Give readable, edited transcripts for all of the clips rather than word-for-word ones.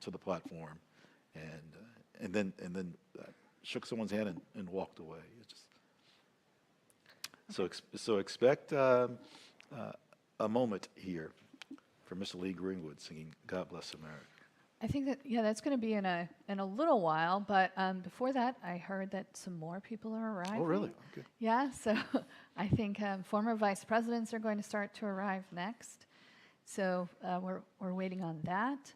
to the platform, and then shook someone's hand and walked away. It's just, so expect a moment here from Mr. Lee Greenwood singing "God Bless America." I think that, yeah, that's going to be in a little while, but before that, I heard that some more people are arriving. Oh, really? Okay. Yeah, so I think former vice presidents are going to start to arrive next. So we're waiting on that.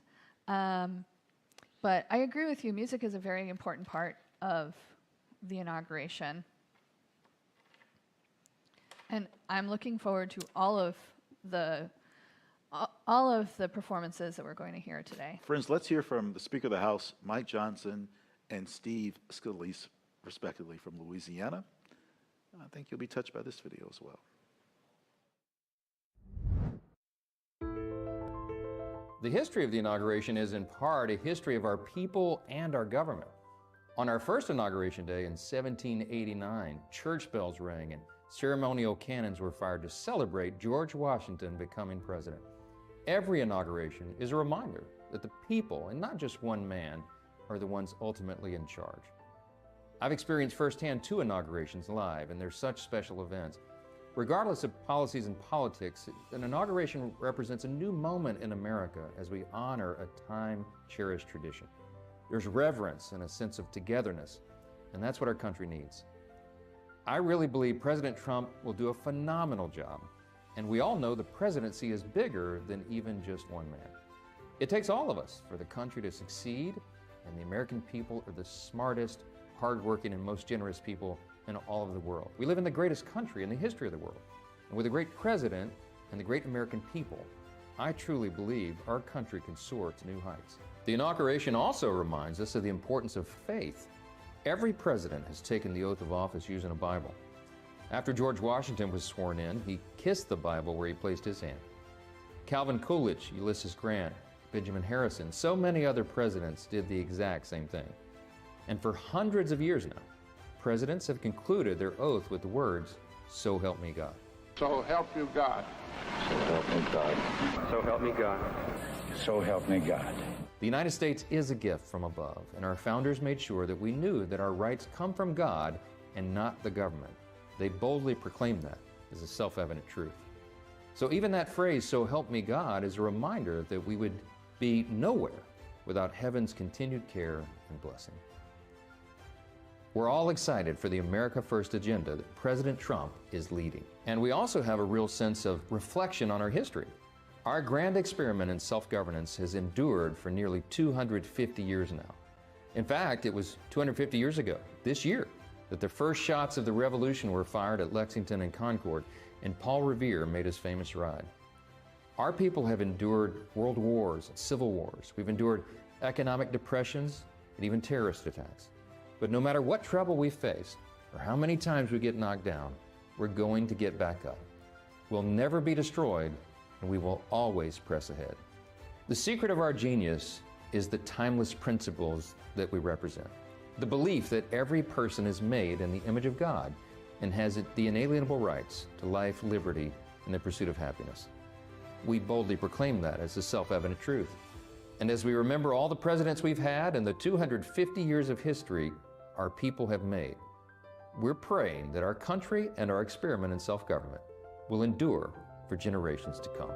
But I agree with you. Music is a very important part of the inauguration. And I'm looking forward to all of the performances that we're going to hear today. Friends, let's hear from the Speaker of the House, Mike Johnson, and Steve Scalise, respectively, from Louisiana. I think you'll be touched by this video as well. The history of the inauguration is in part a history of our people and our government. On our first inauguration day in 1789, church bells rang and ceremonial cannons were fired to celebrate George Washington becoming president. Every inauguration is a reminder that the people, and not just one man, are the ones ultimately in charge. I've experienced firsthand 2 inaugurations live, and they're such special events. Regardless of policies and politics, an inauguration represents a new moment in America as we honor a time-cherished tradition. There's reverence and a sense of togetherness, and that's what our country needs. I really believe President Trump will do a phenomenal job, and we all know the presidency is bigger than even just one man. It takes all of us for the country to succeed, and the American people are the smartest, hardworking, and most generous people in all of the world. We live in the greatest country in the history of the world, and with a great president and the great American people, I truly believe our country can soar to new heights. The inauguration also reminds us of the importance of faith. Every president has taken the oath of office using a Bible. After George Washington was sworn in, he kissed the Bible where he placed his hand. Calvin Coolidge, Ulysses Grant, Benjamin Harrison, so many other presidents did the exact same thing. And for hundreds of years now, presidents have concluded their oath with the words, "So help me God." So help you God. So help me God. So help me God. So help me God. The United States is a gift from above, and our founders made sure that we knew that our rights come from God and not the government. They boldly proclaimed that as a self-evident truth. So even that phrase, "So help me God," is a reminder that we would be nowhere without heaven's continued care and blessing. We're all excited for the America First agenda that President Trump is leading. And we also have a real sense of reflection on our history. Our grand experiment in self-governance has endured for nearly 250 years now. In fact, it was 250 years ago, this year, that the first shots of the revolution were fired at Lexington and Concord, and Paul Revere made his famous ride. Our people have endured world wars and civil wars. We've endured economic depressions and even terrorist attacks. But no matter what trouble we face, or how many times we get knocked down, we're going to get back up. We'll never be destroyed, and we will always press ahead. The secret of our genius is the timeless principles that we represent. The belief that every person is made in the image of God and has the inalienable rights to life, liberty, and the pursuit of happiness. We boldly proclaim that as a self-evident truth. And as we remember all the presidents we've had and the 250 years of history our people have made, we're praying that our country and our experiment in self-government will endure for generations to come.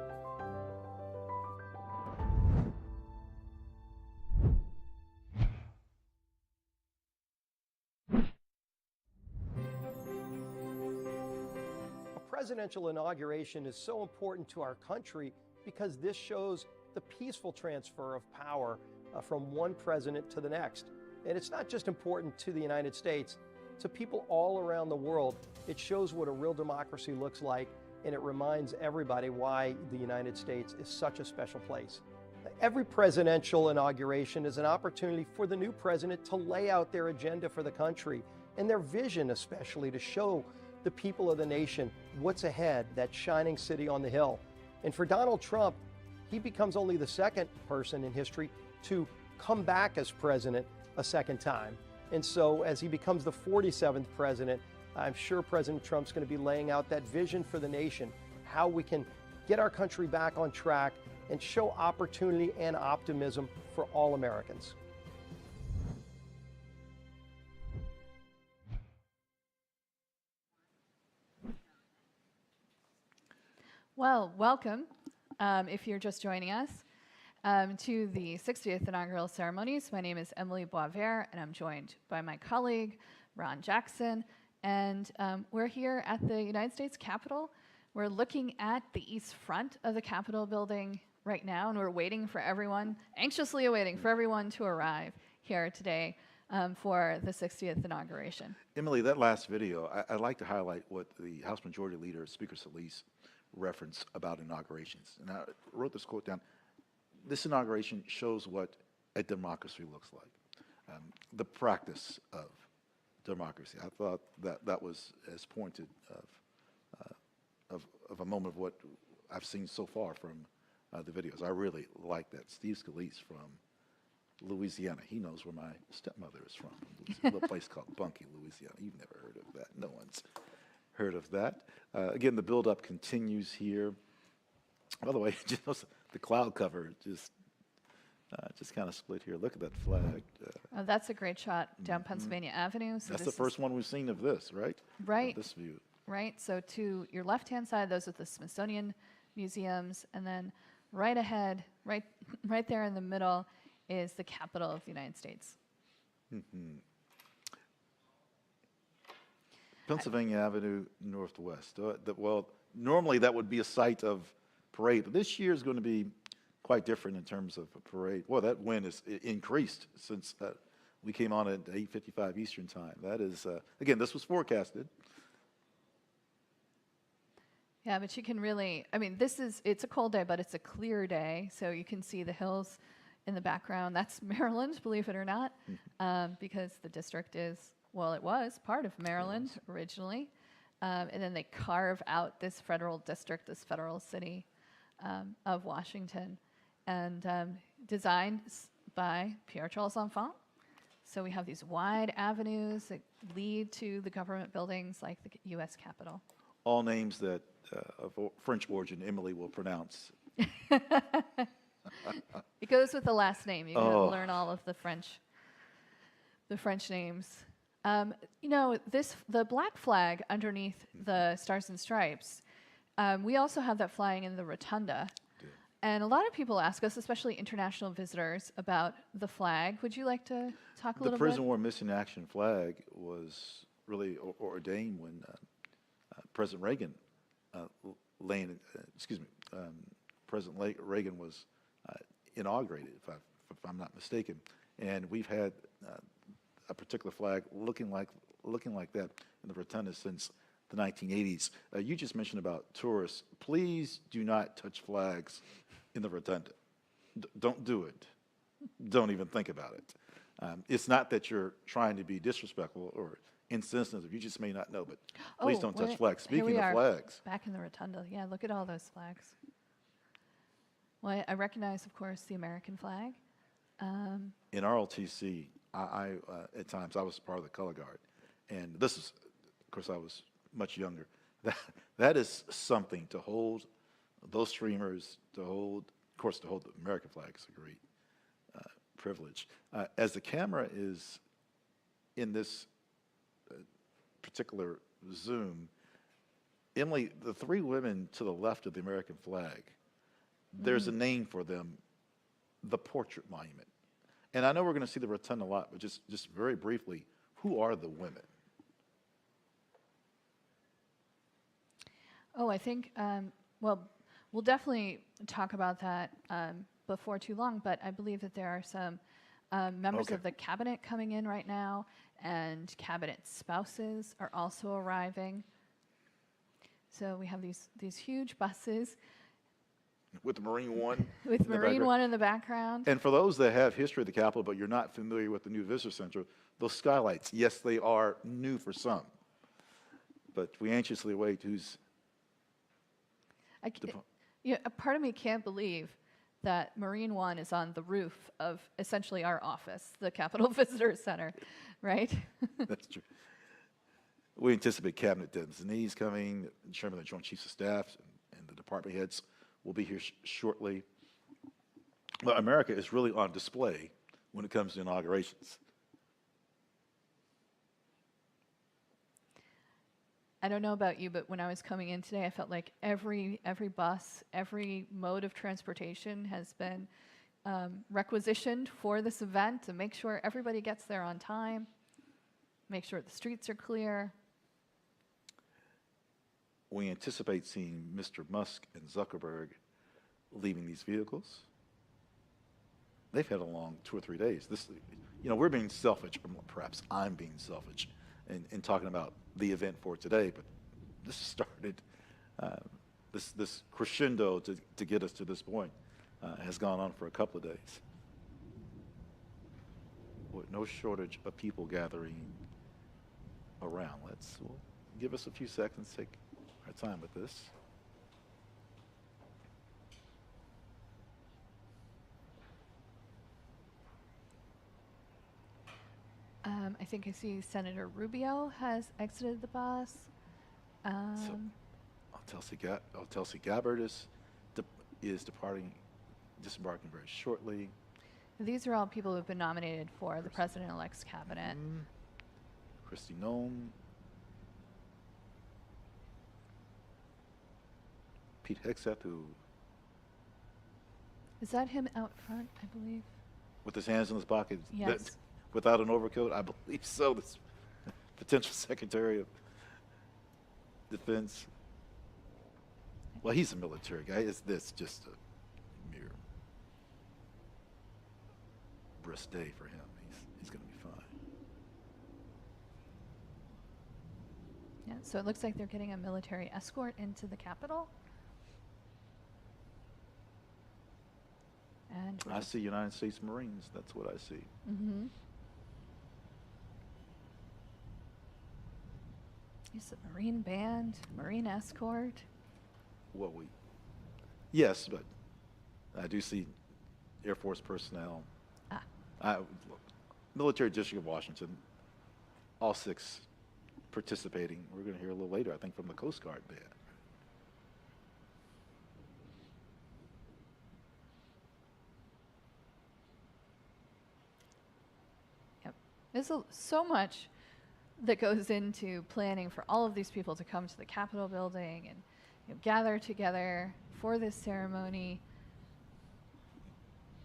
Presidential inauguration is so important to our country because this shows the peaceful transfer of power from one president to the next. And it's not just important to the United States, to people all around the world. It shows what a real democracy looks like, and it reminds everybody why the United States is such a special place. Every presidential inauguration is an opportunity for the new president to lay out their agenda for the country and their vision, especially to show the people of the nation what's ahead, that shining city on the hill. And for Donald Trump, he becomes only the second person in history to come back as president a second time. And so as he becomes the 47th president, I'm sure President Trump's going to be laying out that vision for the nation, how we can get our country back on track and show opportunity and optimism for all Americans. Well, welcome, if you're just joining us, to the 60th inaugural ceremonies. My name is Emily Boisvert, and I'm joined by my colleague, Ron Jackson. And we're here at the United States Capitol. We're looking at the east front of the Capitol building right now, and we're waiting for everyone, anxiously awaiting for everyone to arrive here today for the 60th inauguration. Emily, that last video, I'd like to highlight what the House Majority Leader, Speaker Solis, referenced about inaugurations. And I wrote this quote down. This inauguration shows what a democracy looks like, the practice of democracy. I thought that was as pointed of a moment of what I've seen so far from the videos. I really like that. Steve Scalise from Louisiana. He knows where my stepmother is from a little place called Bunkie, Louisiana. You've never heard of that. No one's heard of that. Again, the build-up continues here. By the way, just the cloud cover just kind of split here. Look at that flag. Oh, that's a great shot down Pennsylvania Avenue. So That's the first one we've seen of this, right? Right. Of this view. Right, so to your left-hand side, those are the Smithsonian museums, and then right ahead, right there in the middle, is the Capitol of the United States. Pennsylvania Avenue Northwest. Well, normally that would be a site of parade, but this year is going to be quite different in terms of a parade. Well, that wind is increased since we came on at 8:55 Eastern time. That is, again, this was forecasted. Yeah, but you can really, I mean, it's a cold day, but it's a clear day, so you can see the hills in the background. That's Maryland, believe it or not, because the district is, well, it was part of Maryland originally, and then they carve out this federal district, this federal city of Washington, and designed by Pierre-Charles Enfant. So we have these wide avenues that lead to the government buildings like the U.S. Capitol. All names that of French origin Emily will pronounce. It goes with the last name. You're going to learn all of the French names. You know, the black flag underneath the Stars and Stripes, we also have that flying in the rotunda. Yeah. And a lot of people ask us, especially international visitors, about the flag. Would you like to talk a little bit? The Prison War Missing Action flag was really ordained when President Reagan President Reagan was inaugurated, if I'm not mistaken, and we've had a particular flag looking like that in the rotunda since the 1980s. You just mentioned about tourists. Please do not touch flags in the rotunda. Don't do it. Don't even think about it. It's not that you're trying to be disrespectful or insensitive. You just may not know, but please don't touch flags. Speaking of flags. Back in the rotunda. Yeah, look at all those flags. Well, I recognize, of course, the American flag. In ROTC, I at times, I was part of the color guard. And this is, of course, I was much younger. That is something to hold those streamers, of course, to hold the American flag is a great privilege. As the camera is in this particular zoom, Emily, the three women to the left of the American flag, there's a name for them, the Portrait Monument. And I know we're going to see the rotunda a lot, but just very briefly, who are the women? Oh, I think, well, we'll definitely talk about that before too long, but I believe that there are some members of the cabinet coming in right now, and cabinet spouses are also arriving. So we have these huge buses. With Marine One. With Marine One in the background. And for those that have history of the Capitol, but you're not familiar with the new Visitor Center, those skylights, yes, they are new for some. But we anxiously await who's... A part of me can't believe that Marine One is on the roof of essentially our office, the Capitol Visitor Center, right? That's true. We anticipate Cabinet designees coming, the Chairman of the Joint Chiefs of Staff and the department heads will be here shortly. Well, America is really on display when it comes to inaugurations. I don't know about you, but when I was coming in today, I felt like every bus, every mode of transportation has been requisitioned for this event to make sure everybody gets there on time, make sure the streets are clear. We anticipate seeing Mr. Musk and Zuckerberg leaving these vehicles. They've had a long 2 or 3 days. This, we're being selfish, or perhaps I'm being selfish in talking about the event for today, but this started, this crescendo to get us to this point has gone on for a couple of days. With no shortage of people gathering around. We'll give us a few seconds, take our time with this. I think I see Senator Rubio has exited the bus. Tulsi Gabbard is disembarking very shortly. These are all people who have been nominated for the president-elect's cabinet. Kristi Noem. Pete Hegseth, who... Is that him out front, I believe? With his hands in his pocket? Yes. Without an overcoat? I believe so. This potential Secretary of Defense. Well, he's a military guy. Is this just a mere brisk day for him? He's going to be fine. Yeah, so it looks like they're getting a military escort into the Capitol. And I see United States Marines. That's what I see. Mm-hmm. Use a Marine band, Marine escort. Yes, but I do see Air Force personnel. Look, Military District of Washington, all 6 participating. We're going to hear a little later, I think, from the Coast Guard band. Yep. There's so much that goes into planning for all of these people to come to the Capitol building and gather together for this ceremony.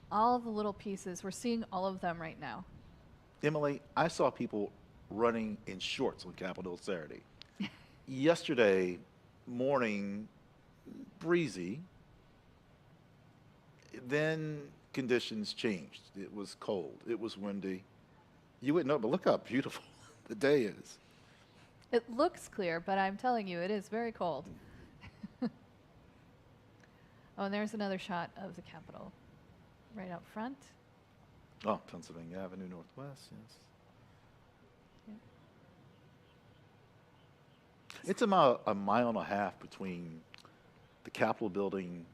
All the little pieces, we're seeing all of them right now. Emily, I saw people running in shorts on Capitol Saturday. Yesterday morning, breezy. Then conditions changed. It was cold. It was windy. You wouldn't know, but look how beautiful the day is. It looks clear, but I'm telling you, it is very cold. Oh, and there's another shot of the Capitol right out front. Oh, Pennsylvania Avenue Northwest, yes. Yeah. It's about a mile and a half between the Capitol building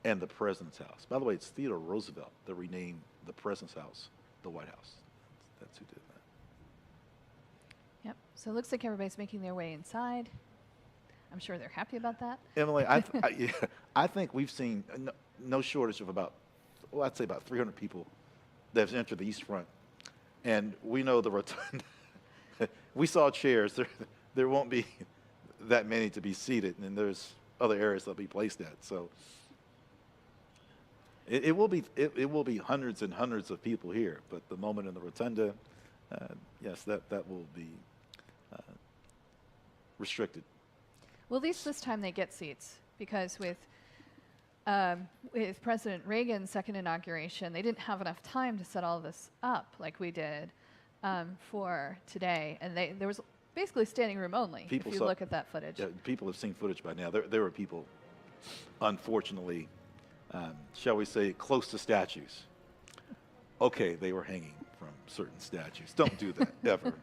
and the President's house. By the way, it's Theodore Roosevelt that renamed the President's house the White House. That's who did that. Yep. So it looks like everybody's making their way inside. I'm sure they're happy about that. Emily, I think we've seen no shortage of I'd say about 300 people that have entered the East Front. And we know the rotunda. We saw chairs. There won't be that many to be seated, and there's other areas they'll be placed at. So it will be hundreds and hundreds of people here. But the moment in the rotunda, yes, that will be restricted. Well, at least this time they get seats, because with President Reagan's second inauguration, they didn't have enough time to set all this up like we did for today, and there was basically standing room only. If you look at that footage, yeah, people have seen footage by now. There were people, unfortunately, shall we say, close to statues. Okay, they were hanging from certain statues. Don't do that ever.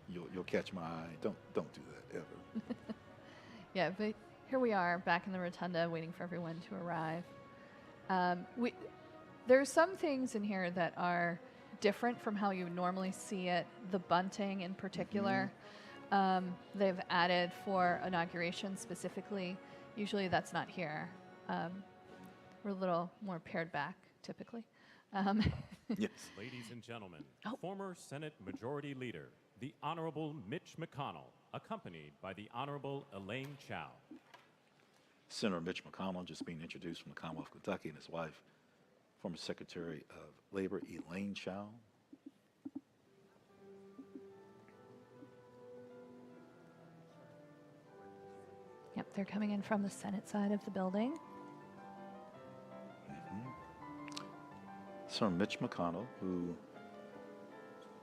You'll catch my eye. Don't do that ever. Yeah, but here we are back in the rotunda waiting for everyone to arrive. There are some things in here that are different from how you normally see it, the bunting in particular. They've added for inauguration specifically. Usually that's not here. We're a little more pared back, typically. Yes. Ladies and gentlemen, Oh. former Senate Majority Leader, the Honorable Mitch McConnell, accompanied by the Honorable Elaine Chao. Senator Mitch McConnell just being introduced from the Commonwealth of Kentucky, and his wife, former Secretary of Labor, Elaine Chao. Yep, they're coming in from the Senate side of the building. Senator Mitch McConnell, who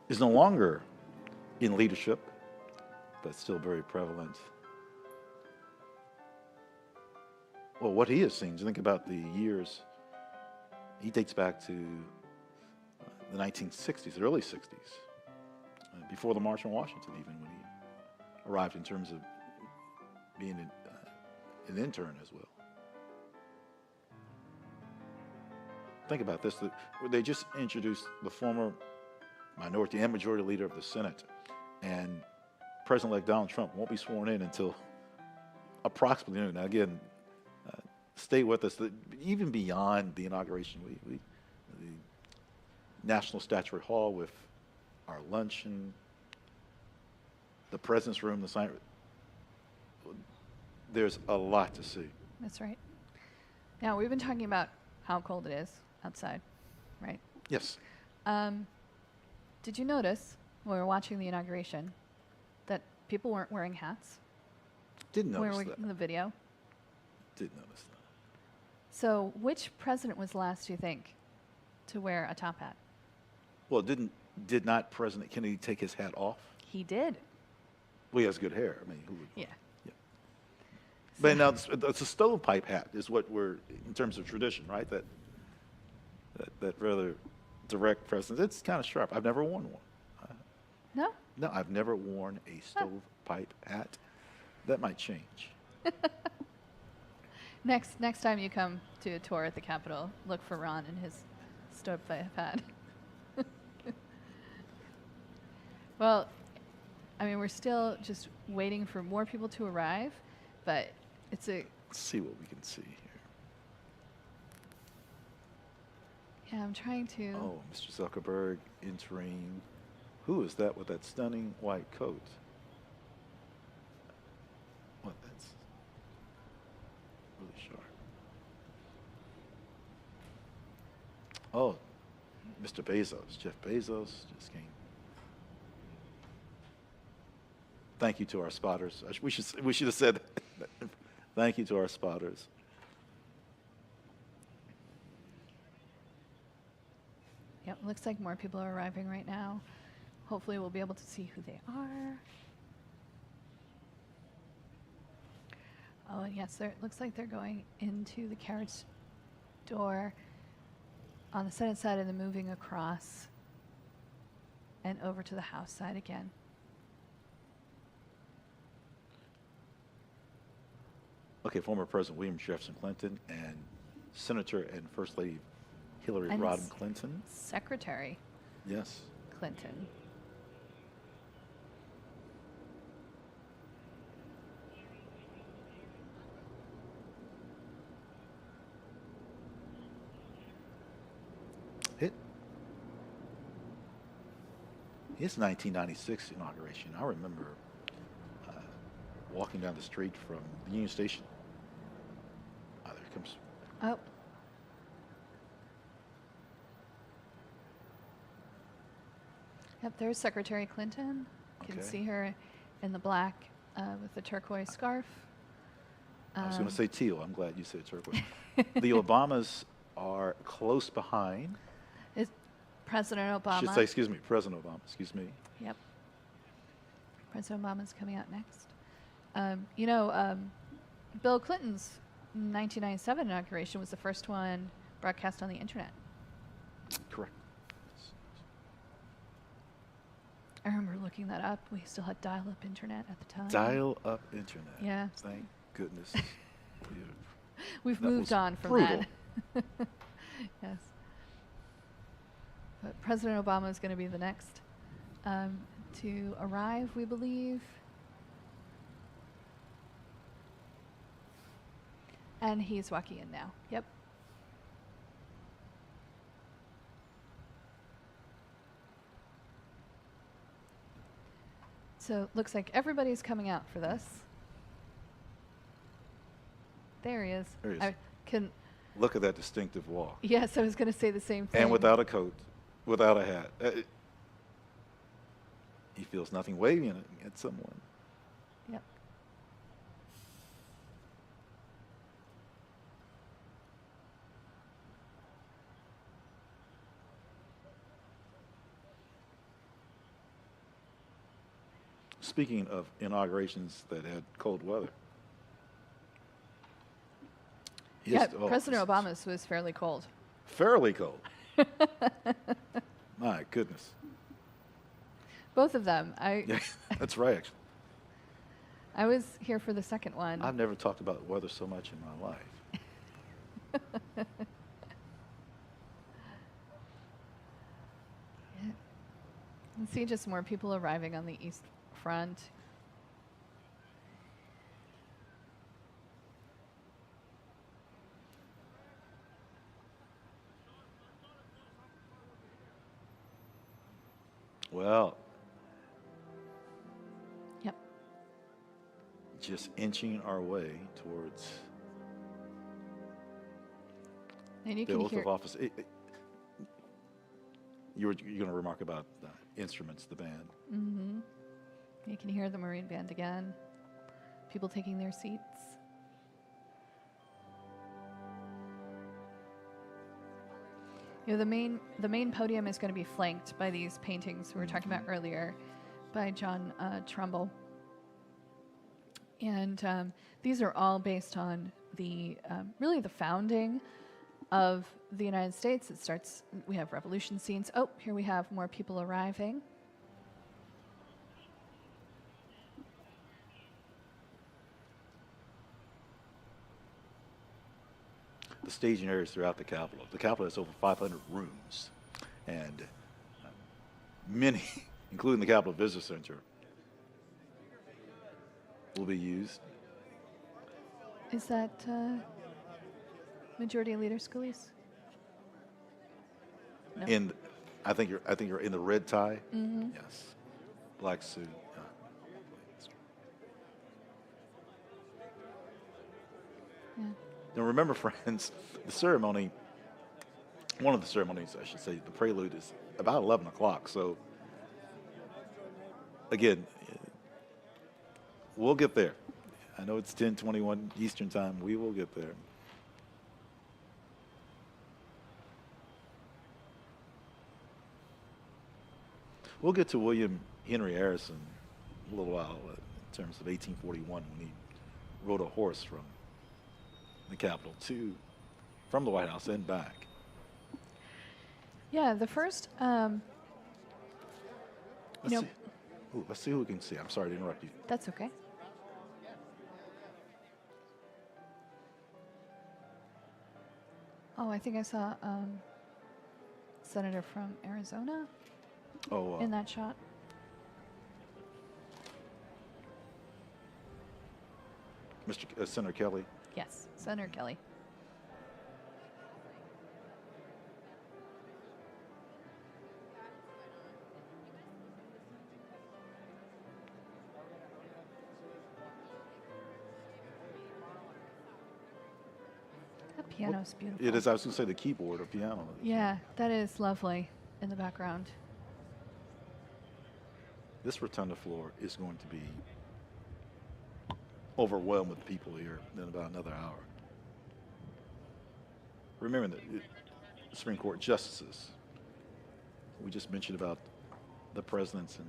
is no longer in leadership, but still very prevalent. Well, what he has seen, think about the years, he dates back to the 1960s, the early 60s, before the March on Washington even, when he arrived in terms of being an intern as well. Think about this. They just introduced the former minority and majority leader of the Senate, and President-elect Donald Trump won't be sworn in until approximately noon. Now, again, stay with us. Even beyond the inauguration, the National Statuary Hall with our luncheon, the President's Room, the sign. There's a lot to see. That's right. Now, we've been talking about how cold it is outside, right? Yes. Did you notice when we were watching the inauguration that people weren't wearing hats? Didn't When we notice were that. in the video. Did notice that. So, which president was last, do you think, to wear a top hat? Well, did not President Kennedy take his hat off? He did. Well, he has good hair. I mean, who would? Yeah. Yeah. But now it's a stovepipe hat is what we're, in terms of tradition, right? That rather direct presence. It's kind of sharp. I've never worn one. No? No, I've never worn a stovepipe hat. That might change. Next time you come to a tour at the Capitol, look for Ron and his stovepipe hat. Well, I mean, we're still just waiting for more people to arrive, but it's a... Let's see what we can see here. Yeah, I'm trying to... Oh, Mr. Zuckerberg entering. Who is that with that stunning white coat? What, that's really sharp. Oh, Mr. Bezos, Jeff Bezos just came. Thank you to our spotters. We should have said that. Thank you to our spotters. Yep, looks like more people are arriving right now. Hopefully we'll be able to see who they are. Oh, and yes, it looks like they're going into the carriage door on the Senate side and then moving across and over to the House side again. Okay, former President William Jefferson Clinton and Senator and First Lady Hillary And Rodham Clinton. Secretary Yes. Clinton. It's 1996 inauguration. I remember walking down the street from the Union Station. There it comes. Oh. Yep, there's Secretary Clinton. You can Okay. see her in the black with the turquoise scarf. I was going to say teal. I'm glad you said turquoise. The Obamas are close behind. Is President I Obama. should say, excuse me, President Obama, excuse me. Yep. President Obama's coming out next. Bill Clinton's 1997 inauguration was the first one broadcast on the internet. Correct. I remember looking that up. We still had dial-up internet at the time. Dial-up internet. Yeah. Thank goodness. We've That moved was on from brutal. that. Yes. But President Obama is going to be the next to arrive, we believe. And he's walking in now. Yep. So it looks like everybody's coming out for this. There he is. There he is. I can. Look at that distinctive walk. Yes, I was going to say the same thing. And without a coat, without a hat. He feels nothing waving at someone. Yep. Speaking of inaugurations that had cold weather. Yeah, Yes, oh, President Obama's was fairly cold. fairly cold. My goodness. Both of them. Yeah, that's right, actually. I was here for the second one. I've never talked about weather so much in my life. You can see just more people arriving on the east front. Well, Yep. just inching our way towards And you the can oath hear of office. You're going to remark about instruments, the band. you can hear the Marine Band again. People taking their seats. You know, the main podium is going to be flanked by these paintings we were talking about earlier by John Trumbull. And these are all based on the really the founding of the United States. It starts, we have revolution scenes. Oh, here we have more people arriving. The staging areas throughout the Capitol. The Capitol has over 500 rooms, and many, including the Capitol Visitor Center, will be used. Is that Majority Leader Scalise? No. I think you're in the red tie. Yes, black suit. Yeah. Now remember, friends, the ceremony, one of the ceremonies, I should say, the prelude is about 11 o'clock. So, again, we'll get there. I know it's 10:21 Eastern time. We will get there. We'll get to William Henry Harrison in a little while in terms of 1841 when he rode a horse from the Capitol from the White House and back. Yeah, the first, Let's see. Ooh, let's see who we can see. I'm sorry to interrupt you. that's okay. Oh, I think I saw Senator from Arizona Oh, in that shot. Senator Kelly. Yes, Senator Kelly. That piano's beautiful. It is, I was going to say, the keyboard or piano. Yeah, that is lovely in the background. This rotunda floor is going to be overwhelmed with people here in about another hour. Remember that the Supreme Court justices, we just mentioned about the presidents and,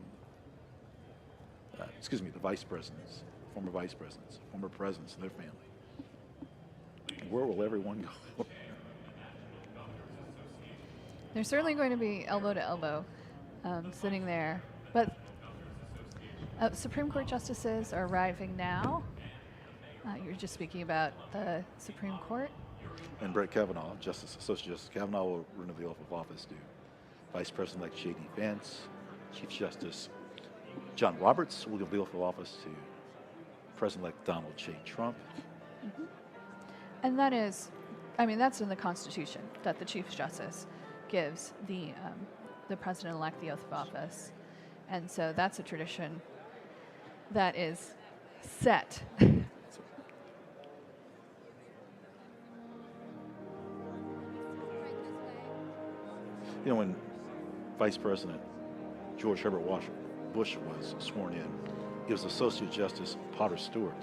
the vice presidents, former vice presidents, former presidents and their family. Where will everyone go? They're certainly going to be elbow to elbow sitting there. But Supreme Court justices are arriving now. You're just speaking about the Supreme Court. And Brett Kavanaugh, Associate Justice Kavanaugh, will renew the oath of office to Vice President-elect J.D. Vance. Chief Justice John Roberts will give the oath of office to President-elect Donald J. Trump. And that is, I mean, that's in the Constitution, that the Chief Justice gives the President-elect the oath of office. And so that's a tradition. that is set. You know, when Vice President George Herbert Bush was sworn in, it was Associate Justice Potter Stewart.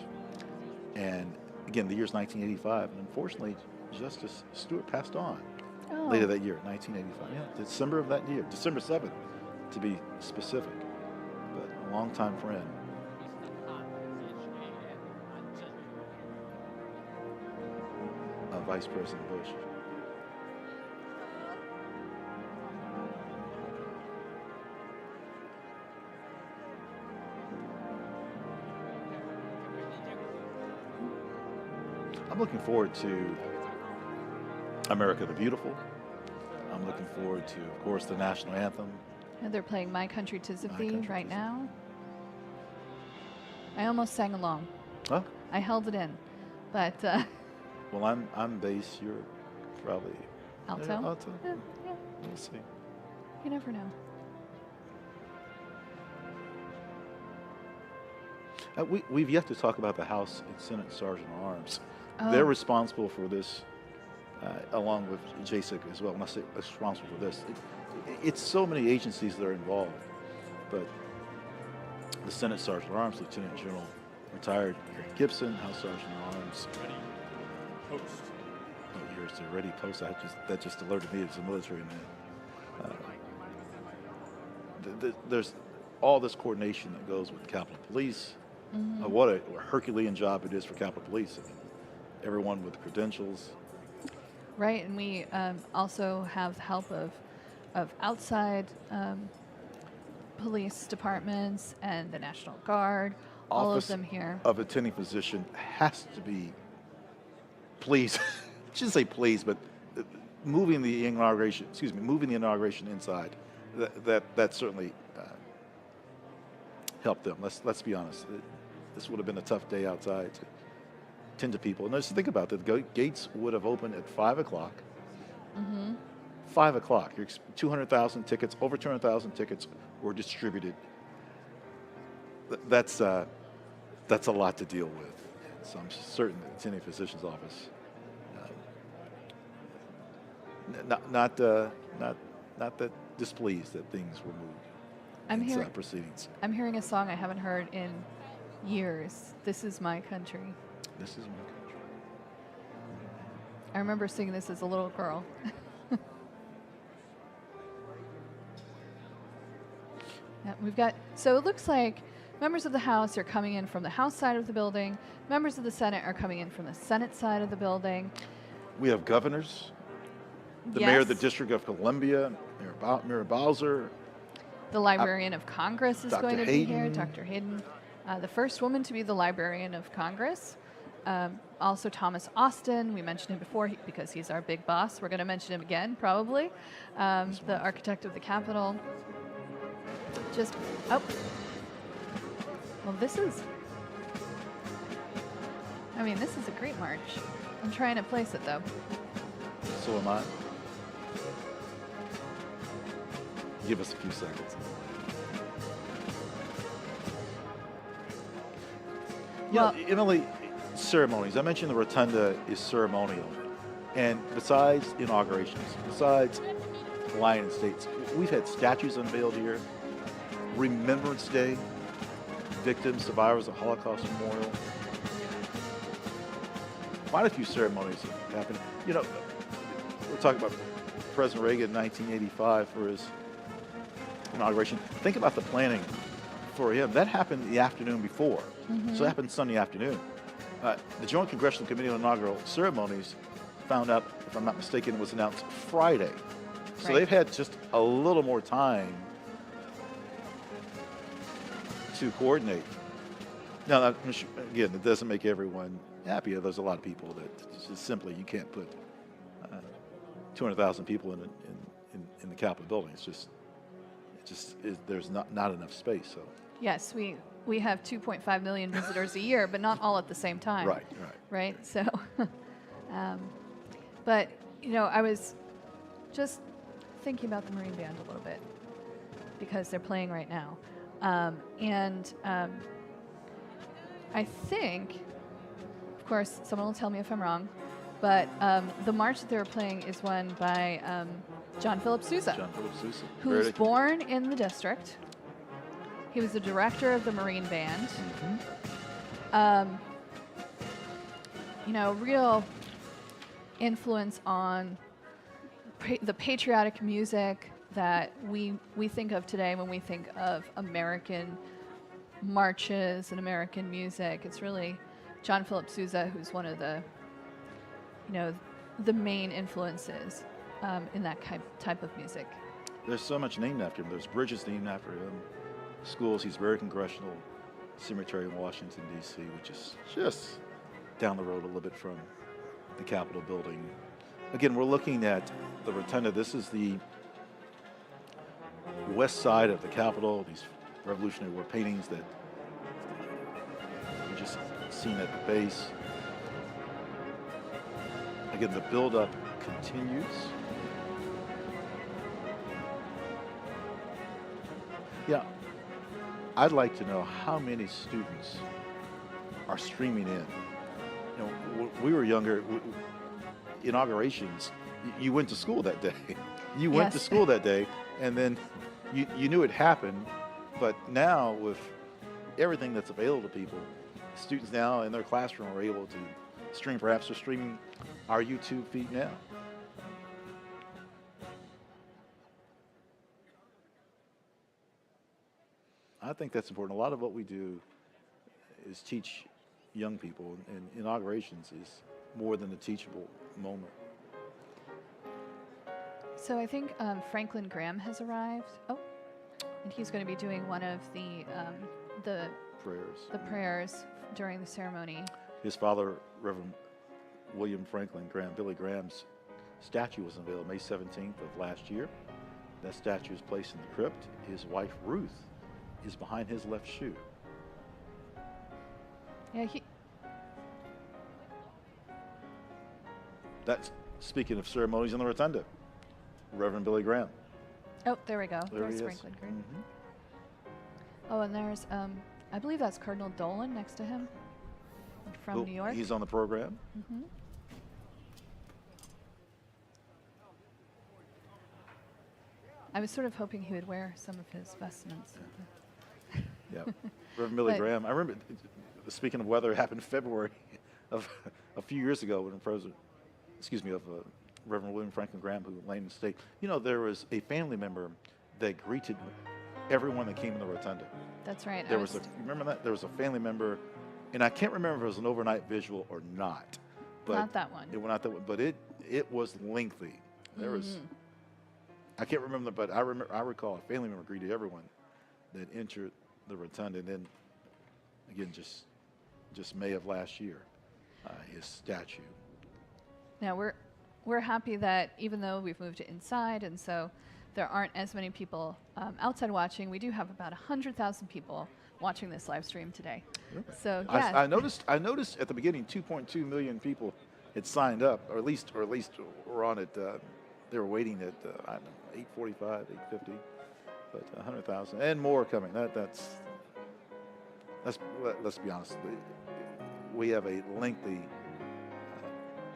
And again, the year's 1985, and unfortunately, Justice Stewart passed on later that year, 1985. Yeah, December of that year, December 7th, to be specific. But a longtime friend. Of Vice President Bush. I'm looking forward to America the Beautiful. I'm looking forward to, of course, the national anthem. And they're playing My Country 'Tis of My Thee Country right 'Tis of now. I almost sang along. Huh? I held it in, but Well, I'm bass. You're probably alto. Yeah, alto. Yeah, yeah, We'll see. you never know. We've yet to talk about the House and Senate Sergeant at Arms. Oh. They're responsible for this, along with JSIC as well. When I say responsible for this, it's so many agencies that are involved. But the Senate Sergeant at Arms, Lieutenant General retired Eric Gibson, House Sergeant at Arms. Ready. Post. Oh, here's the ready post. That just alerted me as a military man. There's all this coordination that goes with Capitol Police. What a Herculean job it is for Capitol Police. I mean, everyone with credentials. Right, and we also have help of outside police departments and the National Guard. All of them here. Of attending physician has to be pleased. I shouldn't say pleased, but moving the inauguration inside. That certainly helped them. Let's be honest. This would have been a tough day outside to tend to people. And just think about that. The gates would have opened at 5 o'clock. 5 o'clock. 200,000 tickets, over 200,000 tickets were distributed. That's a lot to deal with. So I'm certain that attending physician's office, not that displeased that things were moved. Proceedings. I'm hearing a song I haven't heard in years. This Is My Country. This is my country. I remember singing this as a little girl. Yeah, we've got, so it looks like members of the House are coming in from the House side of the building. Members of the Senate are coming in from the Senate side of the building. We have governors, the Yes. mayor of the District of Columbia, Mayor Bowser. The Librarian of Congress is Dr. going to be here, Hayden. Dr. Hayden. The first woman to be the Librarian of Congress. Also Thomas Austin, we mentioned him before because he's our big boss. We're going to mention him again, probably. The architect of the Capitol. Well, this is a great march. I'm trying to place it, though. So am I. Give us a few seconds. Well- Yeah, Emily, ceremonies. I mentioned the rotunda is ceremonial. And besides inaugurations, besides Lion and States, we've had statues unveiled here, Remembrance Day, victims, survivors of Holocaust Memorial. Quite a few ceremonies have happened. You know, we're talking about President Reagan in 1985 for his inauguration. Think about the planning for him. That happened the afternoon before. So it happened Sunday afternoon. The Joint Congressional Committee on Inaugural Ceremonies found out, if I'm not mistaken, it was announced Friday. So Right. they've had just a little more time to coordinate. Now, again, it doesn't make everyone happy. There's a lot of people that just simply you can't put 200,000 people in the Capitol building. There's not enough space. So Yes, we have 2.5 million visitors a year, but not all at the same time. right. Right? So, but, you know, I was just thinking about the Marine Band a little bit because they're playing right now. I think, of course, someone will tell me if I'm wrong, but the march that they were playing is one by John Philip Sousa, John Philip Sousa. who was born in the district. He was the director of the Marine Band. You know, real influence on the patriotic music that we think of today when we think of American marches and American music. It's really John Philip Sousa who's one of the, you know, the main influences in that type of music. There's so much named after him. There's bridges named after him, schools. He's buried Congressional Cemetery in Washington, D.C., which is just down the road a little bit from the Capitol building. Again, we're looking at the rotunda. This is the west side of the Capitol, these Revolutionary War paintings that we just seen at the base. Again, the buildup continues. Yeah, I'd like to know how many students are streaming in. You know, we were younger, inaugurations, you went to school that day. You went to school that day, and then you knew it happened. But now, with everything that's available to people, students now in their classroom are able to stream. Perhaps they're streaming our YouTube feed now. I think that's important. A lot of what we do is teach young people, and inaugurations is more than a teachable moment. So I think Franklin Graham has arrived. Oh, and he's going to be doing one of the prayers during the ceremony. His father, Reverend William Franklin Graham, Billy Graham's statue was unveiled May 17th of last year. That statue is placed in the crypt. His wife, Ruth, is behind his left shoe. Yeah, That's, speaking of ceremonies in the rotunda, Reverend Billy Graham. Oh, there we go. There There's he is. Franklin Graham. Oh, and there's, I believe that's Cardinal Dolan next to him from New York. He's on the program. I was sort of hoping he would wear some of his vestments. Yeah, Reverend Billy Graham. I remember, speaking of weather, it happened in February of a few years ago when Reverend William Franklin Graham, who lay in the state. You know, there was a family member that greeted everyone that came in the rotunda. That's right. You remember that? There was a family member, and I can't remember if it was an overnight visual or not. But not that one. It was not that one, but it was lengthy. There was, I can't remember, but I recall a family member greeted everyone that entered the rotunda, and then again, just May of last year, his statue. Now we're happy that even though we've moved it inside, and so there aren't as many people outside watching, we do have about 100,000 people watching this live stream today. So yeah, I noticed at the beginning 2.2 million people had signed up, or at least were on it. They were waiting at I don't know, 8:45, 8:50, but 100,000 and more coming. Let's be honest. We have a lengthy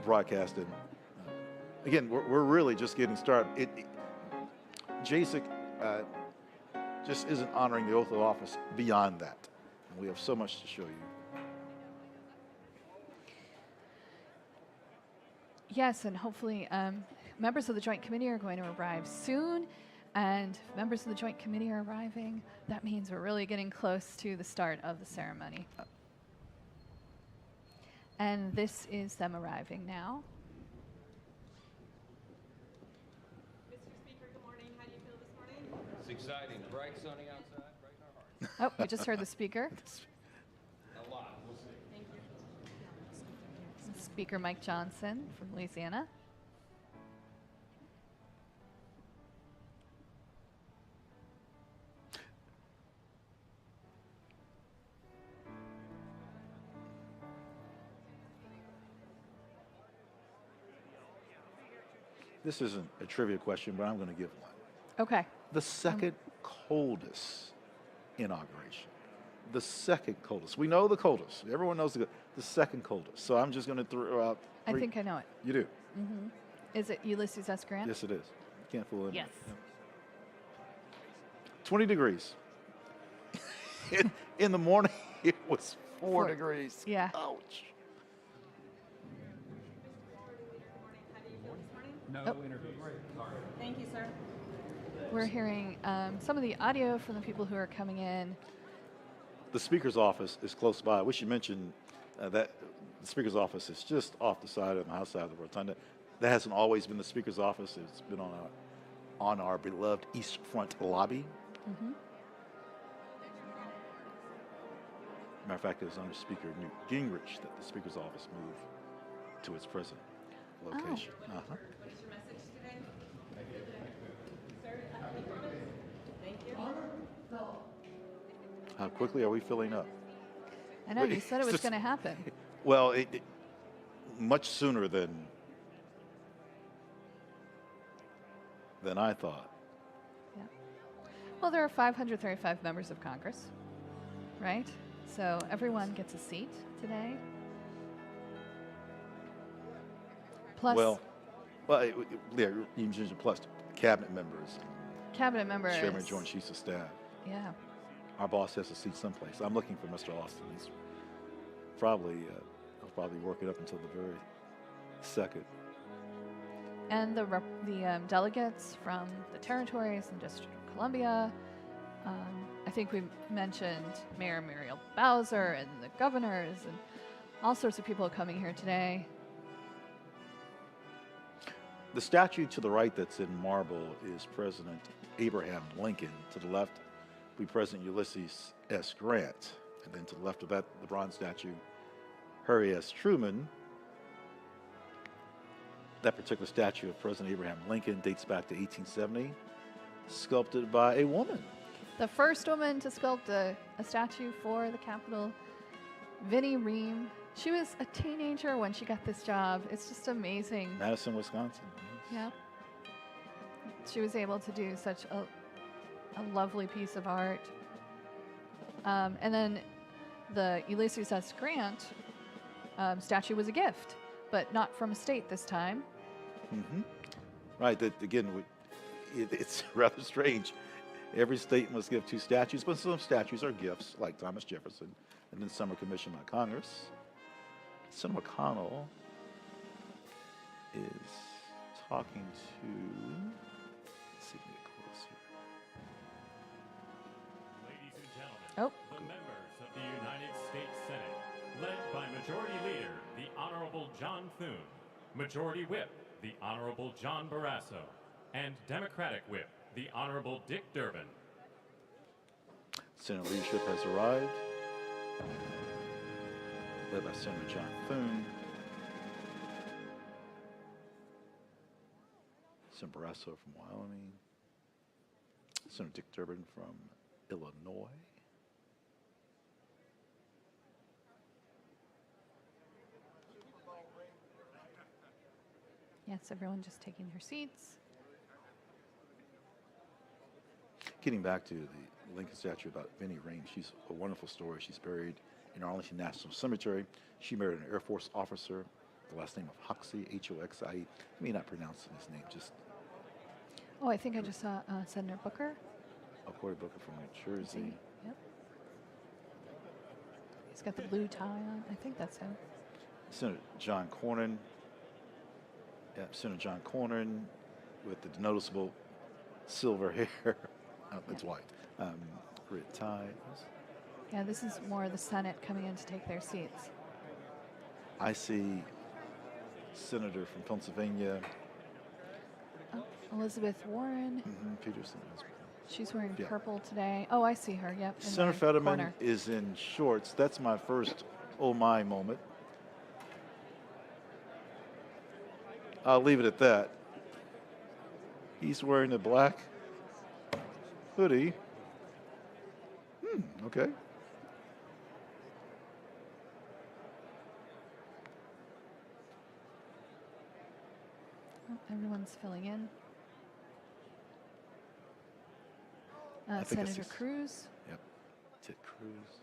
broadcast, and again, we're really just getting started. JASIC just isn't honoring the oath of office beyond that, and we have so much to show you. yes, and hopefully members of the Joint Committee are going to arrive soon. And if members of the Joint Committee are arriving, that means we're really getting close to the start of the ceremony. And this is them arriving now. Mr. Speaker, good morning. How do you feel this morning? It's exciting. Bright, sunny outside, bright in our hearts. Oh, we just heard the speaker. A lot. We'll see. Thank you. Speaker Mike Johnson from Louisiana. This isn't a trivia question, but I'm going to give one. Okay. The second coldest inauguration. the second coldest. We know the coldest. Everyone knows the second coldest. So I'm just going to throw out I three. think I know it. You do? Is it Ulysses S. Grant? Yes, it is. Can't fool anyone. Yes. Yeah. 20 degrees. In the morning, it was 4 degrees. Yeah. Ouch. Thank you, sir. We're hearing some of the audio from the people who are coming in. The Speaker's office is close by. We should mention that the Speaker's office is just off the side of the house side of the rotunda. That hasn't always been the Speaker's office. It's been on our beloved East Front lobby. Matter of fact, it was under Speaker Newt Gingrich that the Speaker's office moved to its present location. What's your message today? Sir, thank you. How quickly are we filling up? I know, you said it was going to happen. Well, much sooner than I thought. Yeah. Well, there are 535 members of Congress, right? So everyone gets a seat today. Plus, Yeah, you mentioned plus cabinet members, cabinet members. Chairman, Joint Chiefs of Staff. Yeah. Our boss has a seat someplace. I'm looking for Mr. Austin. He's probably working up until the very second. And the delegates from the territories and District of Columbia. I think we mentioned Mayor Muriel Bowser and the governors and all sorts of people coming here today. The statue to the right that's in marble is President Abraham Lincoln. To the left, we President Ulysses S. Grant. And then to the left of that, the bronze statue, Harry S. Truman. That particular statue of President Abraham Lincoln dates back to 1870, sculpted by a woman. The first woman to sculpt a statue for the Capitol, Vinnie Ream. She was a teenager when she got this job. It's just amazing. Madison, Wisconsin. Yeah. She was able to do such a lovely piece of art. And then the Ulysses S. Grant statue was a gift, but not from a state this time. Right. That again, it's rather strange. Every state must give 2 statues, but some statues are gifts, like Thomas Jefferson, and then some are commissioned by Congress. Senator McConnell is talking to. Let's see if we get close here. Ladies and gentlemen, the members of the United States Senate, led by Majority Leader, the Honorable John Thune, Majority Whip, the Honorable John Barrasso, and Democratic Whip, the Honorable Dick Durbin. Senate leadership has arrived, led by Senator John Thune, Senator Barrasso from Wyoming, Senator Dick Durbin from Illinois, Yes, everyone just taking their seats. Getting back to the Lincoln statue about Vinnie Ream, she's a wonderful story. She's buried in Arlington National Cemetery. She married an Air Force officer, the last name of Hoxie, H-O-X-I-E. I may not pronounce his name, just. Oh, I think I just saw Senator Booker. Cory Booker from New Jersey. Yep. He's got the blue tie on. I think that's him. Senator John Cornyn. Yeah, Senator John Cornyn with the noticeable silver hair. It's white. Red tie. Yeah, this is more of the Senate coming in to take their seats. I see Senator from Pennsylvania. Oh, Elizabeth Warren. Peterson. She's wearing purple today. Oh, I see her. Yep. Senator Fetterman is in shorts. That's my first oh my moment. I'll leave it at that. He's wearing a black hoodie. Okay. Oh, everyone's filling in. I think I Senator see- Cruz. Yep. Ted Cruz.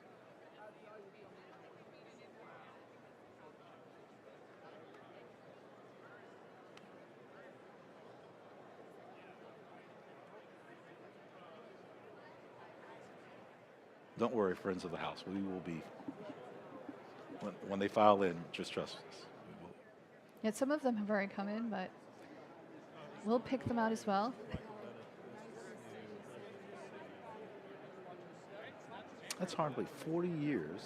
Don't worry, friends of the House. We will be, when they file in, just trust us. We will. Yeah, some of them have already come in, but we'll pick them out as well. That's hardly 40 years.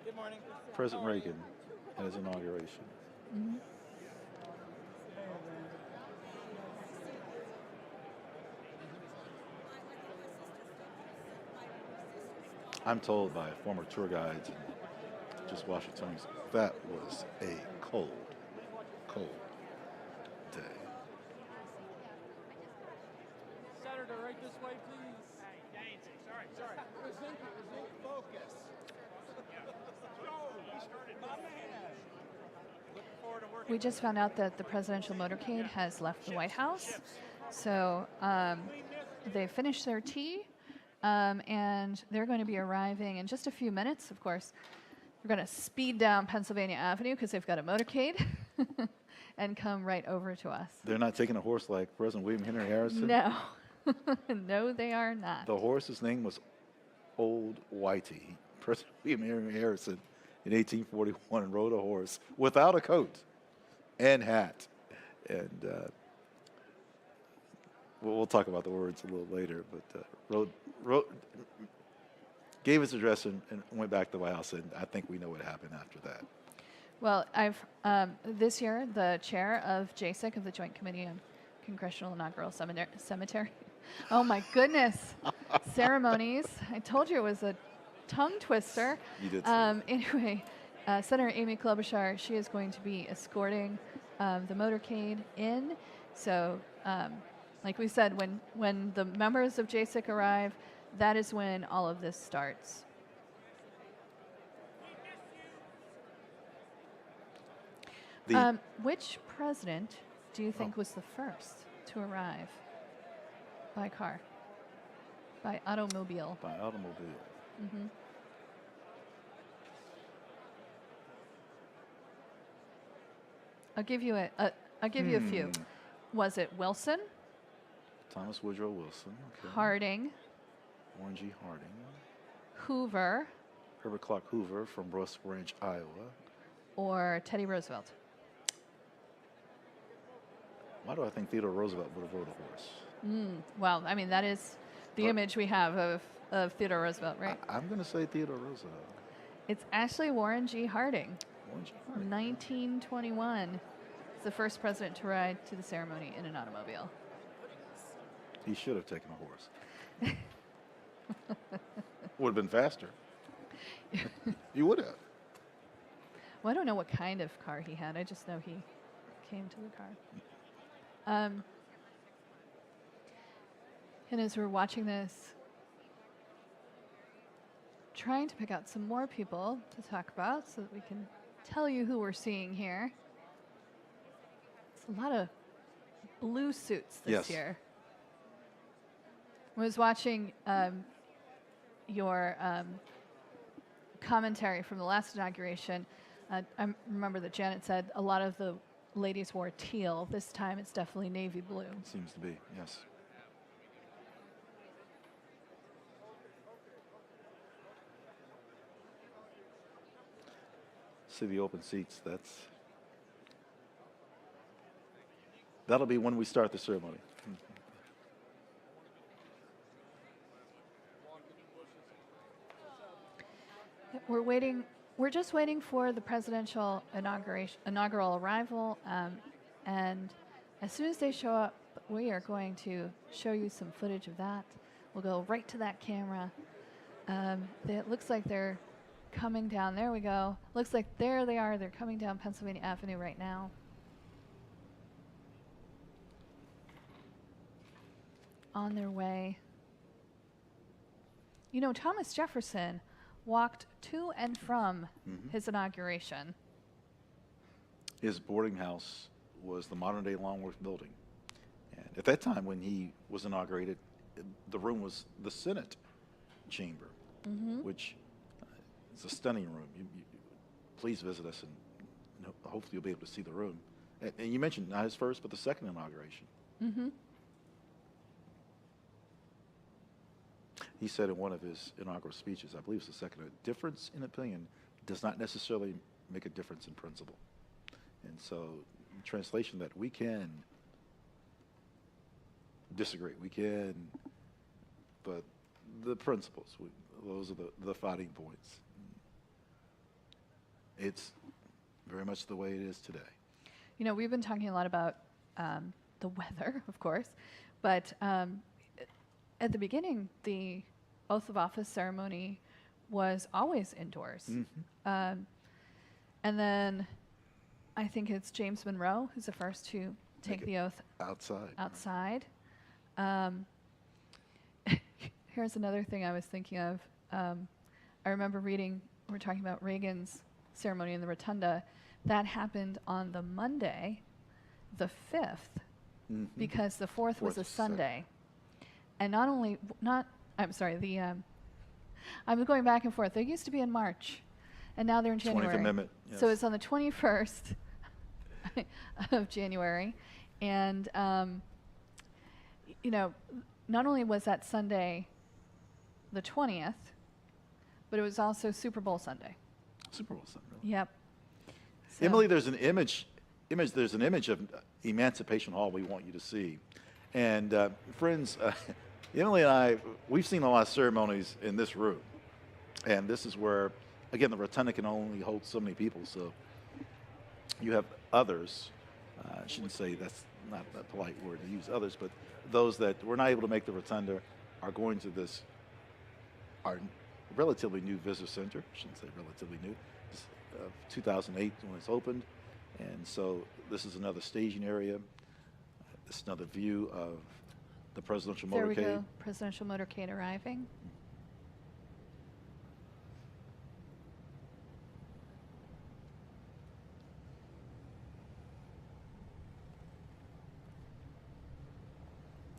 Good morning. President Reagan at his inauguration. Mm-hmm. I'm told by former tour guides and just Washingtonians, that was a cold, cold day. Senator, right this way, please. Hey, sorry. Focus. We just found out that the presidential motorcade has left the White House. So they finished their tea, and they're going to be arriving in just a few minutes. Of course, we're going to speed down Pennsylvania Avenue because they've got a motorcade and come right over to us. They're not taking a horse like President William Henry Harrison? No. No, they are not. The horse's name was Old Whitey. President William Henry Harrison in 1841 rode a horse without a coat and hat. And we'll talk about the words a little later, but gave his address and went back to the White House, and I think we know what happened after that. Well, I've this year the chair of JSIC, of the Joint Committee on Congressional Inaugural Cemetery. Oh my goodness, ceremonies! I told you it was a tongue twister. You did. Anyway, Senator Amy Klobuchar, she is going to be escorting the motorcade in. So, like we said, when the members of JSIC arrive, that is when all of this starts. Which president do you think was the first to arrive by car, by automobile? By automobile. Mm-hmm. I'll give you a few. Was it Wilson? Thomas Woodrow Wilson. Okay. Harding? Warren G. Harding. Hoover? Herbert Clark Hoover from Russ Branch, Iowa. Or Teddy Roosevelt? Why do I think Theodore Roosevelt would have rode a horse? Well, I mean, that is the image we have of Theodore Roosevelt, right? I'm going to say Theodore Roosevelt. It's actually Warren G. Harding. Warren G. Harding. 1921. He's the first president to ride to the ceremony in an automobile. He should have taken a horse. Would have been faster. He would have. Well, I don't know what kind of car he had. I just know he came to the car. And as we're watching this, trying to pick out some more people to talk about so that we can tell you who we're seeing here. It's a lot of blue suits this year. I was watching your commentary from the last inauguration. I remember that Janet said a lot of the ladies wore teal. This time it's definitely navy blue. Seems to be, yes. See the open seats, that'll be when we start the ceremony. We're just waiting for the presidential inaugural arrival, and as soon as they show up, we are going to show you some footage of that. We'll go right to that camera. It looks like they're coming down. There we go. Looks like there they are. They're coming down Pennsylvania Avenue right now. On their way. You know, Thomas Jefferson walked to and from his inauguration. His boarding house was the modern-day Longworth building. And at that time, when he was inaugurated, the room was the Senate chamber, which is a stunning room. Please visit us, and hopefully you'll be able to see the room. And you mentioned not his first, but the second inauguration. he said in one of his inaugural speeches, I believe it's the second, a difference in opinion does not necessarily make a difference in principle. And so, in translation, that we can disagree, we can, but the principles, those are the fighting points. It's very much the way it is today. You know, we've been talking a lot about the weather, of course, but at the beginning, the oath of office ceremony was always indoors. Mm-hmm. And then I think it's James Monroe who's the first to take the oath outside. Here's another thing I was thinking of. I remember reading, we're talking about Reagan's ceremony in the Rotunda. That happened on the Monday, the 5th, Mm-hmm. because the 4th was a is Sunday. And I'm going back and forth. They used to be in March, and now they're in January. 20th Amendment, So yes. it's on the 21st of January. And, you know, not only was that Sunday the 20th, but it was also Super Bowl Sunday. Super Bowl Sunday. Really? Yep. So Emily, there's an image of Emancipation Hall we want you to see. And friends, Emily and I, we've seen a lot of ceremonies in this room. And this is where, again, the rotunda can only hold so many people. So you have others, I shouldn't say that's not a polite word to use, others, but those that were not able to make the rotunda are going to our relatively new visitor center. I shouldn't say relatively new. 2008 when it's opened. And so this is another staging area. This is another view of the presidential there motorcade. we go, presidential motorcade arriving.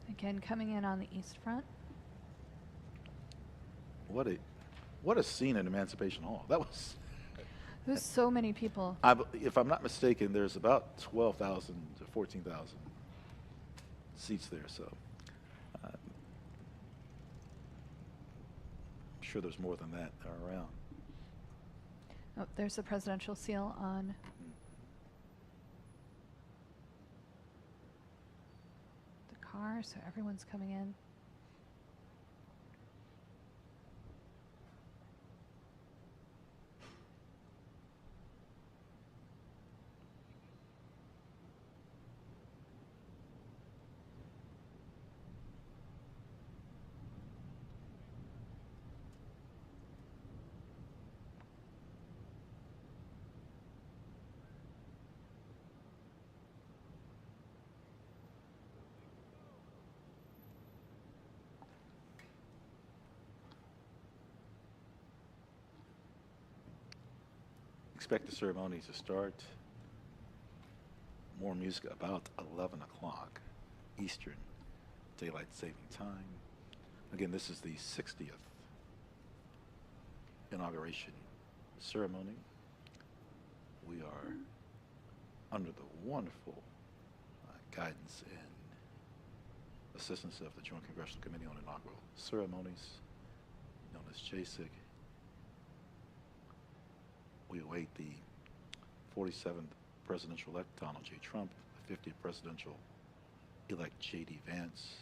Again, coming in on the east front. What a scene at Emancipation Hall. That was. There's so many people. If I'm not mistaken, there's about 12,000 to 14,000 seats there. So I'm sure there's more than that around. Oh, there's the presidential seal on the car, so everyone's coming in. Expect the ceremony to start. More music about 11 o'clock Eastern Daylight Saving Time. Again, this is the 60th inauguration ceremony. We are under the wonderful guidance and assistance of the Joint Congressional Committee on Inaugural Ceremonies, known as JCIC. We await the 47th presidential-elect Donald J. Trump, the 50th presidential-elect J.D. Vance.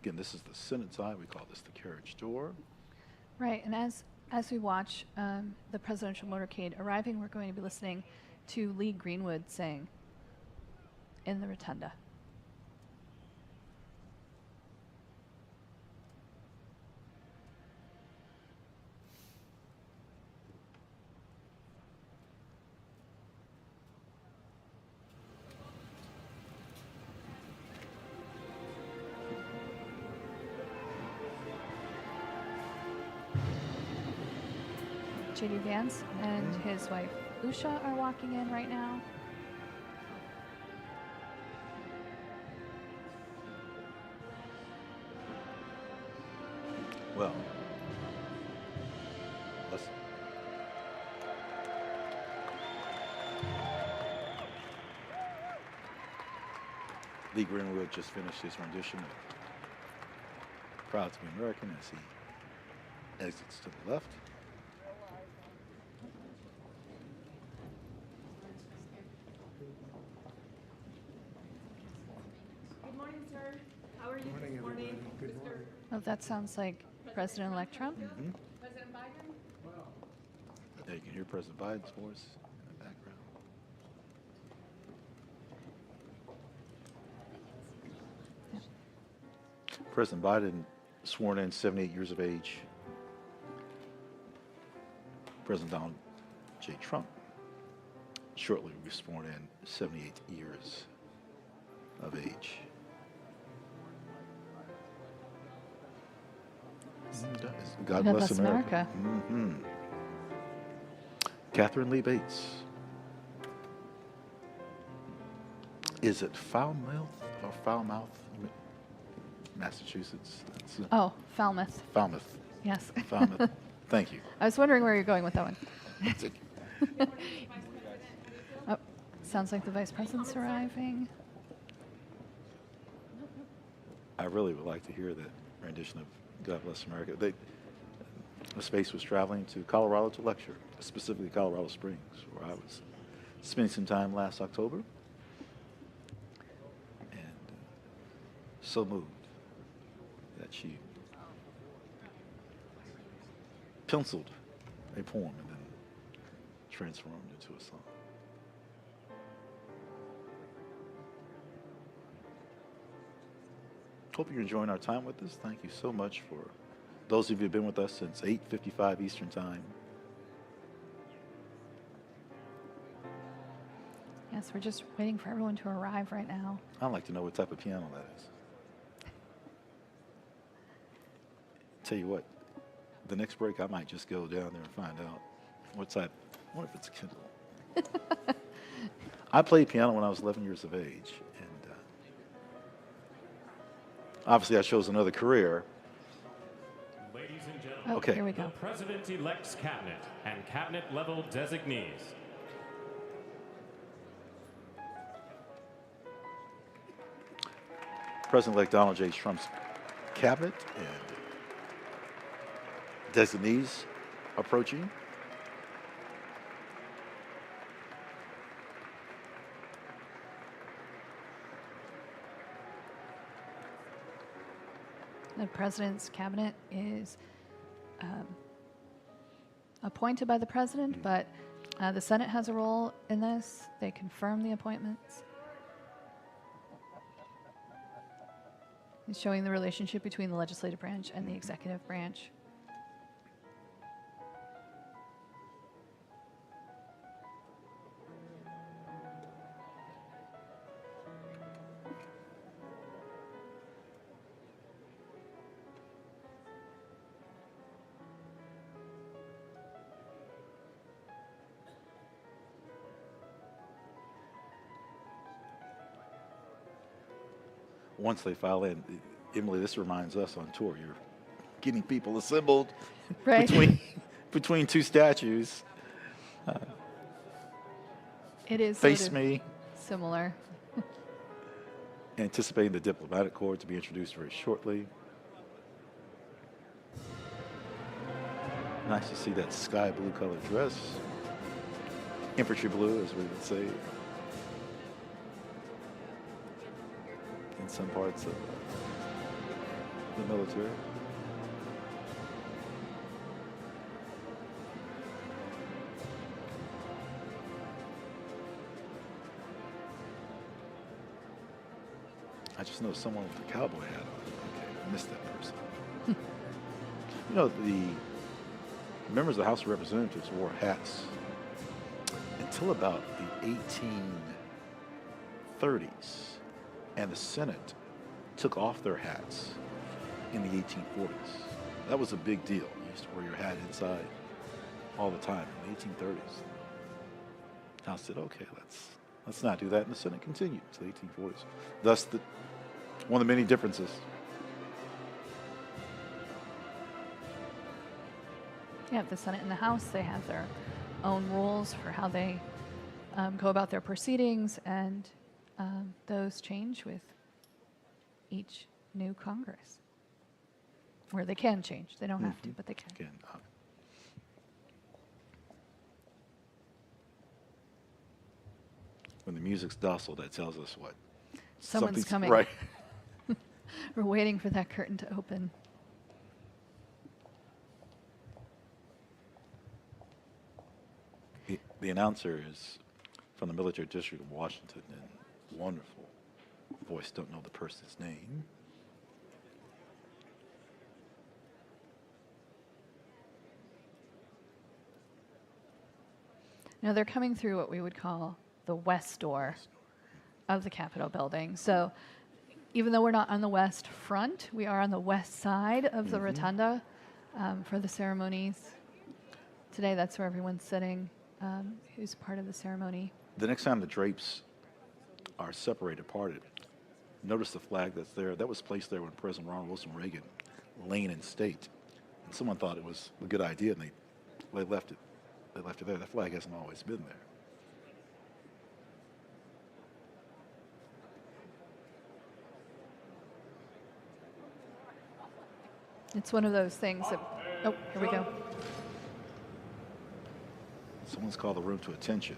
Again, this is the Senate side. We call this the carriage door. Right, and as we watch the presidential motorcade arriving, we're going to be listening to Lee Greenwood sing in the Rotunda. J.D. Vance and his wife Usha are walking in right now. Well, let's. Lee Greenwood just finished his rendition of Proud to be American as he exits to the left. Good morning, sir. How are you this morning? Mr. Oh, that sounds like President-elect Trump. President Biden? There you can hear President Biden's voice in the background. President Biden sworn in 78 years of age. President Donald J. Trump shortly will be sworn in 78 years of age. God bless America. Catherine Lee Bates. Is it Falmouth or Falmouth, Massachusetts? Oh, Falmouth. Falmouth. Yes. Falmouth. Thank you. I was wondering where you're going with that one. Oh, sounds like the Vice President's arriving. I really would like to hear that rendition of God Bless America. The Space was traveling to Colorado to lecture, specifically Colorado Springs, where I was spending some time last October. And so moved that she penciled a poem and then transformed it into a song. Hope you're enjoying our time with us. Thank you so much for those of you who have been with us since 8:55 Eastern Time. Yes, we're just waiting for everyone to arrive right now. I'd like to know what type of piano that is. Tell you what, the next break I might just go down there and find out what type. I wonder if it's a Kindle. I played piano when I was 11 years of age, and obviously I chose another career. Ladies and gentlemen, Oh, Okay. here we go. the President-elect's cabinet and cabinet-level designees. President-elect Donald J. Trump's cabinet and designees approaching. The President's cabinet is appointed by the President, but the Senate has a role in this. They confirm the appointments. It's showing the relationship between the legislative branch and the executive branch. Once they file in, Emily, this reminds us on tour, you're getting people assembled Right. between two statues. It is Face sort of me, similar. anticipating the diplomatic corps to be introduced very shortly. Nice to see that sky blue colored dress. Infantry blue, as we would say. In some parts of the military. I just know someone with a cowboy hat on. Okay, I missed that person. You know, the members of the House of Representatives wore hats until about the 1830s. And the Senate took off their hats in the 1840s. That was a big deal. You used to wear your hat inside all the time in the 1830s. House said, okay, let's not do that. And the Senate continued to the 1840s. Thus, one of the many differences. Yeah, the Senate and the House, they have their own rules for how they go about their proceedings, and those change with each new Congress, where they can change. They don't have to, but they can. Again, when the music's docile, that tells us what? Someone's Something's- coming. Right. We're waiting for that curtain to open. The announcer is from the military district of Washington, and wonderful voice. Don't know the person's name. Now they're coming through what we would call the west door of the Capitol building. So even though we're not on the west front, we are on the west side of the rotunda for the ceremonies. Today, that's where everyone's sitting who's part of the ceremony. The next time the drapes are separated, parted, notice the flag that's there. That was placed there when President Ronald Wilson Reagan reigned in state. And someone thought it was a good idea, and they left it. They left it there. That flag hasn't always been there. It's one of those things that, oh, here we go. Someone's called the room to attention.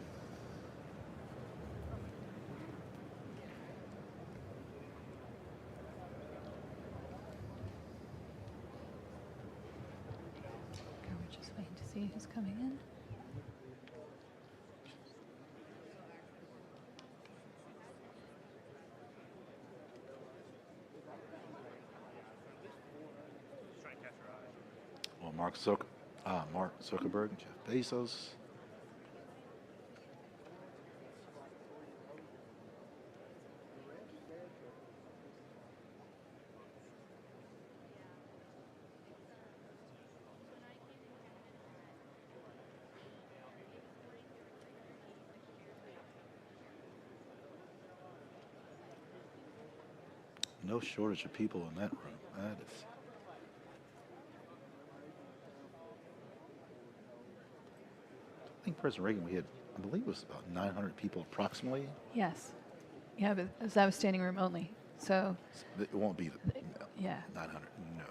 Okay, we're just waiting to see who's coming in. Well, Mark Zuckerberg, Jeff Bezos. No shortage of people in that room. That is. I think President Reagan, we had, I believe it was about 900 people approximately. Yes. Yeah, but that was standing room only. So, It won't be, no, yeah. 900, no.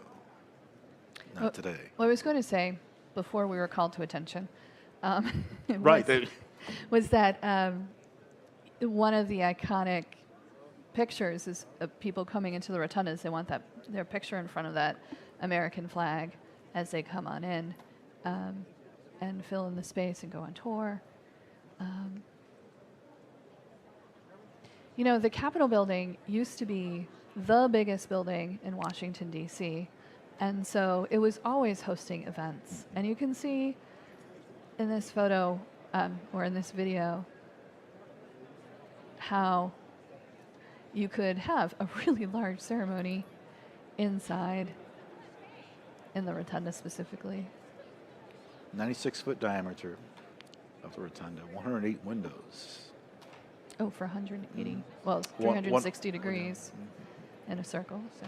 Not Well, today. What I was going to say before we were called to attention Right. was that one of the iconic pictures is of people coming into the rotundas. They want their picture in front of that American flag as they come on in and fill in the space and go on tour. You know, the Capitol building used to be the biggest building in Washington, D.C., and so it was always hosting events. And you can see in this photo or in this video how you could have a really large ceremony inside in the rotunda specifically. 96-foot diameter of the rotunda, 108 windows. Oh, for 180. Well, it's One- 360 degrees in a circle. So.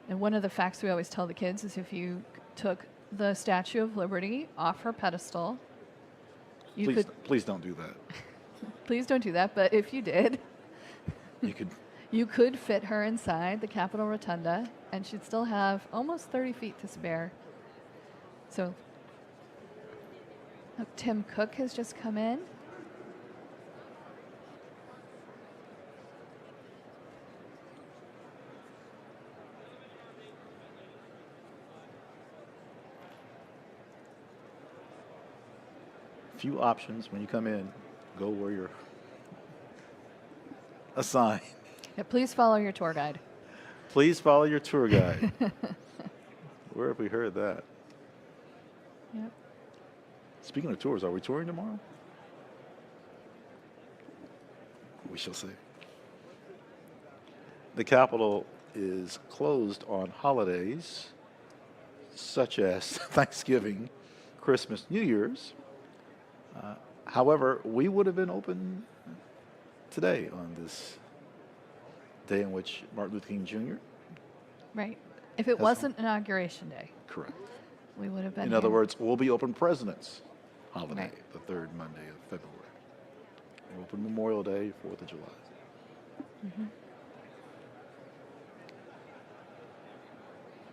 And one of the facts we always tell the kids is if you took the Statue of Liberty off her pedestal, you Please don't do that. please don't do that, but if you did, You could, you could fit her inside the Capitol Rotunda, and she'd still have almost 30 feet to spare. So, look, Tim Cook has just come in. few options when you come in. Go where you're assigned. Yeah, please follow your tour guide. Please follow your tour guide. Where have we heard that? Yep. Speaking of tours, are we touring tomorrow? We shall see. The Capitol is closed on holidays such as Thanksgiving, Christmas, New Year's. However, we would have been open today on this day in which Martin Luther King Jr. Right. If it wasn't Inauguration Day, Correct. we would have been In other here. words, we'll be open President's holiday, Right. the third Monday of February. We're open Memorial Day, 4th of July.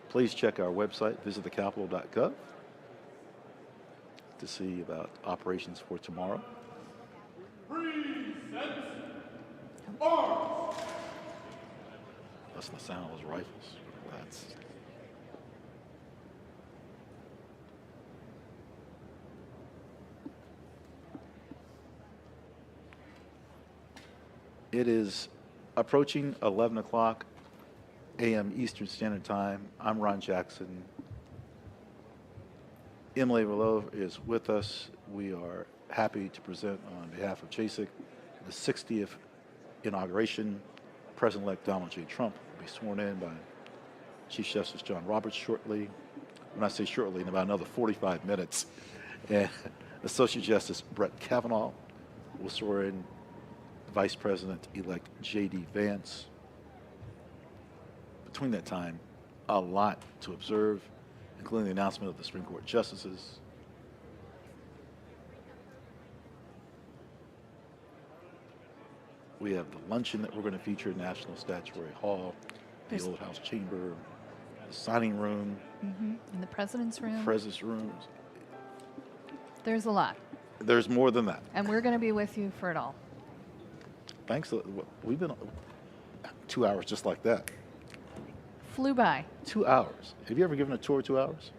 Please check our website, visitthecapitol.gov, to see about operations for tomorrow. That's the sound of those rifles. It is approaching 11 o'clock a.m. Eastern Standard Time. I'm Ron Jackson. Emily Relove is with us. We are happy to present on behalf of CHASIC the 60th inauguration. President-elect Donald J. Trump will be sworn in by Chief Justice John Roberts shortly. When I say shortly, in about another 45 minutes. And Associate Justice Brett Kavanaugh will swear in Vice President-elect J.D. Vance. Between that time, a lot to observe, including the announcement of the Supreme Court justices. We have the luncheon that we're going to feature in National Statuary Hall, the Old House Chamber, the signing room. In the President's room. President's rooms. There's a lot. There's more than that. And we're going to be with you for it all. Thanks. We've been 2 hours just like that. Flew by. 2 hours. Have you ever given a tour 2 hours?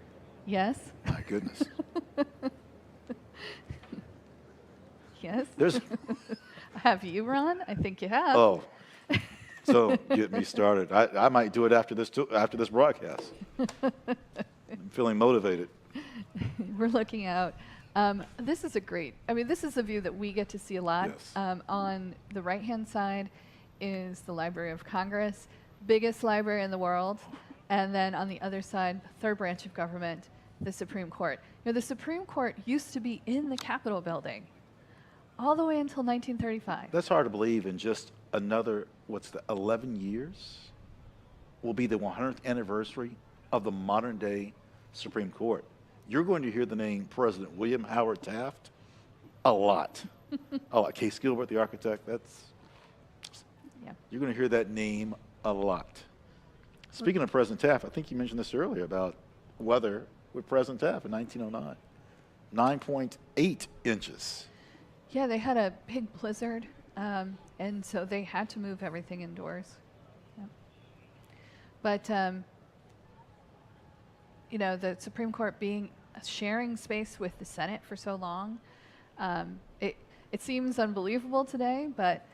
Yes. My goodness. Yes. There's. Have you, Ron? I think you have. Oh, so get me started. I might do it after this broadcast. I'm feeling motivated. We're looking out. This is this is a view that we get to see a lot. Yes. On the right-hand side is the Library of Congress, biggest library in the world. And then on the other side, third branch of government, the Supreme Court. The Supreme Court used to be in the Capitol building all the way until 1935. That's hard to believe. In just another, 11 years will be the 100th anniversary of the modern day Supreme Court. You're going to hear the name President William Howard Taft a lot. A lot. Case Gilbert, the architect, you're going to hear that name a lot. Speaking of President Taft, I think you mentioned this earlier about weather with President Taft in 1909. 9.8 inches. Yeah, they had a big blizzard, and so they had to move everything indoors. Yeah. But, the Supreme Court sharing space with the Senate for so long, it seems unbelievable today, but,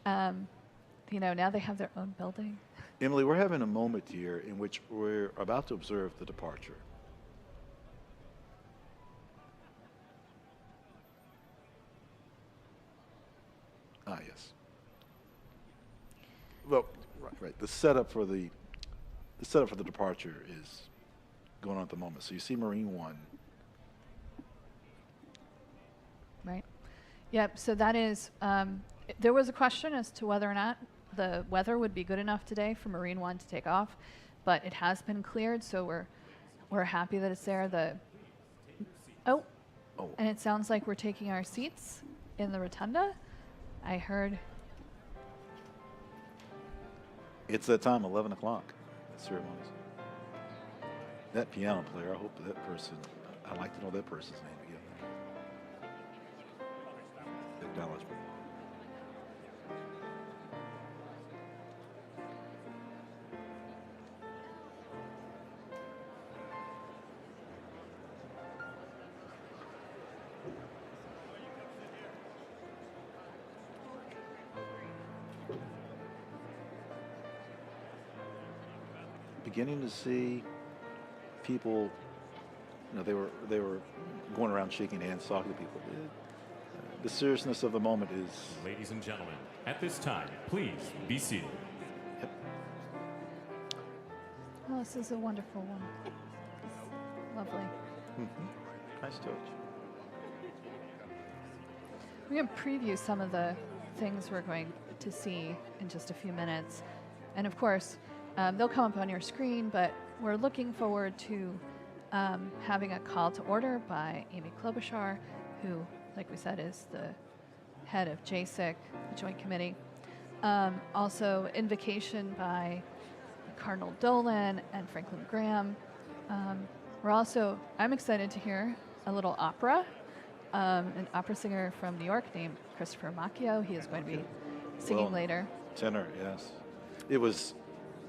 now they have their own building. Emily, we're having a moment here in which we're about to observe the departure. Ah, yes. Well, right. The setup for the departure is going on at the moment. So you see Marine One. Right. Yep. So that is. There was a question as to whether or not the weather would be good enough today for Marine One to take off, but it has been cleared. So we're happy that it's there. And it sounds like we're taking our seats in the rotunda. I heard. It's that time, 11 o'clock, the ceremonies. That piano player, I hope that person, I'd like to know that person's name again. Acknowledgement. Beginning to see people, they were going around shaking hands, talking to people. The seriousness of the moment is. Ladies and gentlemen, at this time, please be seated. Yep. Oh, this is a wonderful one. It's lovely. Mm-hmm. Nice touch. We're going to preview some of the things we're going to see in just a few minutes. And of course, they'll come up on your screen, but we're looking forward to having a call to order by Amy Klobuchar, who, like we said, is the head of JSIC, the Joint Committee. Also, invocation by Cardinal Dolan and Franklin Graham. I'm excited to hear a little opera. An opera singer from New York named Christopher Macchio. He is going to be singing later. Tenor, yes. It was,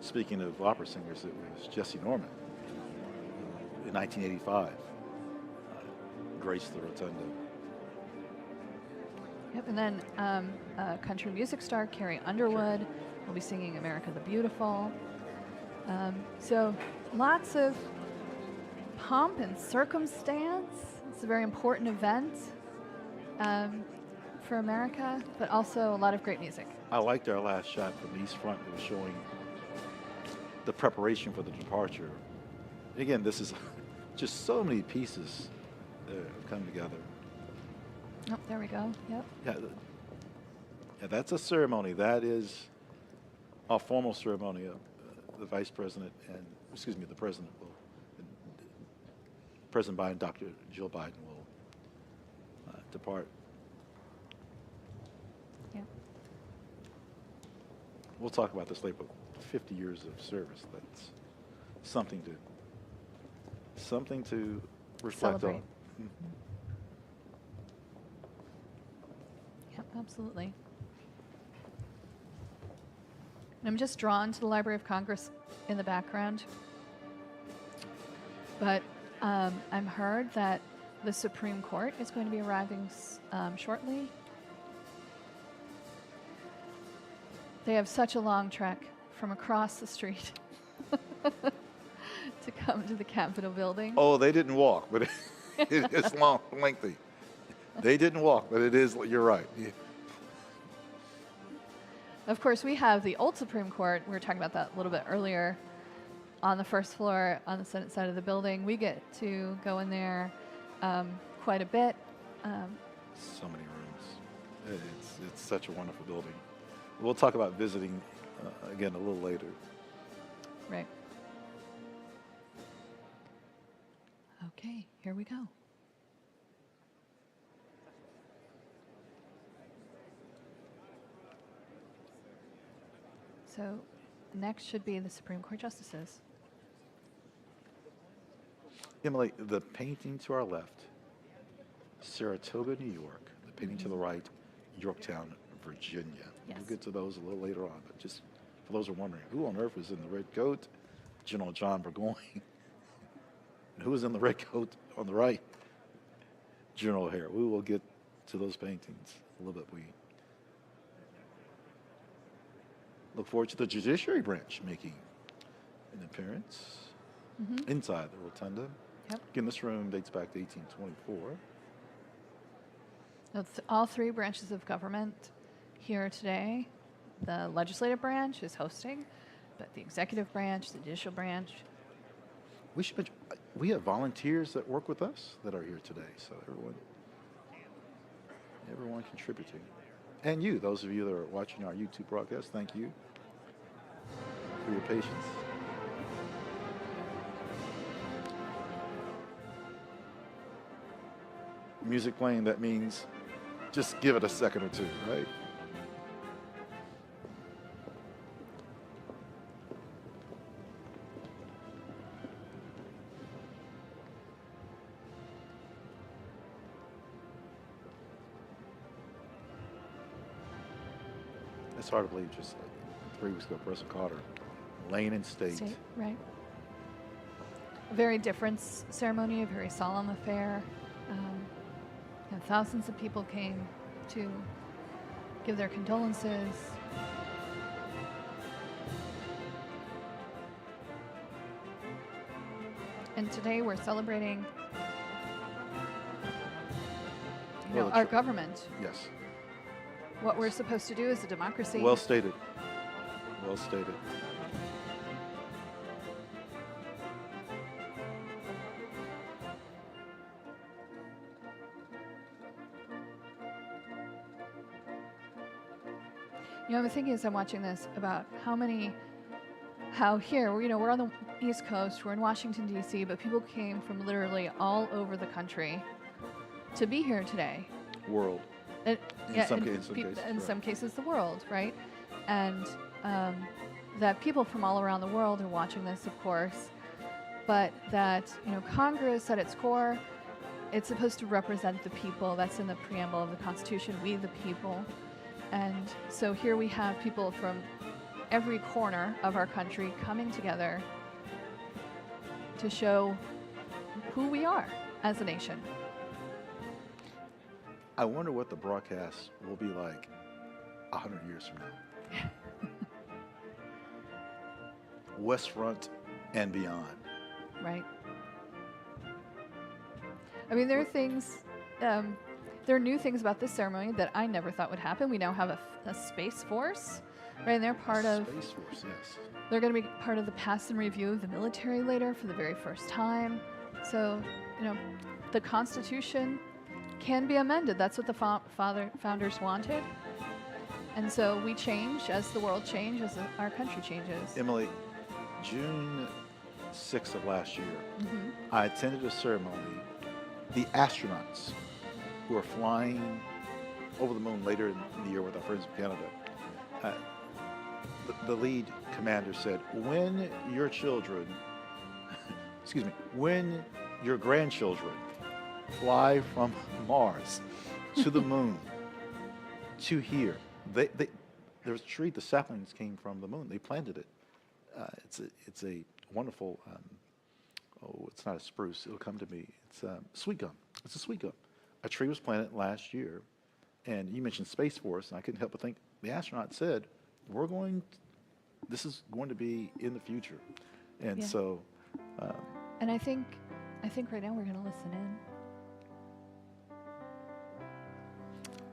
speaking of opera singers, it was Jesse Norman in 1985. Graced the Rotunda. Yep, and then country music star Carrie Underwood will be singing America the Beautiful. So lots of pomp and circumstance. It's a very important event for America, but also a lot of great music. I liked our last shot from the East Front. It was showing the preparation for the departure. Again, this is just so many pieces that have come together. Oh, there we go. Yep. Yeah, that's a ceremony. That is a formal ceremony of the Vice President and, the President will, President Biden, Dr. Jill Biden will depart. Yeah. We'll talk about this later, but 50 years of service, that's something to reflect Celebrate. on. Mm-hmm. Yep, absolutely. And I'm just drawn to the Library of Congress in the background. But I'm heard that the Supreme Court is going to be arriving shortly. They have such a long trek from across the street to come to the Capitol building. Oh, they didn't walk, but it's long, lengthy. They didn't walk, but it is, you're right. Yeah. Of course, we have the old Supreme Court. We were talking about that a little bit earlier. On the first floor, on the Senate side of the building, we get to go in there quite a bit. So many rooms. It's such a wonderful building. We'll talk about visiting again a little later. Right. Okay, here we go. So next should be the Supreme Court justices. Emily, the painting to our left, Saratoga, New York. The painting to the right, Yorktown, Virginia. Yes. We'll get to those a little later on, but just for those who are wondering, who on earth is in the red coat? General John Burgoyne. And who is in the red coat on the right? General O'Hare. We will get to those paintings a little bit. We look forward to the Judiciary Branch making an appearance inside the Rotunda. Yep. Again, this room dates back to 1824. All three branches of government here today. The legislative branch is hosting, but the executive branch, the judicial branch. We have volunteers that work with us that are here today, so everyone contributing. And you, those of you that are watching our YouTube broadcast, thank you for your patience. Music playing, that means just give it a second or two, right? It's hard to believe just like 3 weeks ago, President Carter, laying in state. Right. A very different ceremony, a very solemn affair. And thousands of people came to give their condolences. And today we're celebrating our government. Yes. What we're supposed to do as a democracy. Well stated. Well stated. I'm thinking as I'm watching this about how here, we're on the East Coast, we're in Washington, D.C., but people came from literally all over the country to be here today. World. In some cases, in right. some cases, the world, right? And that people from all around the world are watching this, of course, but that, you know, Congress at its core, it's supposed to represent the people. That's in the preamble of the Constitution, we the people. And so here we have people from every corner of our country coming together to show who we are as a nation. I wonder what the broadcast will be like 100 years from now. West Front and beyond. Right. I mean, there are things, there are new things about this ceremony that I never thought would happen. We now have a Space Force, right? And they're part of, Space Force, yes. they're going to be part of the pass and review of the military later for the very first time. So, you know, the Constitution can be amended. That's what the founders wanted. And so we change as the world changes, as our country changes. Emily, June 6th of last year, I attended a ceremony. The astronauts who are flying over the moon later in the year with our friends from Canada, the lead commander said, when your children, excuse me, when your grandchildren fly from Mars to the moon to here, there was a tree, the saplings came from the moon. They planted it. It's a wonderful, it's not a spruce, it'll come to me. It's sweet gum. It's a sweet gum. A tree was planted last year, and you mentioned Space Force, and I couldn't help but think the astronaut said, this is going to be in the future. And Yeah. so. And I think right now we're going to listen in.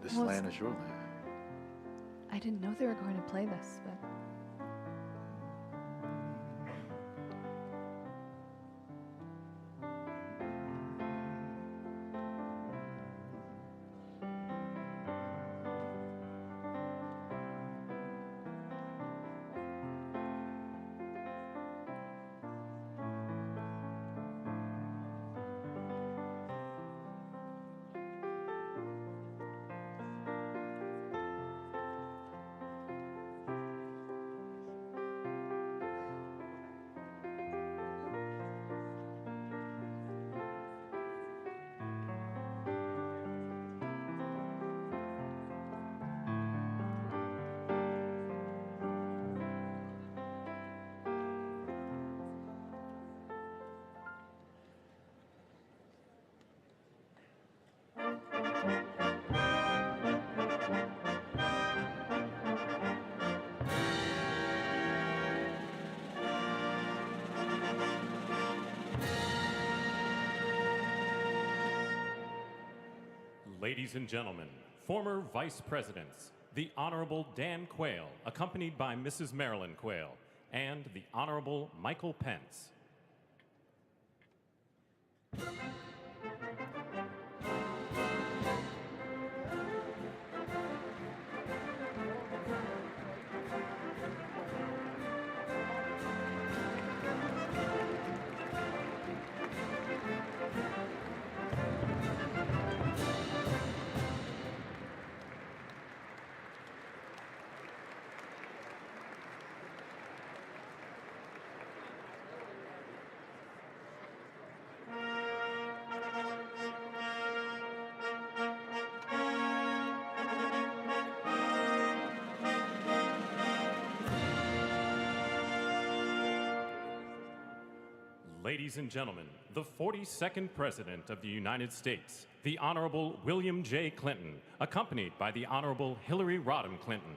This Well, land is your land. I didn't know they were going to play this, but. Ladies and gentlemen, former Vice Presidents, the Honorable Dan Quayle, accompanied by Mrs. Marilyn Quayle, and the Honorable Michael Pence. Ladies and gentlemen, the 42nd President of the United States, the Honorable William J. Clinton, accompanied by the Honorable Hillary Rodham Clinton.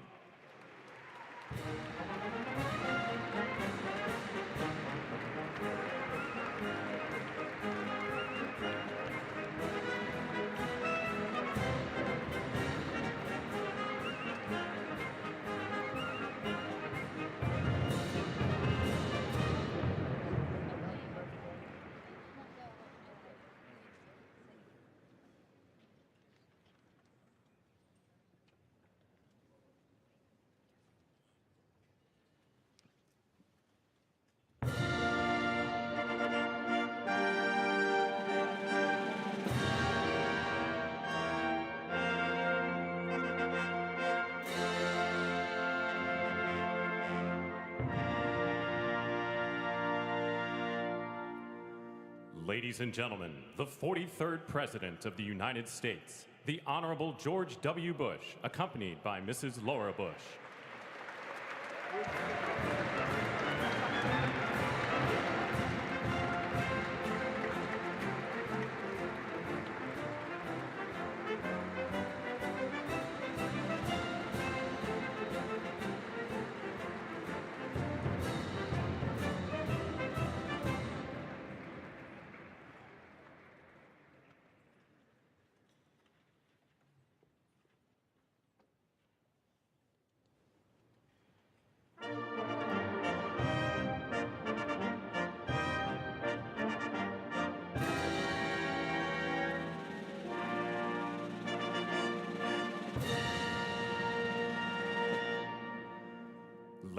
Ladies and gentlemen, the 43rd President of the United States, the Honorable George W. Bush, accompanied by Mrs. Laura Bush.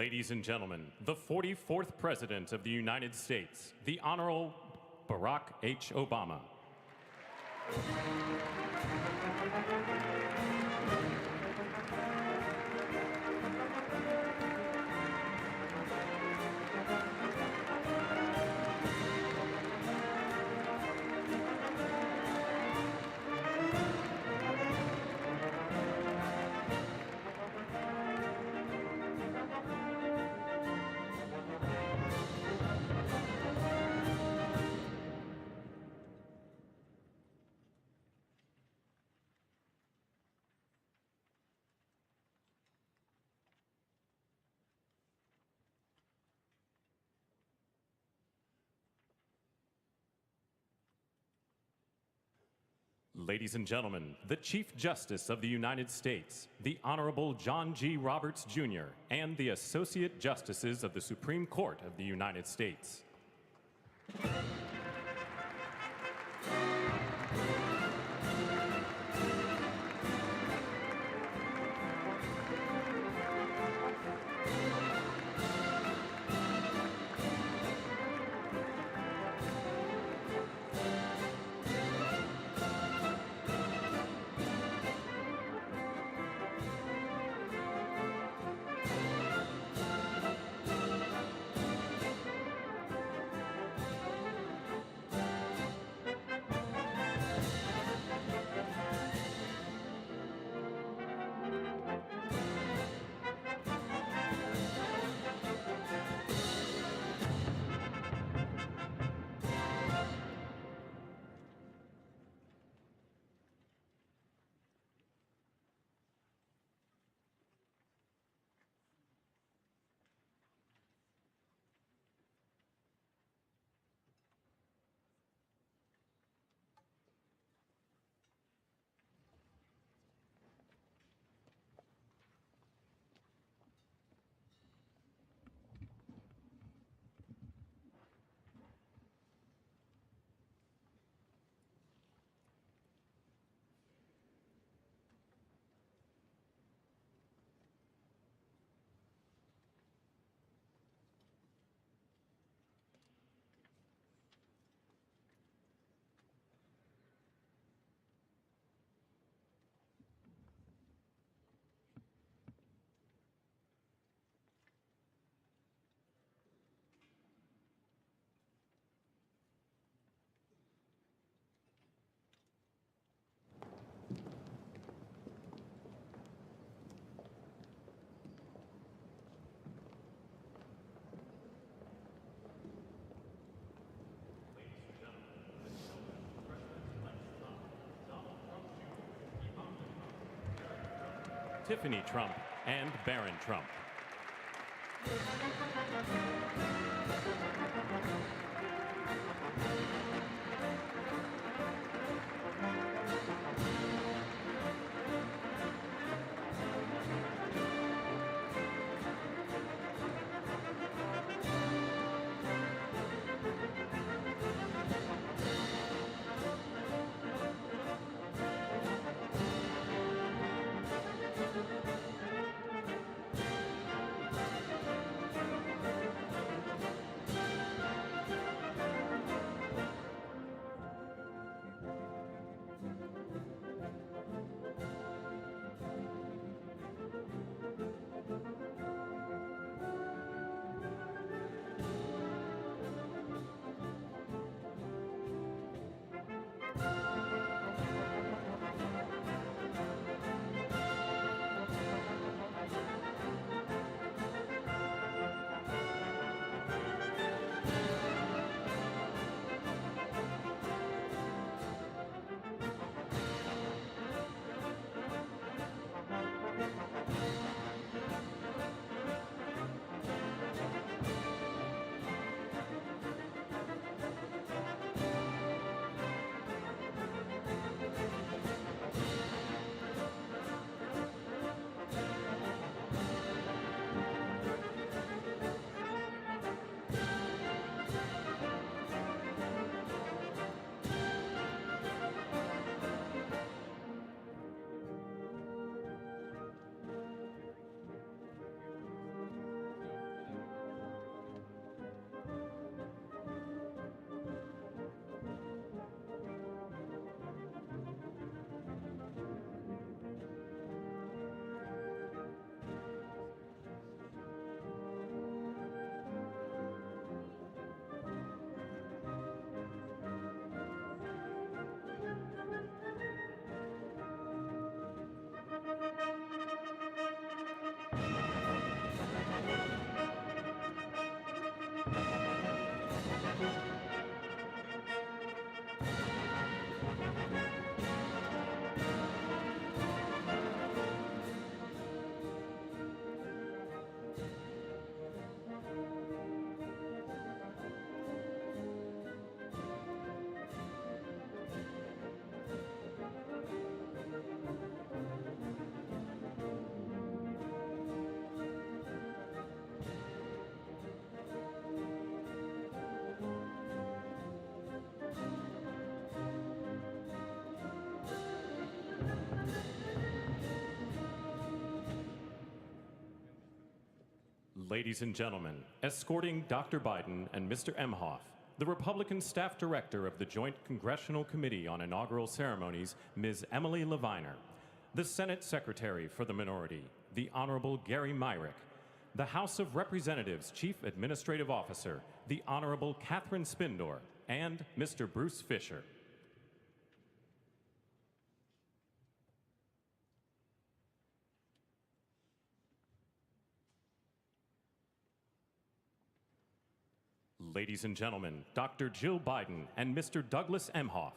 Ladies and gentlemen, the 44th President of the United States, the Honorable Barack H. Obama. Ladies and gentlemen, the Chief Justice of the United States, the Honorable John G. Roberts, Jr., and the Associate Justices of the Supreme Court of the United States. Tiffany Trump and Barron Trump. Ladies and gentlemen, escorting Dr. Biden and Mr. Emhoff, the Republican Staff Director of the Joint Congressional Committee on Inaugural Ceremonies, Ms. Emily Leviner, the Senate Secretary for the Minority, the Honorable Gary Myrick, the House of Representatives Chief Administrative Officer, the Honorable Catherine Spindor, and Mr. Bruce Fisher. Ladies and gentlemen, Dr. Jill Biden and Mr. Douglas Emhoff.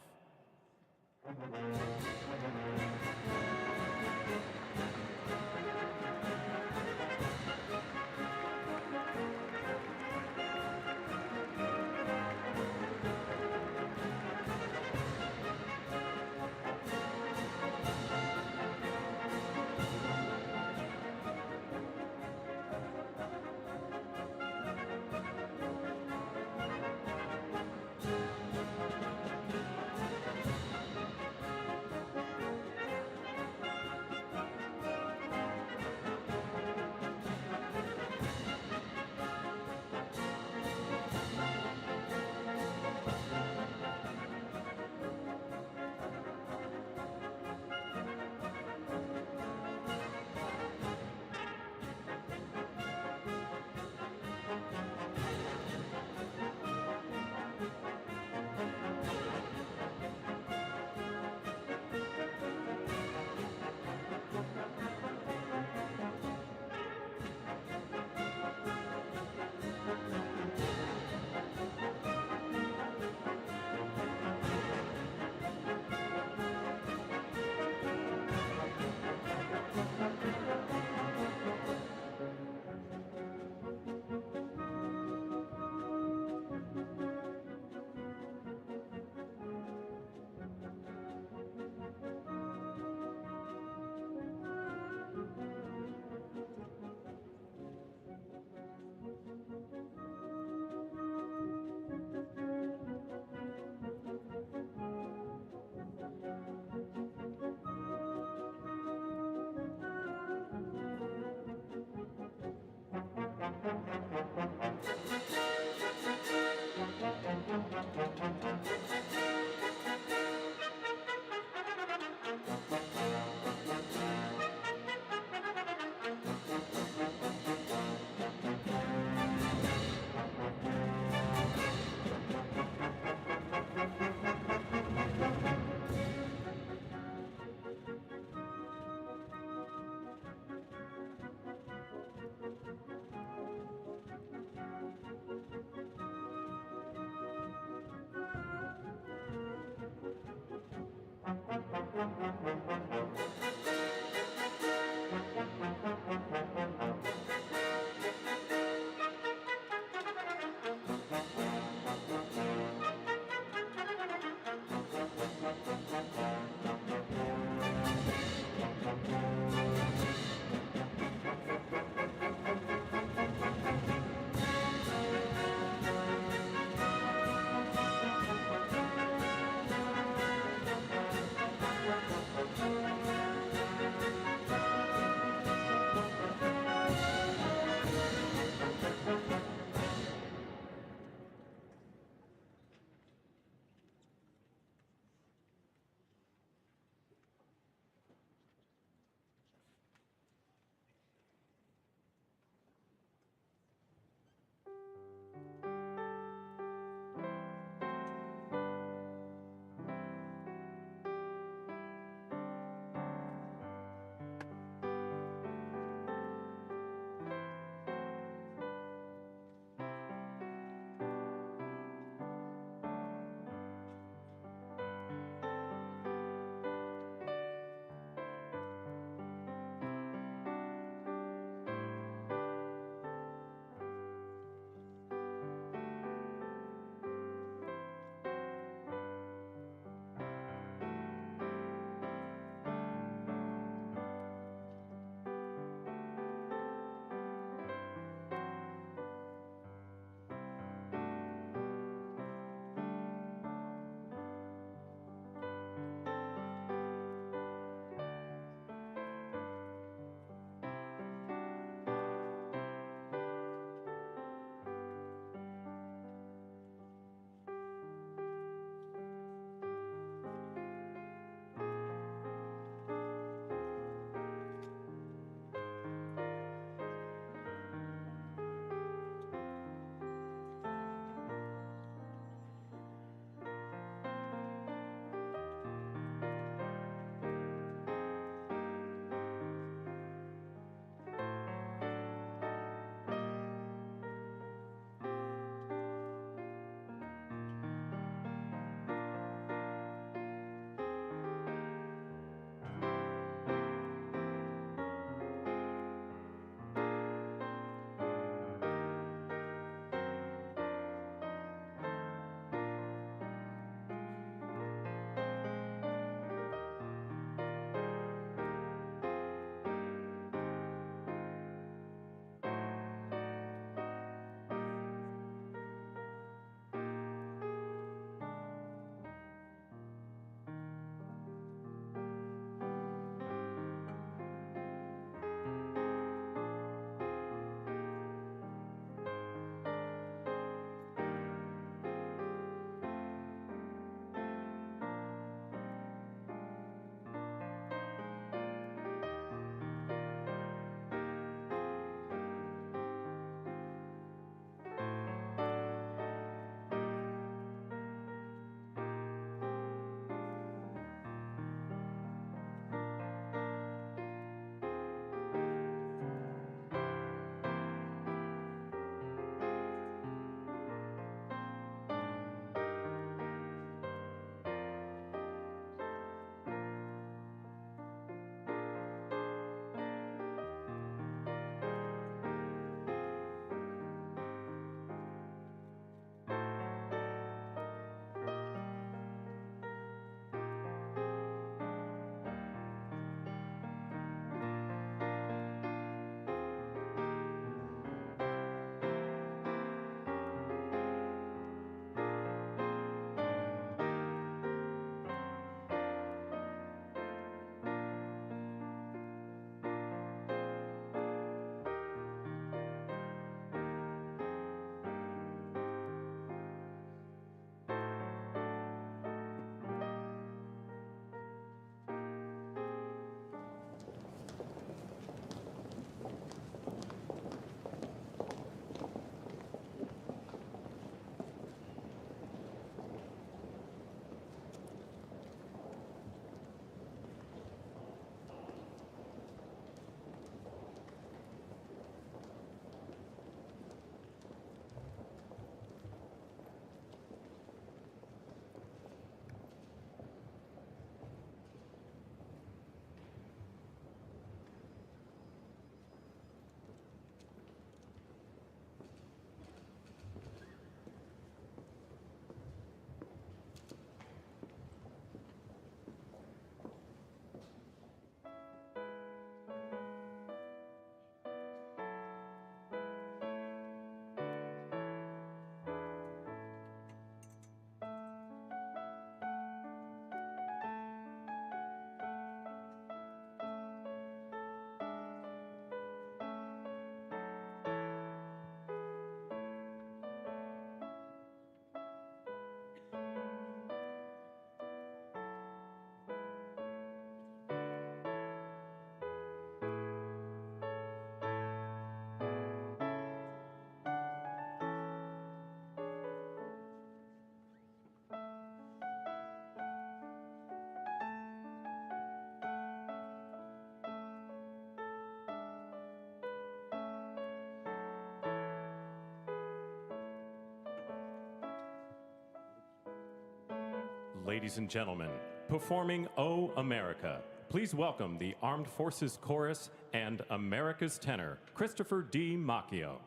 Ladies and gentlemen, performing O America, please welcome the Armed Forces Chorus and America's tenor, Christopher D. Macchio.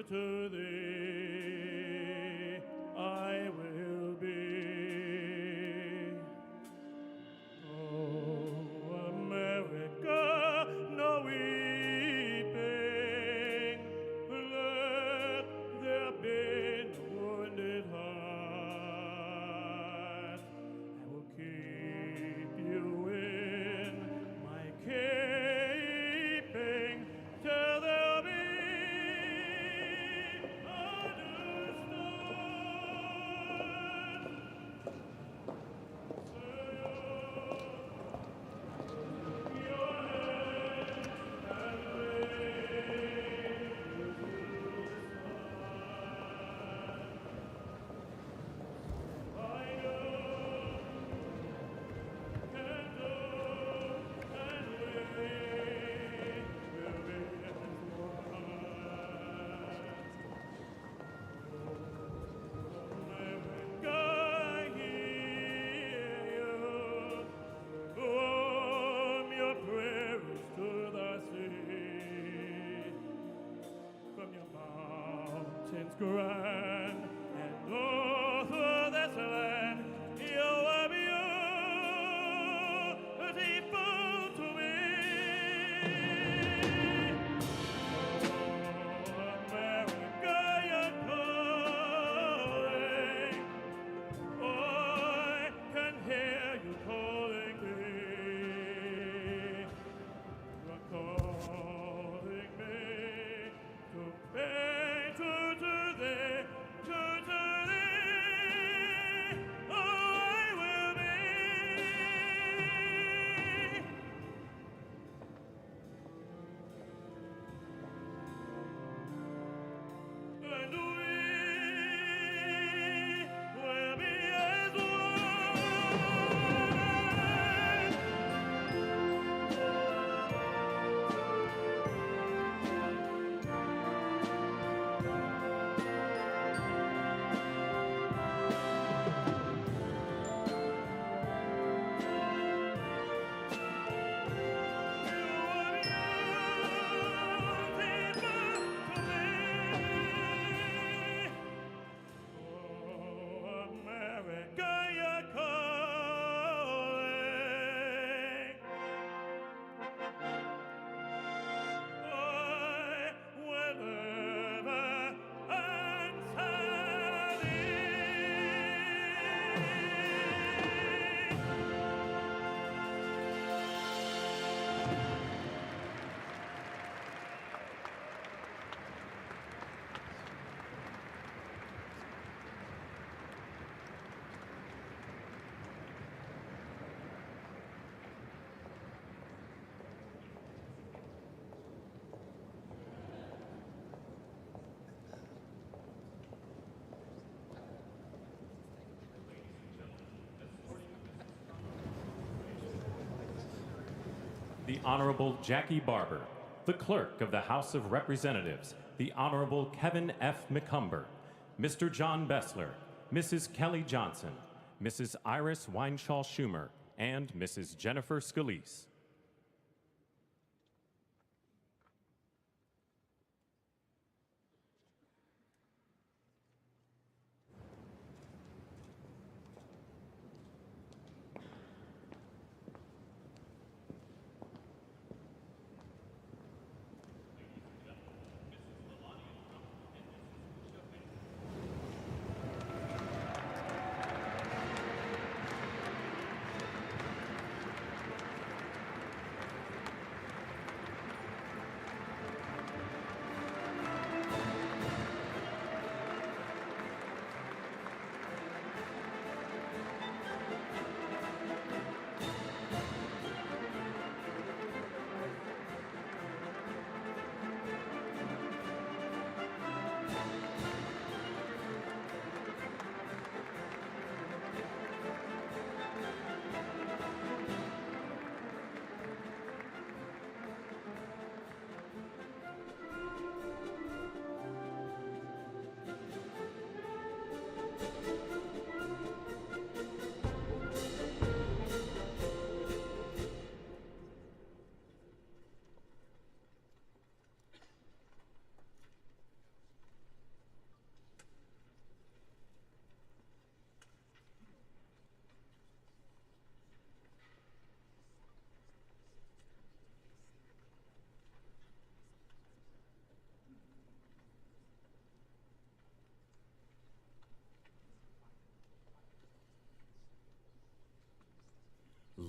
To thee I will be. Oh, America, no weeping, let there be no wounded heart. I will keep you in my keeping till there'll be grand and all through this land you are beautiful to me. Oh, America, you're calling. Oh, I can hear you calling me. You're calling me to pay to thee, to thee, oh, I will be. And we will be as one. The Honorable Jackie Barber, the Clerk of the House of Representatives, the Honorable Kevin F. McCumber, Mr. John Bessler, Mrs. Kelly Johnson, Mrs. Iris Weinshaw Schumer, and Mrs. Jennifer Scalise.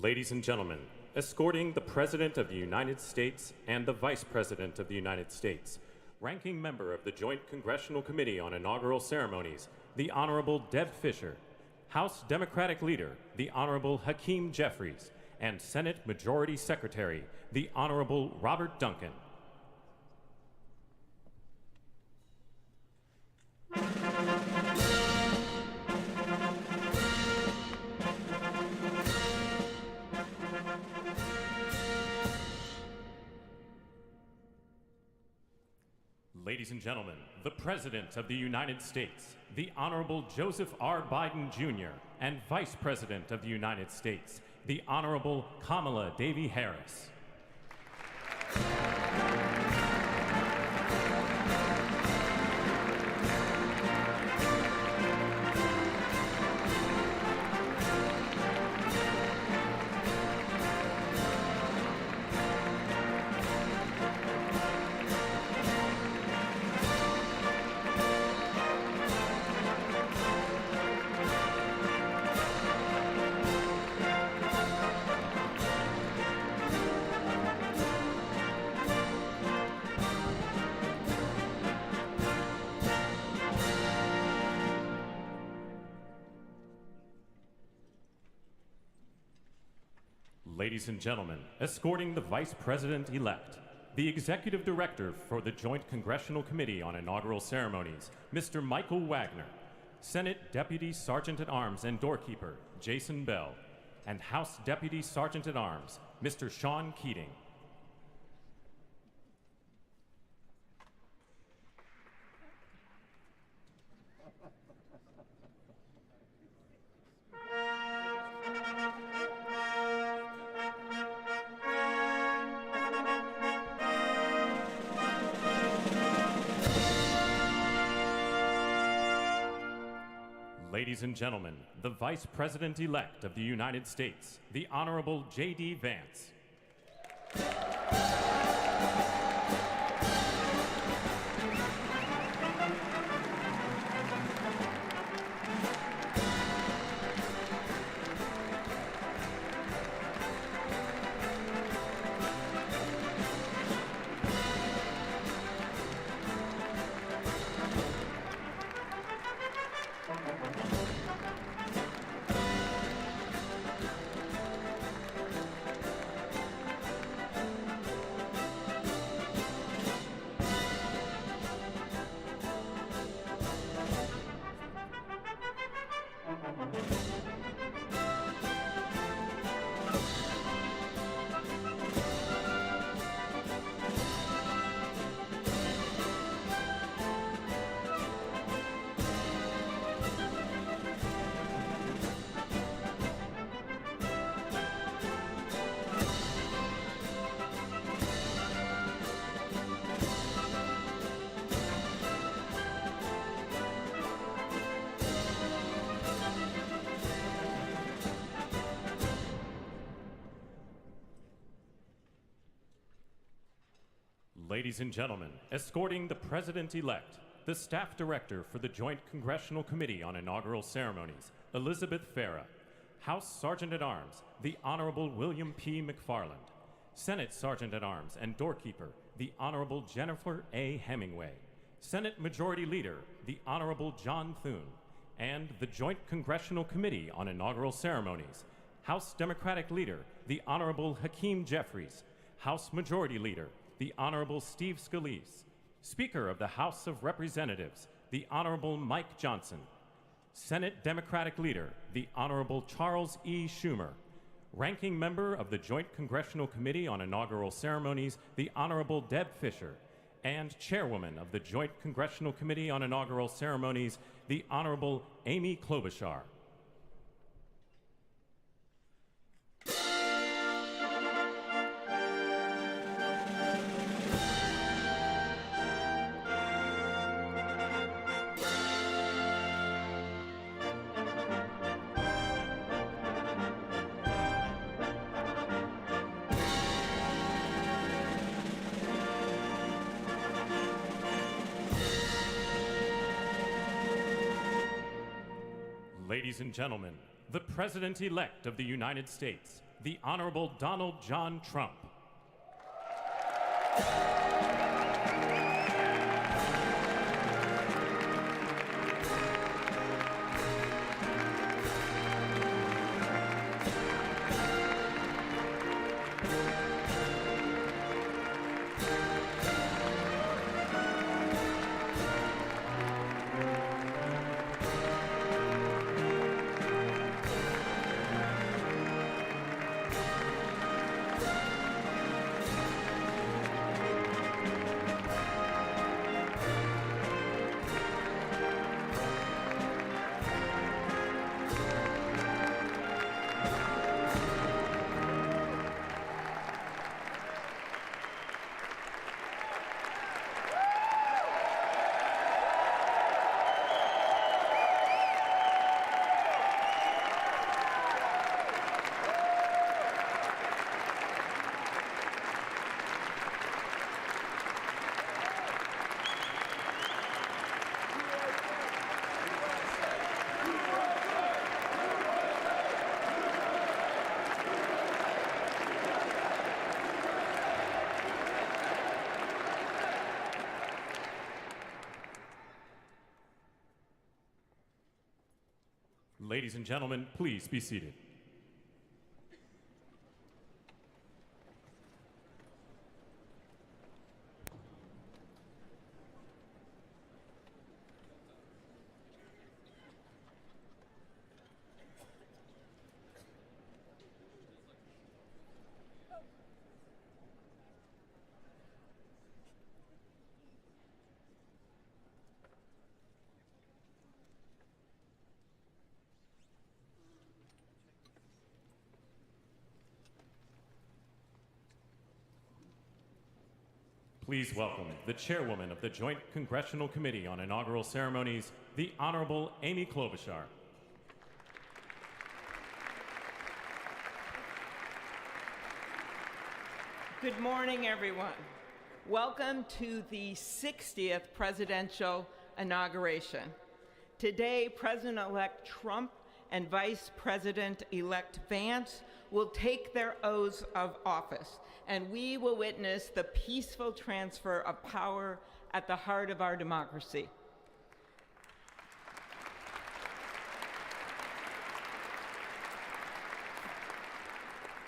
Ladies and gentlemen, escorting the President of the United States and the Vice President of the United States, Ranking Member of the Joint Congressional Committee on Inaugural Ceremonies, the Honorable Deb Fischer, House Democratic Leader, the Honorable Hakeem Jeffries, and Senate Majority Secretary, the Honorable Robert Duncan. Ladies and gentlemen, the President of the United States, the Honorable Joseph R. Biden Jr., and Vice President of the United States, the Honorable Kamala Devi Harris. Ladies and gentlemen, escorting the Vice President-elect, the Executive Director for the Joint Congressional Committee on Inaugural Ceremonies, Mr. Michael Wagner, Senate Deputy Sergeant-at-Arms and Doorkeeper, Jason Bell, and House Deputy Sergeant-at-Arms, Mr. Sean Keating. Ladies and gentlemen, the Vice President-elect of the United States, the Honorable J.D. Vance. Ladies and gentlemen, escorting the President-elect, the Staff Director for the Joint Congressional Committee on Inaugural Ceremonies, Elizabeth Farah, House Sergeant-at-Arms, the Honorable William P. McFarland, Senate Sergeant-at-Arms and Doorkeeper, the Honorable Jennifer A. Hemingway, Senate Majority Leader, the Honorable John Thune, and the Joint Congressional Committee on Inaugural Ceremonies, House Democratic Leader, the Honorable Hakeem Jeffries, House Majority Leader, the Honorable Steve Scalise, Speaker of the House of Representatives, the Honorable Mike Johnson, Senate Democratic Leader, the Honorable Charles E. Schumer, Ranking Member of the Joint Congressional Committee on Inaugural Ceremonies, the Honorable Deb Fischer, and Chairwoman of the Joint Congressional Committee on Inaugural Ceremonies, the Honorable Amy Klobuchar. Ladies and gentlemen, the President-elect of the United States, the Honorable Donald John Trump. Ladies and gentlemen, please be seated. Please welcome the chairwoman of the Joint Congressional Committee on Inaugural Ceremonies, the Honorable Amy Klobuchar. Good morning, everyone. Welcome to the 60th presidential inauguration. Today, President-elect Trump and Vice President-elect Vance will take their oaths of office, and we will witness the peaceful transfer of power at the heart of our democracy.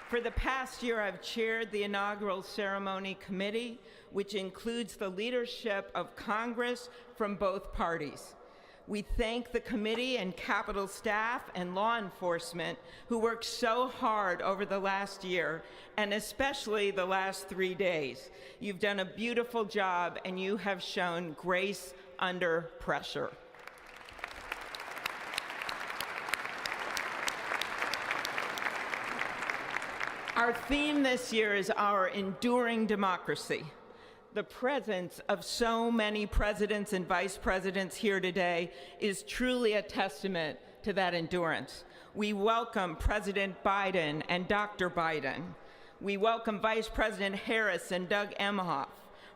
For the past year, I've chaired the inaugural ceremony committee, which includes the leadership of Congress from both parties. We thank the committee and Capitol staff and law enforcement who worked so hard over the last year, and especially the last 3 days. You've done a beautiful job, and you have shown grace under pressure. Our theme this year is our enduring democracy. The presence of so many presidents and vice presidents here today is truly a testament to that endurance. We welcome President Biden and Dr. Biden. We welcome Vice President Harris and Doug Emhoff,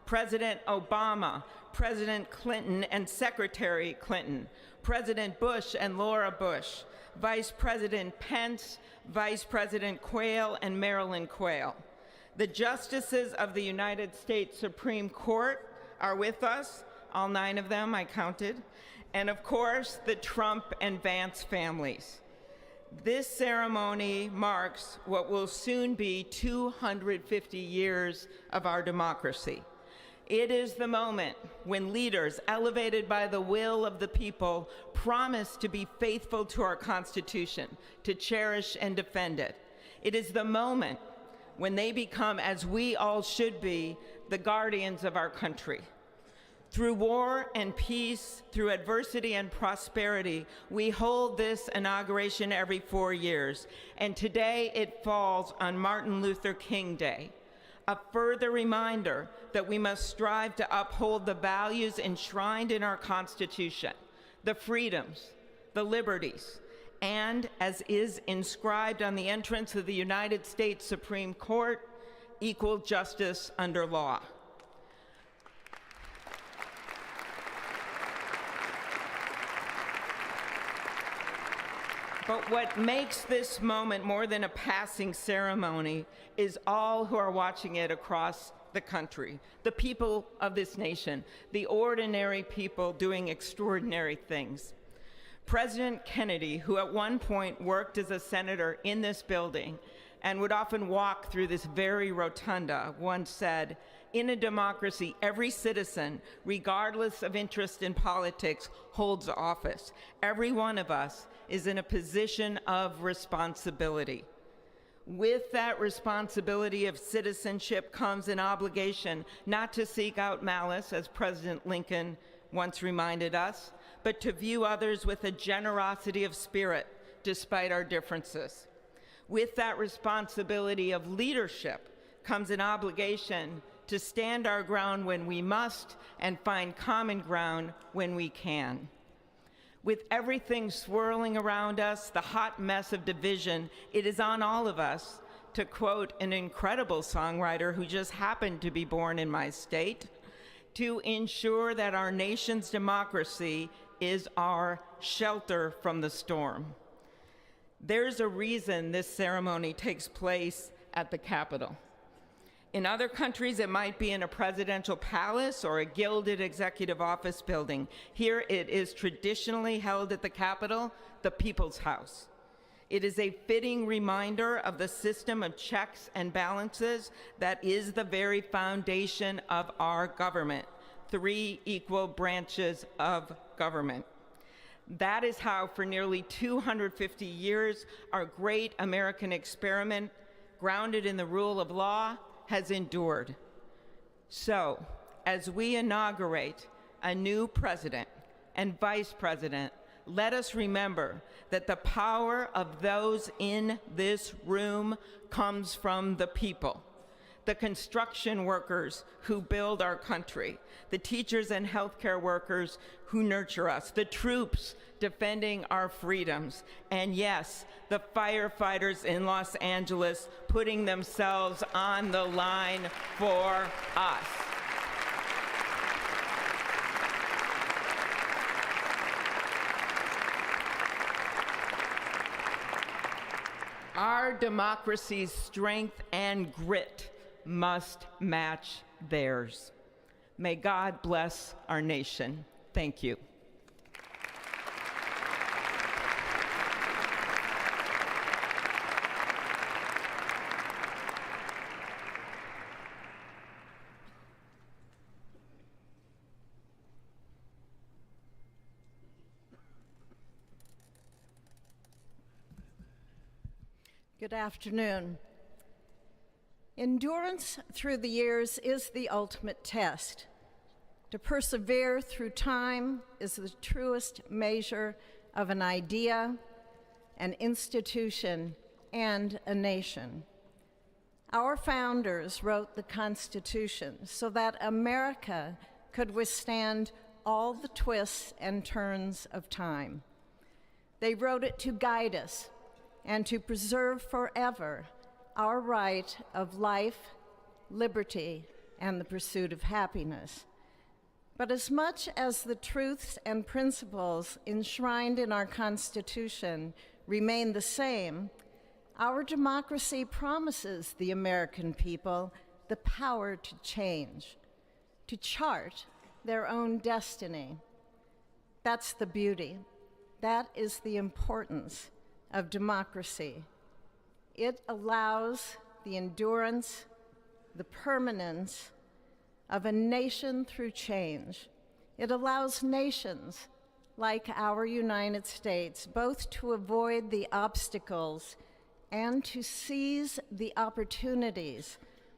President Obama, President Clinton and Secretary Clinton, President Bush and Laura Bush, Vice President Pence, Vice President Quayle and Marilyn Quayle. The justices of the United States Supreme Court are with us, all 9 of them I counted, and of course the Trump and Vance families. This ceremony marks what will soon be 250 years of our democracy. It is the moment when leaders, elevated by the will of the people, promise to be faithful to our Constitution, to cherish and defend it. It is the moment when they become, as we all should be, the guardians of our country. Through war and peace, through adversity and prosperity, we hold this inauguration every 4 years, and today it falls on Martin Luther King Day, a further reminder that we must strive to uphold the values enshrined in our Constitution, the freedoms, the liberties, and, as is inscribed on the entrance of the United States Supreme Court, equal justice under law. But what makes this moment more than a passing ceremony is all who are watching it across the country, the people of this nation, the ordinary people doing extraordinary things. President Kennedy, who at one point worked as a senator in this building and would often walk through this very rotunda, once said, "In a democracy, every citizen, regardless of interest in politics, holds office. Every one of us is in a position of responsibility." With that responsibility of citizenship comes an obligation not to seek out malice, as President Lincoln once reminded us, but to view others with a generosity of spirit, despite our differences. With that responsibility of leadership comes an obligation to stand our ground when we must and find common ground when we can. With everything swirling around us, the hot mess of division, it is on all of us, to quote an incredible songwriter who just happened to be born in my state, to ensure that our nation's democracy is our shelter from the storm. There's a reason this ceremony takes place at the Capitol. In other countries, it might be in a presidential palace or a gilded executive office building. Here it is traditionally held at the Capitol, the People's House. It is a fitting reminder of the system of checks and balances that is the very foundation of our government, 3 equal branches of government. That is how, for nearly 250 years, our great American experiment, grounded in the rule of law, has endured. So, as we inaugurate a new president and vice president, let us remember that the power of those in this room comes from the people. The construction workers who build our country, the teachers and healthcare workers who nurture us, the troops defending our freedoms, and yes, the firefighters in Los Angeles putting themselves on the line for us. Our democracy's strength and grit must match theirs. May God bless our nation. Thank you. Good afternoon. Endurance through the years is the ultimate test. To persevere through time is the truest measure of an idea, an institution, and a nation. Our founders wrote the Constitution so that America could withstand all the twists and turns of time. They wrote it to guide us and to preserve forever our right of life, liberty, and the pursuit of happiness. But as much as the truths and principles enshrined in our Constitution remain the same, our democracy promises the American people the power to change, to chart their own destiny. That's the beauty. That is the importance of democracy. It allows the endurance, the permanence of a nation through change. It allows nations like our United States both to avoid the obstacles and to seize the opportunities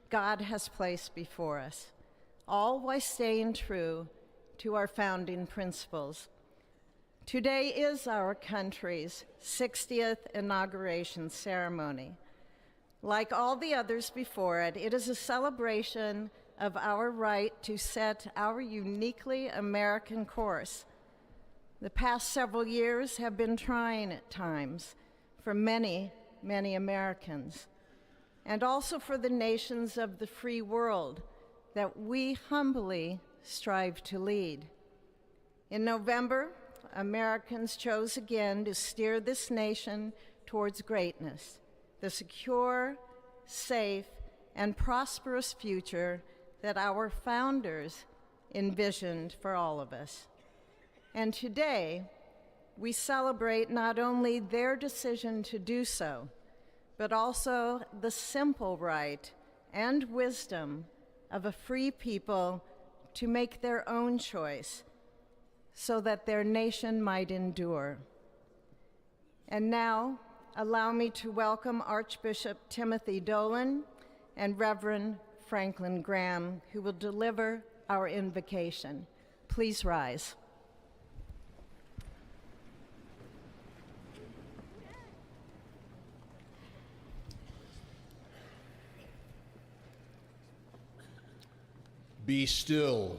God has placed before us, all while staying true to our founding principles. Today is our country's 60th inauguration ceremony. Like all the others before it, it is a celebration of our right to set our uniquely American course. The past several years have been trying at times for many, many Americans, and also for the nations of the free world that we humbly strive to lead. In November, Americans chose again to steer this nation towards greatness, the secure, safe, and prosperous future that our founders envisioned for all of us. And today, we celebrate not only their decision to do so, but also the simple right and wisdom of a free people to make their own choice so that their nation might endure. And now, allow me to welcome Archbishop Timothy Dolan and Reverend Franklin Graham, who will deliver our invocation. Please rise. Be still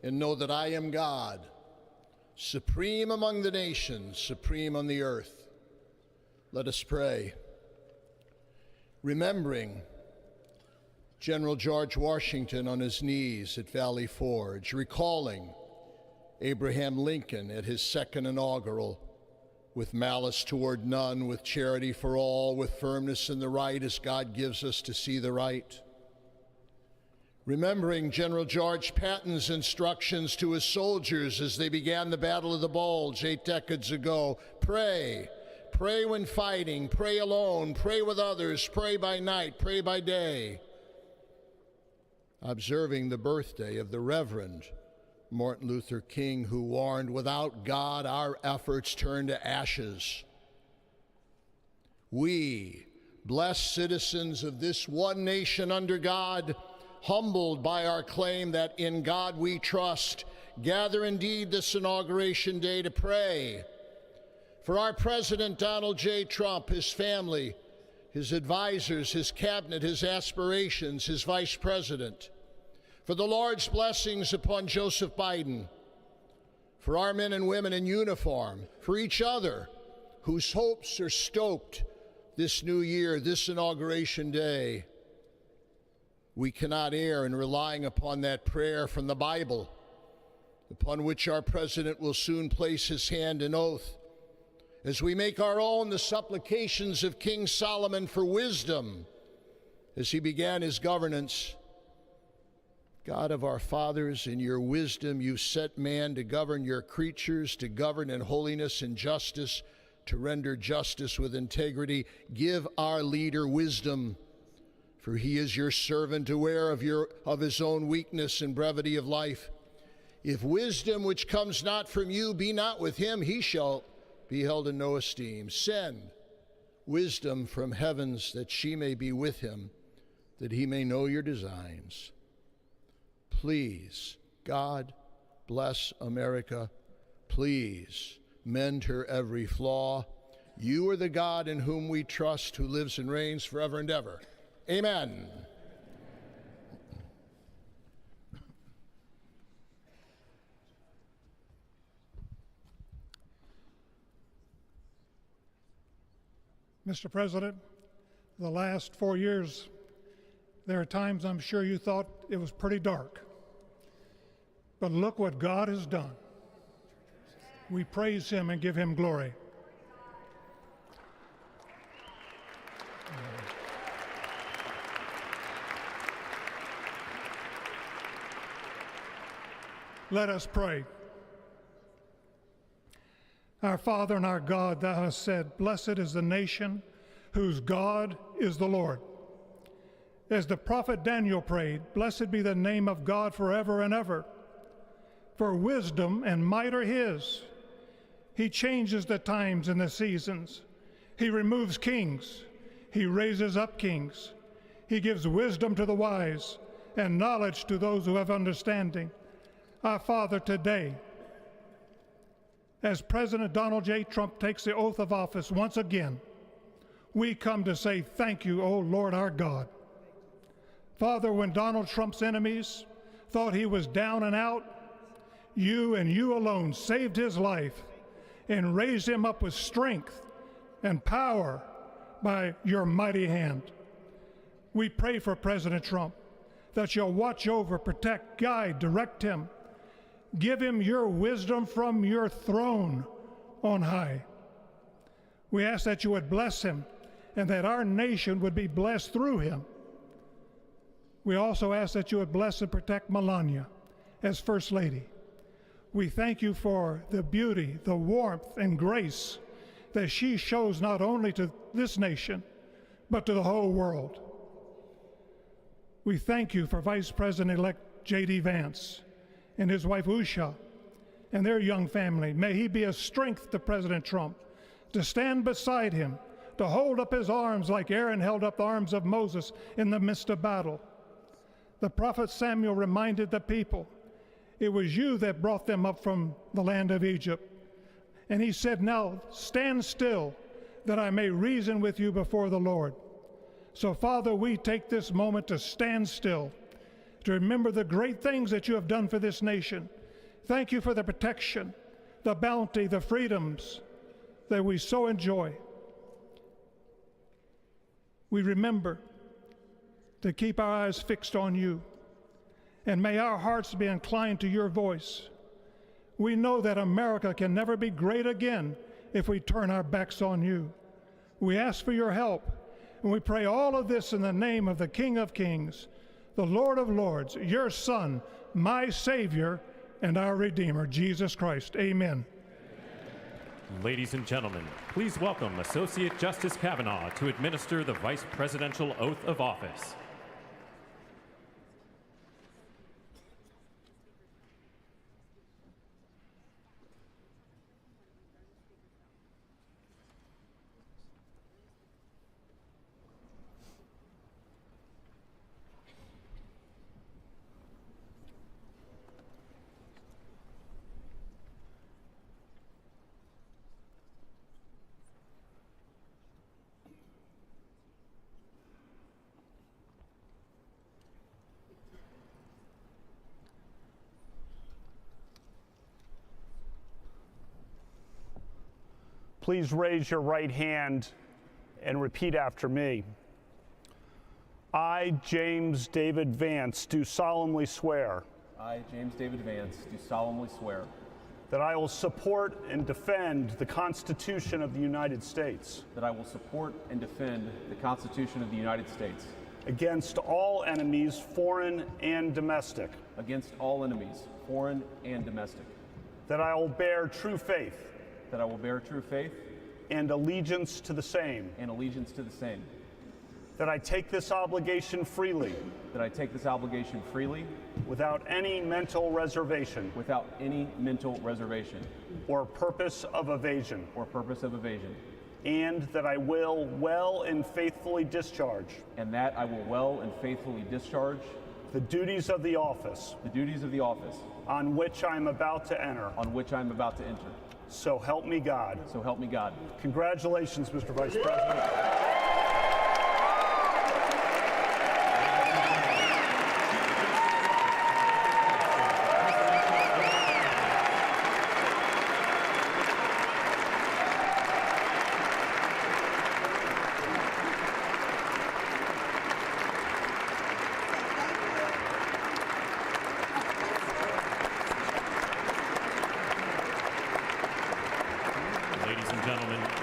and know that I am God, supreme among the nations, supreme on the earth. Let us pray. Remembering General George Washington on his knees at Valley Forge, recalling Abraham Lincoln at his second inaugural, with malice toward none, with charity for all, with firmness in the right as God gives us to see the right. Remembering General George Patton's instructions to his soldiers as they began the Battle of the Bulge 8 decades ago: pray. Pray when fighting, pray alone, pray with others, pray by night, pray by day. Observing the birthday of the Reverend Martin Luther King, who warned, without God, our efforts turn to ashes. We, blessed citizens of this one nation under God, humbled by our claim that in God we trust, gather indeed this Inauguration Day to pray for our President Donald J. Trump, his family, his advisors, his cabinet, his aspirations, his vice president, for the Lord's blessings upon Joseph Biden, for our men and women in uniform, for each other whose hopes are stoked this new year, this Inauguration Day. We cannot err in relying upon that prayer from the Bible, upon which our president will soon place his hand in oath, as we make our own the supplications of King Solomon for wisdom as he began his governance. God of our fathers, in your wisdom you set man to govern your creatures, to govern in holiness and justice, to render justice with integrity. Give our leader wisdom, for he is your servant, aware of his own weakness and brevity of life. If wisdom which comes not from you be not with him, he shall be held in no esteem. Send wisdom from heavens that she may be with him, that he may know your designs. Please, God, bless America. Please mend her every flaw. You are the God in whom we trust, who lives and reigns forever and ever. Amen. Mr. President, the last 4 years, there are times I'm sure you thought it was pretty dark. But look what God has done. We praise him and give him glory. Let us pray. Our Father and our God, thou hast said, blessed is the nation whose God is the Lord. As the prophet Daniel prayed, blessed be the name of God forever and ever. For wisdom and might are his. He changes the times and the seasons. He removes kings. He raises up kings. He gives wisdom to the wise and knowledge to those who have understanding. Our Father, today, as President Donald J. Trump takes the oath of office once again, we come to say thank you, O Lord our God. Father, when Donald Trump's enemies thought he was down and out, you and you alone saved his life and raised him up with strength and power by your mighty hand. We pray for President Trump that you'll watch over, protect, guide, direct him. Give him your wisdom from your throne on high. We ask that you would bless him and that our nation would be blessed through him. We also ask that you would bless and protect Melania as First Lady. We thank you for the beauty, the warmth, and grace that she shows not only to this nation, but to the whole world. We thank you for Vice President-elect J.D. Vance and his wife Usha and their young family. May he be a strength to President Trump, to stand beside him, to hold up his arms like Aaron held up the arms of Moses in the midst of battle. The prophet Samuel reminded the people, it was you that brought them up from the land of Egypt. And he said, now stand still, that I may reason with you before the Lord. So, Father, we take this moment to stand still, to remember the great things that you have done for this nation. Thank you for the protection, the bounty, the freedoms that we so enjoy. We remember to keep our eyes fixed on you, and may our hearts be inclined to your voice. We know that America can never be great again if we turn our backs on you. We ask for your help, and we pray all of this in the name of the King of Kings, the Lord of Lords, your Son, my Savior, and our Redeemer, Jesus Christ. Amen. Ladies and gentlemen, please welcome Associate Justice Kavanaugh to administer the Vice Presidential Oath of Office. Please raise your right hand and repeat after me. I, James David Vance, do solemnly swear. I, James David Vance, do solemnly swear. That I will support and defend the Constitution of the United States. That I will support and defend the Constitution of the United States. Against all enemies, foreign and domestic. Against all enemies, foreign and domestic. That I will bear true faith. That I will bear true faith. And allegiance to the same. And allegiance to the same. That I take this obligation freely. That I take this obligation freely. Without any mental reservation. Without any mental reservation. Or purpose of evasion. Or purpose of evasion. And that I will well and faithfully discharge. And that I will well and faithfully discharge. The duties of the office. The duties of the office. On which I am about to enter. On which I am about to enter. So help me God. So help me God. Congratulations, Mr. Vice President.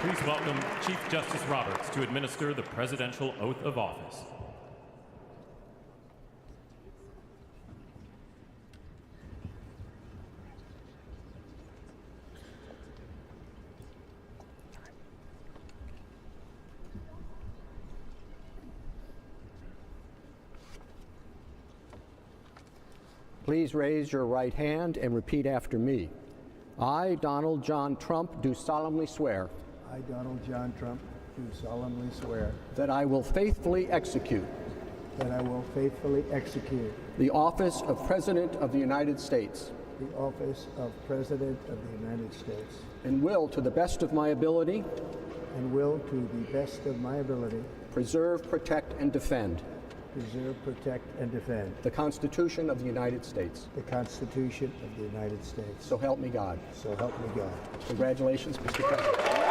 Please welcome Chief Justice Roberts to administer the Presidential Oath of Office. Please raise your right hand and repeat after me. I, Donald John Trump, do solemnly swear. I, Donald John Trump, do solemnly swear. That I will faithfully execute. That I will faithfully execute. The office of President of the United States. The office of President of the United States. And will, to the best of my ability. And will, to the best of my ability. Preserve, protect, and defend. Preserve, protect, and defend. The Constitution of the United States. The Constitution of the United States. So help me God. So help me God. Congratulations, Mr. President.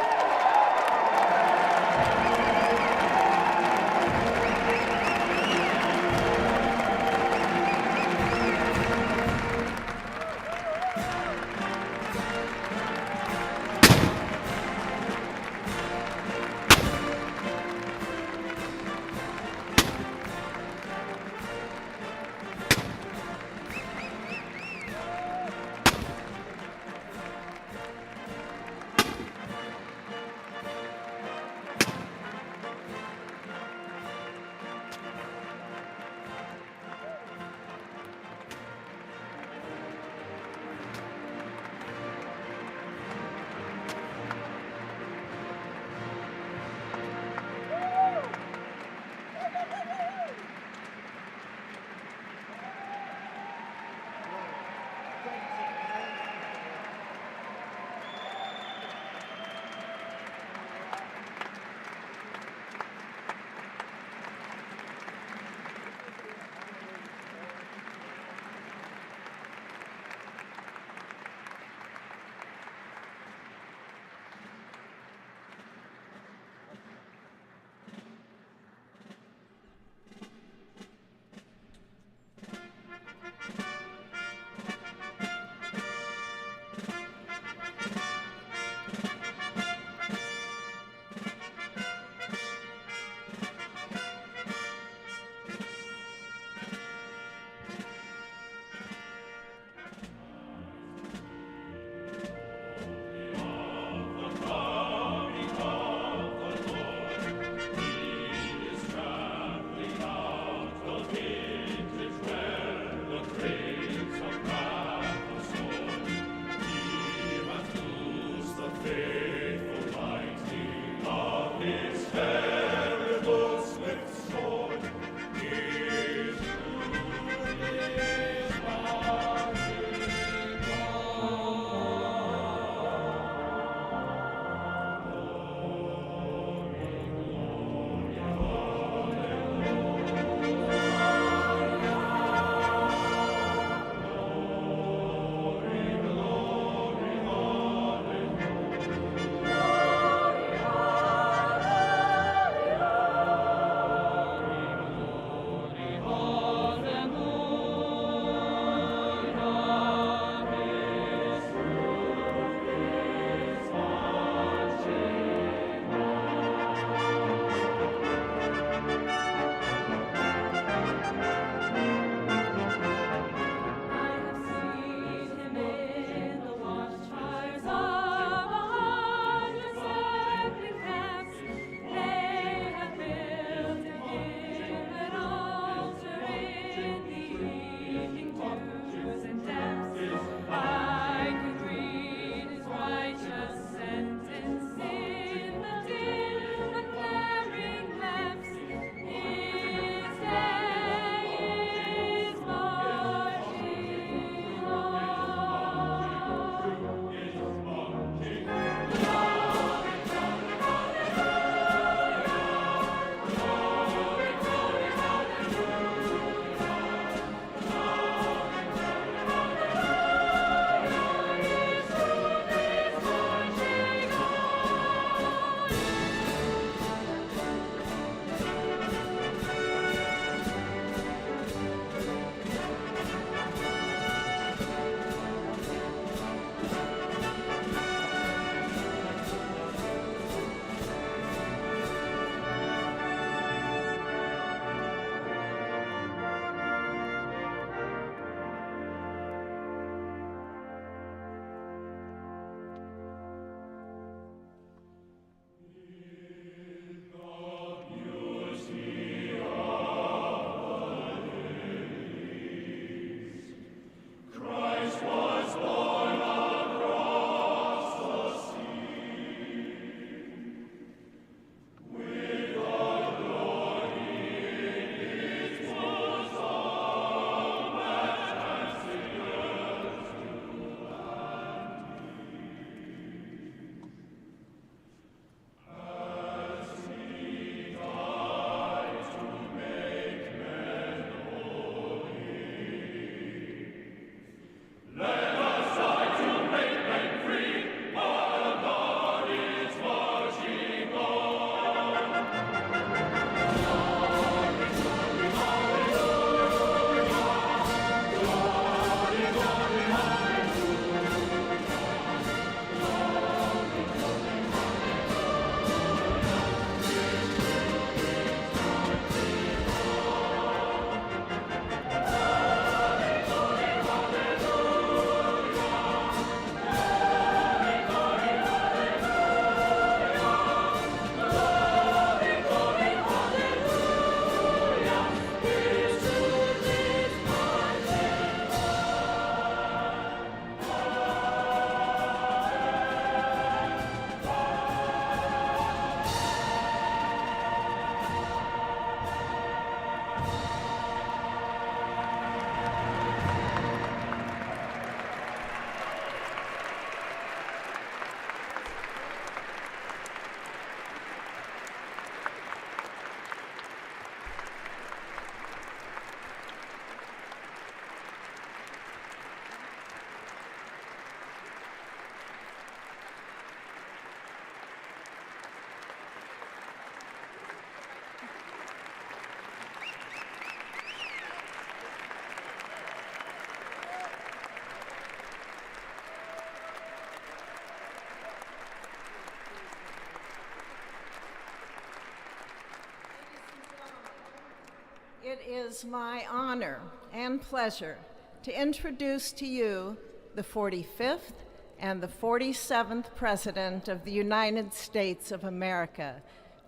is my honor and pleasure to introduce to you the 45th and the 47th President of the United States of America,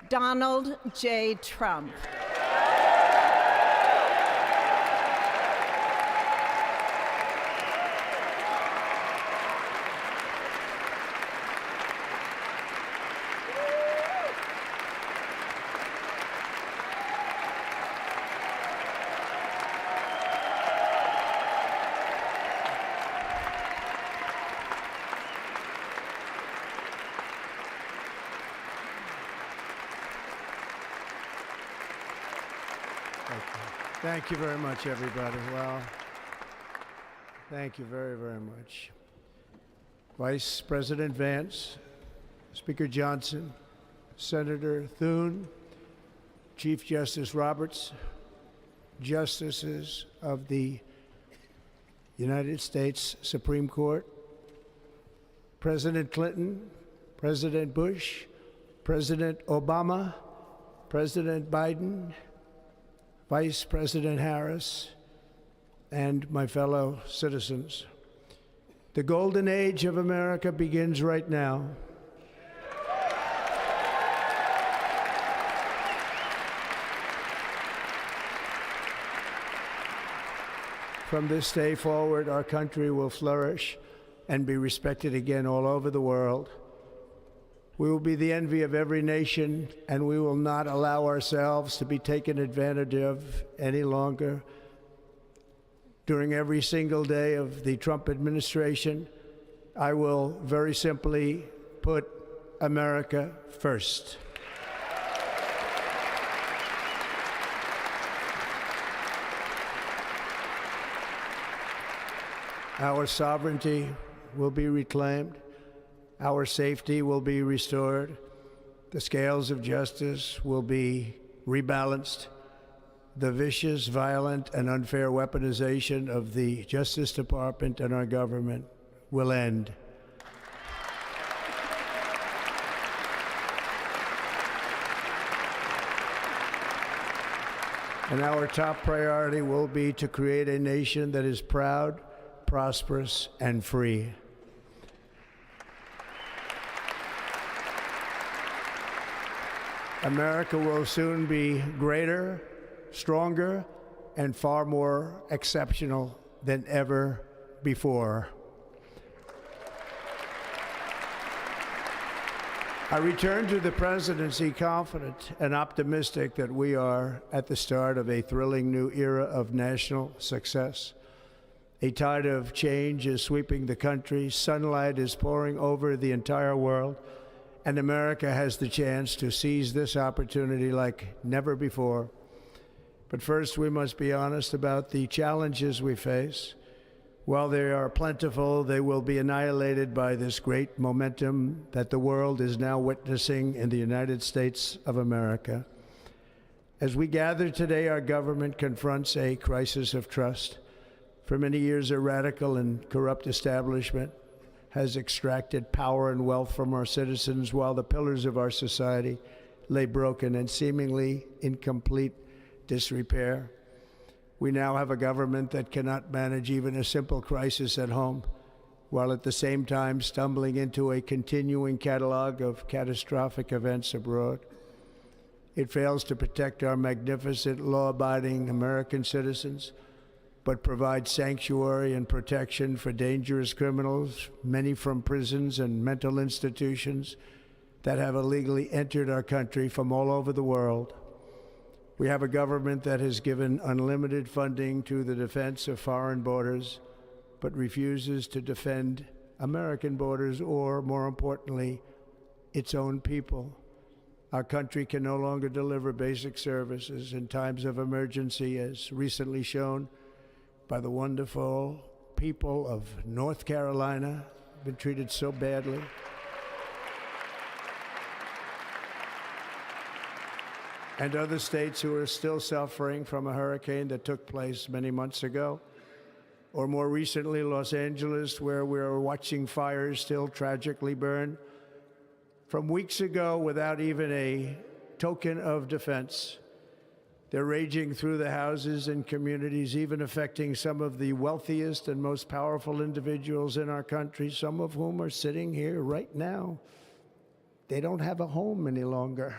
Donald J. Trump. Thank you very much, everybody. Well, thank you very, very much. Vice President Vance, Speaker Johnson, Senator Thune, Chief Justice Roberts, Justices of the United States Supreme Court, President Clinton, President Bush, President Obama, President Biden, Vice President Harris, and my fellow citizens. The golden age of America begins right now. From this day forward, our country will flourish and be respected again all over the world. We will be the envy of every nation, and we will not allow ourselves to be taken advantage of any longer. During every single day of the Trump administration, I will very simply put America first. Our sovereignty will be reclaimed. Our safety will be restored. The scales of justice will be rebalanced. The vicious, violent, and unfair weaponization of the Justice Department and our government will end. And our top priority will be to create a nation that is proud, prosperous, and free. America will soon be greater, stronger, and far more exceptional than ever before. I return to the presidency confident and optimistic that we are at the start of a thrilling new era of national success. A tide of change is sweeping the country, sunlight is pouring over the entire world, and America has the chance to seize this opportunity like never before. But first, we must be honest about the challenges we face. While they are plentiful, they will be annihilated by this great momentum that the world is now witnessing in the United States of America. As we gather today, our government confronts a crisis of trust. For many years, a radical and corrupt establishment has extracted power and wealth from our citizens while the pillars of our society lay broken and seemingly in complete disrepair. We now have a government that cannot manage even a simple crisis at home, while at the same time stumbling into a continuing catalog of catastrophic events abroad. It fails to protect our magnificent, law-abiding American citizens, but provides sanctuary and protection for dangerous criminals, many from prisons and mental institutions that have illegally entered our country from all over the world. We have a government that has given unlimited funding to the defense of foreign borders, but refuses to defend American borders or, more importantly, its own people. Our country can no longer deliver basic services in times of emergency, as recently shown by the wonderful people of North Carolina, been treated so badly. And other states who are still suffering from a hurricane that took place many months ago. Or more recently, Los Angeles, where we're watching fires still tragically burn. From weeks ago, without even a token of defense, They're raging through the houses and communities, even affecting some of the wealthiest and most powerful individuals in our country, some of whom are sitting here right now. They don't have a home any longer.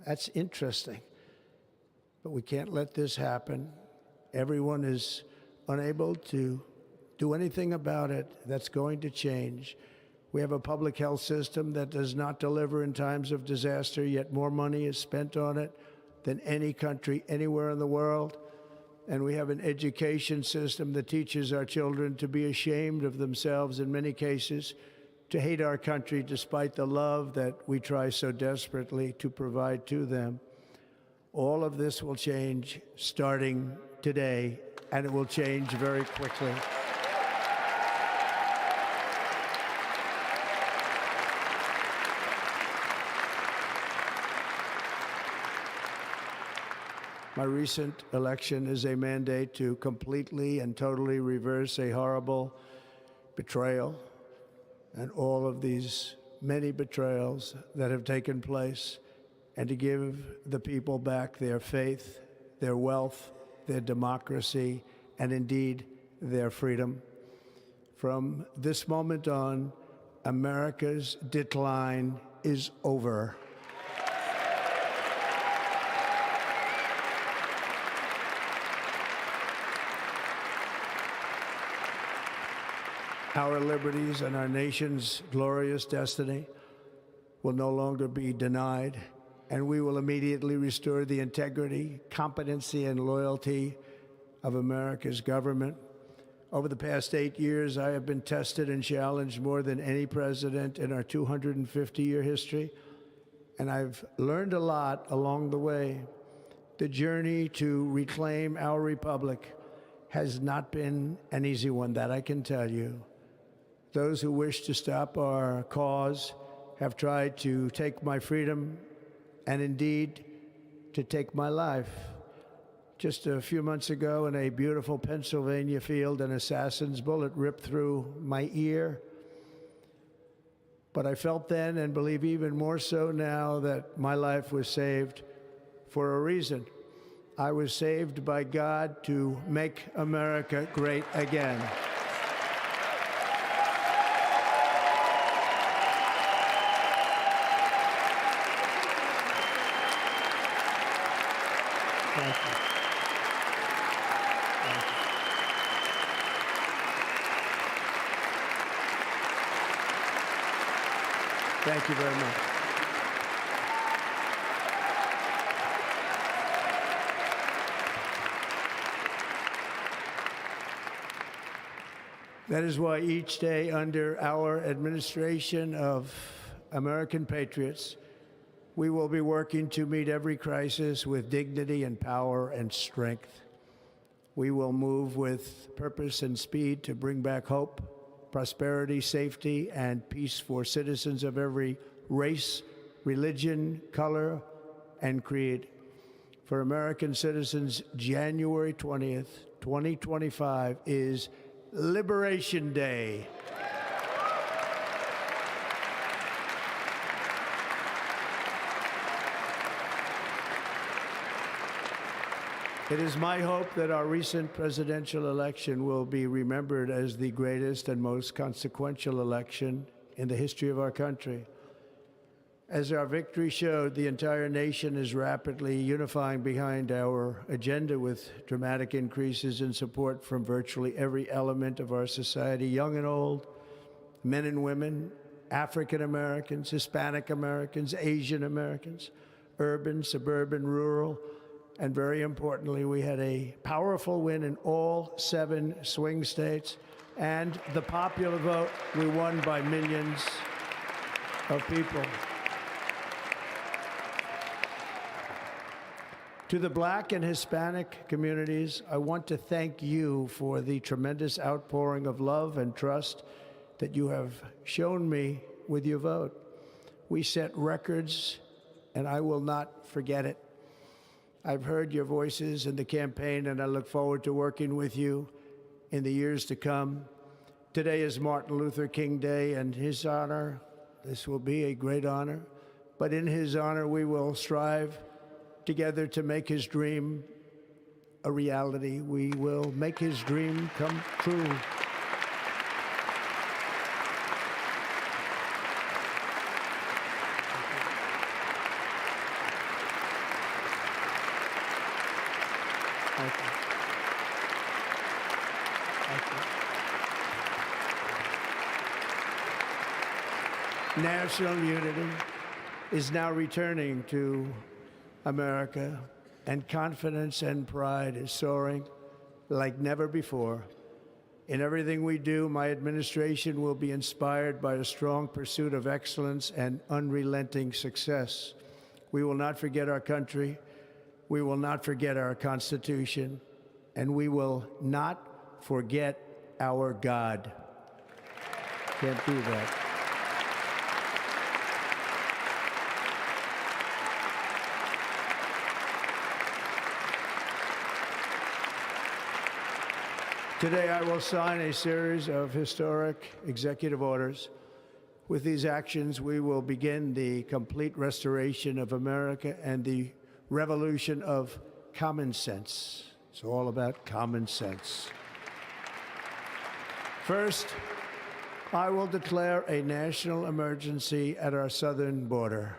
That's interesting. But we can't let this happen. Everyone is unable to do anything about it. That's going to change. We have a public health system that does not deliver in times of disaster, yet more money is spent on it than any country anywhere in the world. And we have an education system that teaches our children to be ashamed of themselves in many cases, to hate our country despite the love that we try so desperately to provide to them. All of this will change starting today, and it will change very quickly. My recent election is a mandate to completely and totally reverse a horrible betrayal and all of these many betrayals that have taken place, and to give the people back their faith, their wealth, their democracy, and indeed their freedom. From this moment on, America's decline is over. Our liberties and our nation's glorious destiny will no longer be denied, and we will immediately restore the integrity, competency, and loyalty of America's government. Over the past 8 years, I have been tested and challenged more than any president in our 250-year history, and I've learned a lot along the way. The journey to reclaim our republic has not been an easy one, that I can tell you. Those who wish to stop our cause have tried to take my freedom and indeed to take my life. Just a few months ago in a beautiful Pennsylvania field, an assassin's bullet ripped through my ear. But I felt then, and believe even more so now, that my life was saved for a reason. I was saved by God to make America great again. Thank you. Thank you very much. That is why each day under our administration of American patriots, we will be working to meet every crisis with dignity and power and strength. We will move with purpose and speed to bring back hope, prosperity, safety, and peace for citizens of every race, religion, color, and creed. For American citizens, January 20th, 2025 is Liberation Day. It is my hope that our recent presidential election will be remembered as the greatest and most consequential election in the history of our country. As our victory showed, the entire nation is rapidly unifying behind our agenda with dramatic increases in support from virtually every element of our society, young and old, men and women, African Americans, Hispanic Americans, Asian Americans, urban, suburban, rural, and very importantly, we had a powerful win in all 7 swing states, and the popular vote, we won by millions of people. To the Black and Hispanic communities, I want to thank you for the tremendous outpouring of love and trust that you have shown me with your vote. We set records, and I will not forget it. I've heard your voices in the campaign, and I look forward to working with you in the years to come. Today is Martin Luther King Day, and his honor, this will be a great honor, but in his honor we will strive together to make his dream a reality. We will make his dream come true. Thank you. Thank you. National unity is now returning to America, and confidence and pride is soaring like never before. In everything we do, my administration will be inspired by a strong pursuit of excellence and unrelenting success. We will not forget our country, we will not forget our Constitution, and we will not forget our God. Can't do that. Today, I will sign a series of historic executive orders. With these actions, we will begin the complete restoration of America and the revolution of common sense. It's all about common sense. First, I will declare a national emergency at our southern border.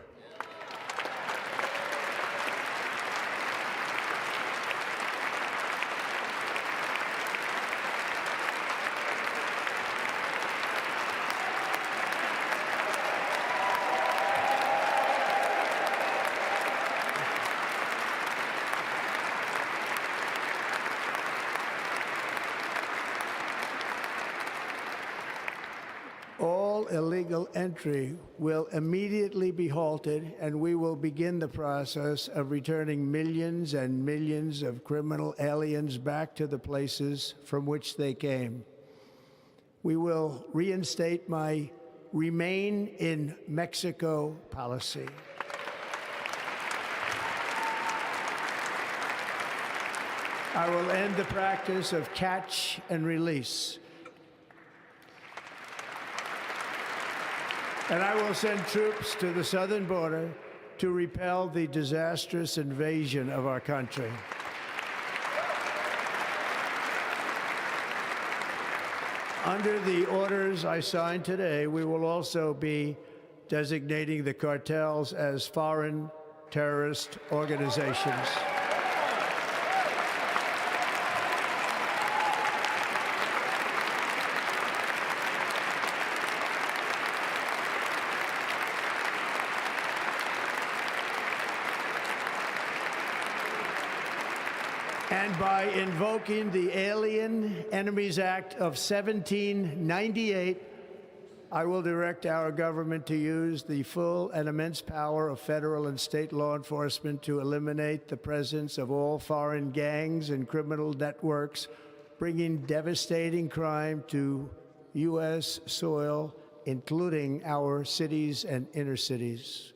All illegal entry will immediately be halted, and we will begin the process of returning millions and millions of criminal aliens back to the places from which they came. We will reinstate my Remain in Mexico policy. I will end the practice of catch and release. And I will send troops to the southern border to repel the disastrous invasion of our country. Under the orders I signed today, we will also be designating the cartels as foreign terrorist organizations. And by invoking the Alien Enemies Act of 1798, I will direct our government to use the full and immense power of federal and state law enforcement to eliminate the presence of all foreign gangs and criminal networks, bringing devastating crime to U.S. soil, including our cities and inner cities.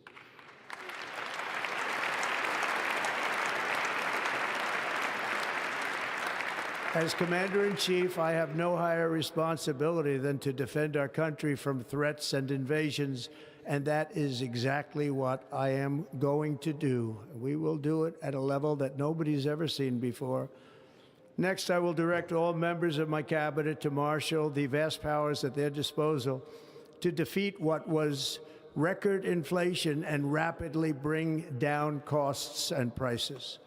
As Commander-in-Chief, I have no higher responsibility than to defend our country from threats and invasions, and that is exactly what I am going to do. We will do it at a level that nobody's ever seen before. Next, I will direct all members of my cabinet to marshal the vast powers at their disposal to defeat what was record inflation and rapidly bring down costs and prices.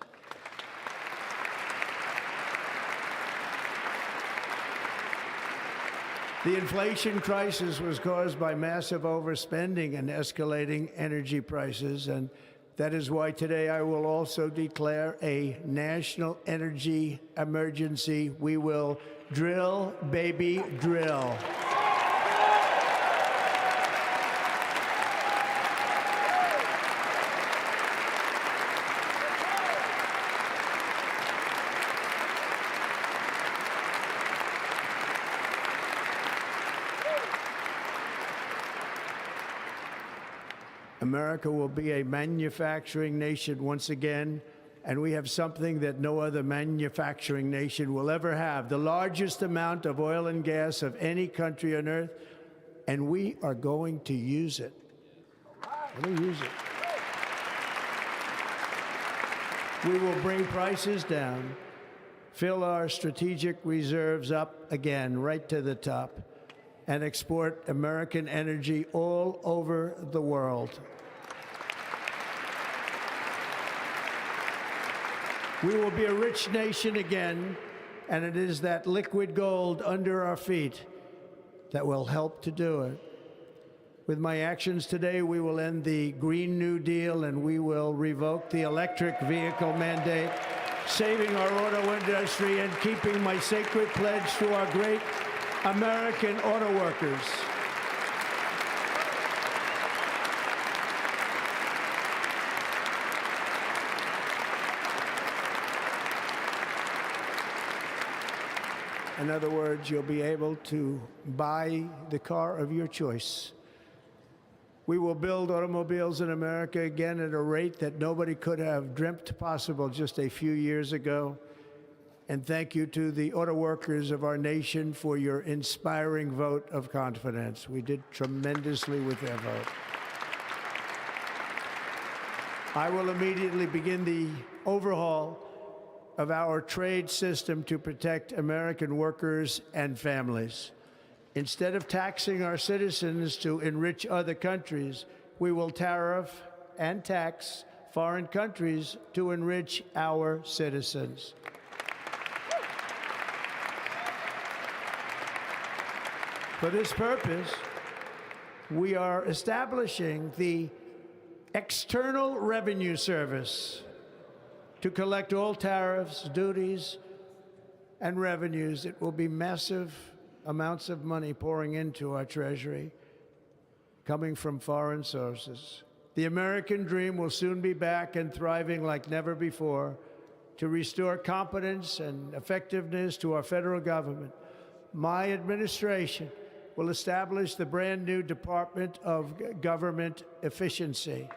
The inflation crisis was caused by massive overspending and escalating energy prices, and that is why today I will also declare a national energy emergency. We will drill, baby, drill. America will be a manufacturing nation once again, and we have something that no other manufacturing nation will ever have, the largest amount of oil and gas of any country on earth, and we are going to use it. We're going to use it. We will bring prices down, fill our strategic reserves up again, right to the top, and export American energy all over the world. We will be a rich nation again, and it is that liquid gold under our feet that will help to do it. With my actions today, we will end the Green New Deal and we will revoke the electric vehicle mandate, saving our auto industry and keeping my sacred pledge to our great American auto workers. In other words, you'll be able to buy the car of your choice. We will build automobiles in America again at a rate that nobody could have dreamt possible just a few years ago. And thank you to the auto workers of our nation for your inspiring vote of confidence. We did tremendously with their vote. I will immediately begin the overhaul of our trade system to protect American workers and families. Instead of taxing our citizens to enrich other countries, we will tariff and tax foreign countries to enrich our citizens. For this purpose, we are establishing the External Revenue Service to collect all tariffs, duties, and revenues. It will be massive amounts of money pouring into our treasury, coming from foreign sources. The American dream will soon be back and thriving like never before to restore competence and effectiveness to our federal government. My administration will establish the brand new Department of Government Efficiency.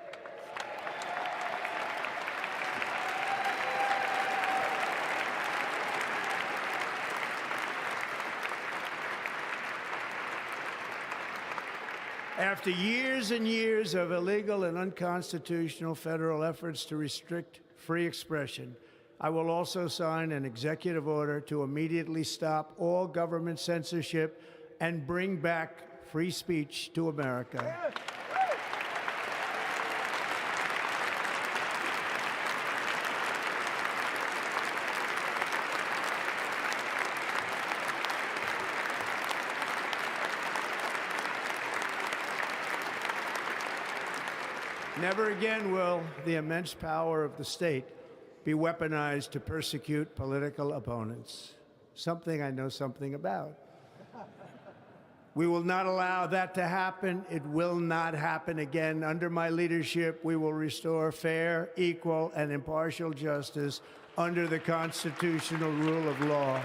After years and years of illegal and unconstitutional federal efforts to restrict free expression, I will also sign an executive order to immediately stop all government censorship and bring back free speech to America. Never again will the immense power of the state be weaponized to persecute political opponents, something I know something about. We will not allow that to happen. It will not happen again. Under my leadership, we will restore fair, equal, and impartial justice under the constitutional rule of law.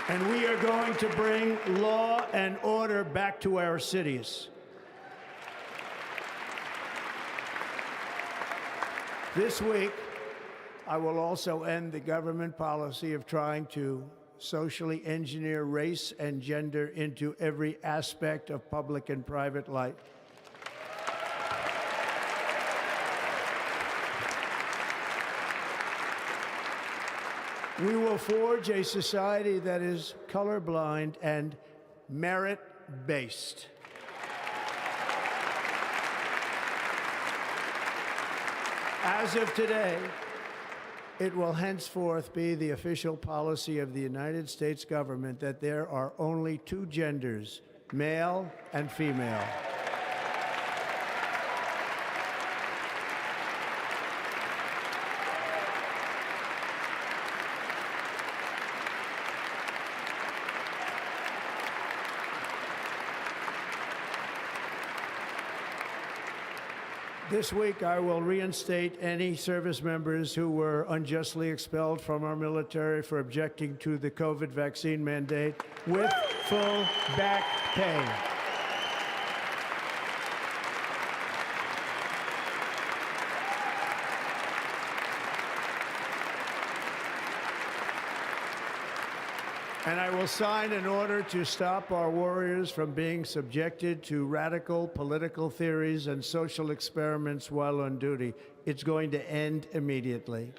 And we are going to bring law and order back to our cities. This week, I will also end the government policy of trying to socially engineer race and gender into every aspect of public and private life. We will forge a society that is colorblind and merit-based. As of today, it will henceforth be the official policy of the United States government that there are only two genders, male and female. This week, I will reinstate any service members who were unjustly expelled from our military for objecting to the COVID vaccine mandate with full back pay. And I will sign an order to stop our warriors from being subjected to radical political theories and social experiments while on duty. It's going to end immediately.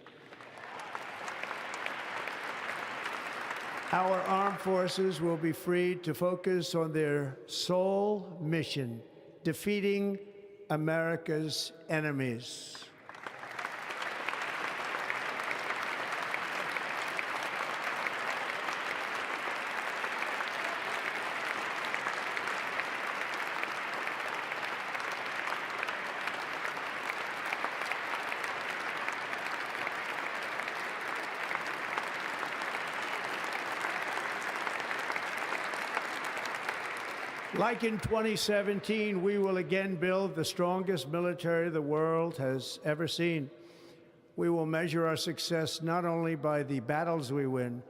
Our armed forces will be freed to focus on their sole mission, defeating America's enemies. Like in 2017, we will again build the strongest military the world has ever seen. We will measure our success not only by the battles we win,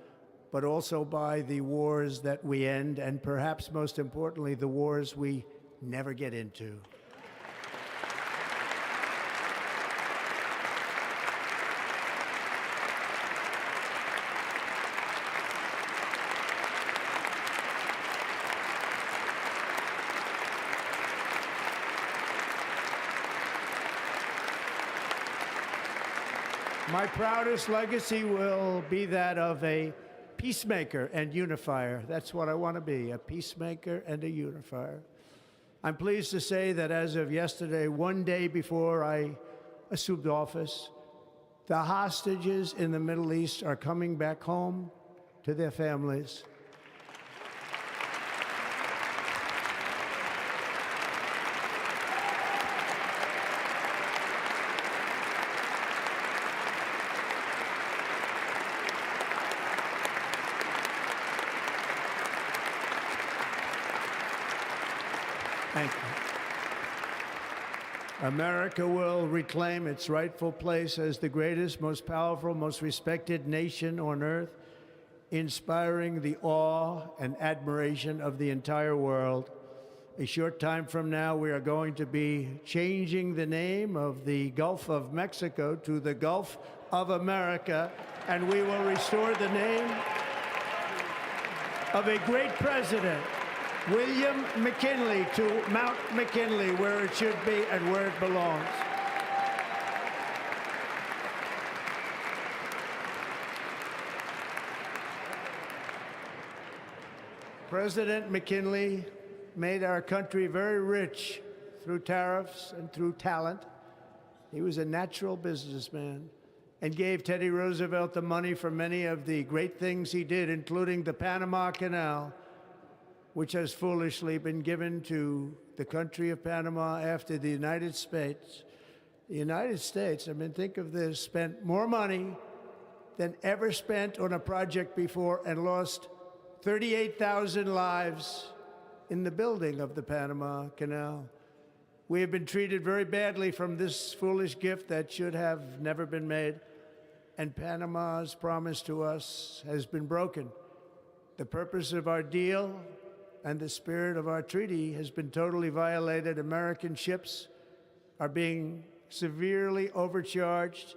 but also by the wars that we end, and perhaps most importantly, the wars we never get into. My proudest legacy will be that of a peacemaker and unifier. That's what I want to be, a peacemaker and a unifier. I'm pleased to say that as of yesterday, one day before I assumed office, the hostages in the Middle East are coming back home to their families. Thank you. America will reclaim its rightful place as the greatest, most powerful, most respected nation on earth, inspiring the awe and admiration of the entire world. A short time from now, we are going to be changing the name of the Gulf of Mexico to the Gulf of America, and we will restore the name of a great president, William McKinley, to Mount McKinley, where it should be and where it belongs. President McKinley made our country very rich through tariffs and through talent. He was a natural businessman and gave Teddy Roosevelt the money for many of the great things he did, including the Panama Canal, which has foolishly been given to the country of Panama after the United States. The United States, I mean, think of this, spent more money than ever spent on a project before and lost 38,000 lives in the building of the Panama Canal. We have been treated very badly from this foolish gift that should have never been made, and Panama's promise to us has been broken. The purpose of our deal and the spirit of our treaty has been totally violated. American ships are being severely overcharged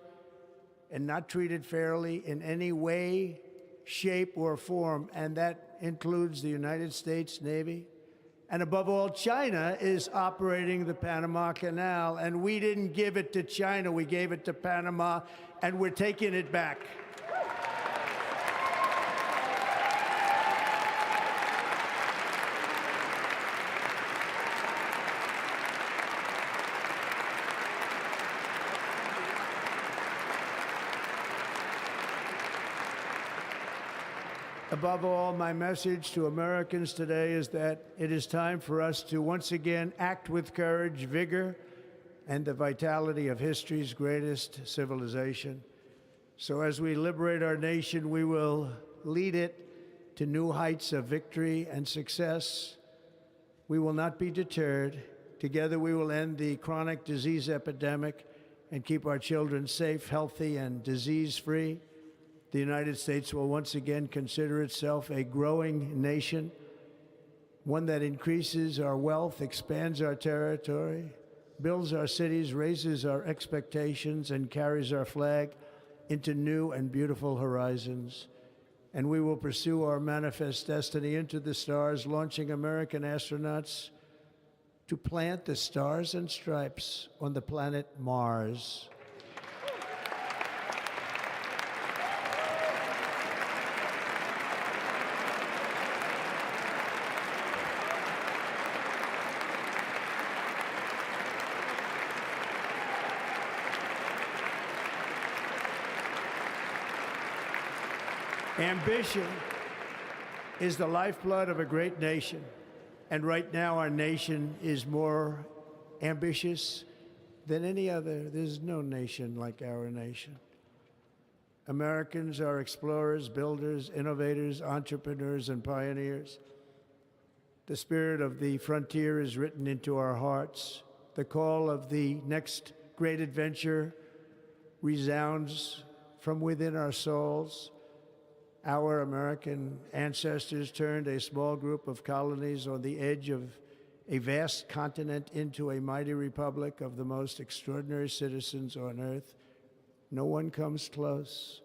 and not treated fairly in any way, shape, or form, and that includes the United States Navy. And above all, China is operating the Panama Canal, and we didn't give it to China, we gave it to Panama, and we're taking it back. Above all, my message to Americans today is that it is time for us to once again act with courage, vigor, and the vitality of history's greatest civilization. So as we liberate our nation, we will lead it to new heights of victory and success. We will not be deterred. Together we will end the chronic disease epidemic and keep our children safe, healthy, and disease-free. The United States will once again consider itself a growing nation, one that increases our wealth, expands our territory, builds our cities, raises our expectations, and carries our flag into new and beautiful horizons. and we will pursue our manifest destiny into the stars, launching American astronauts to plant the stars and stripes on the planet Mars. Ambition is the lifeblood of a great nation, and right now our nation is more ambitious than any other. There's no nation like our nation. Americans are explorers, builders, innovators, entrepreneurs, and pioneers. The spirit of the frontier is written into our hearts. The call of the next great adventure resounds from within our souls. Our American ancestors turned a small group of colonies on the edge of a vast continent into a mighty republic of the most extraordinary citizens on earth. No one comes close.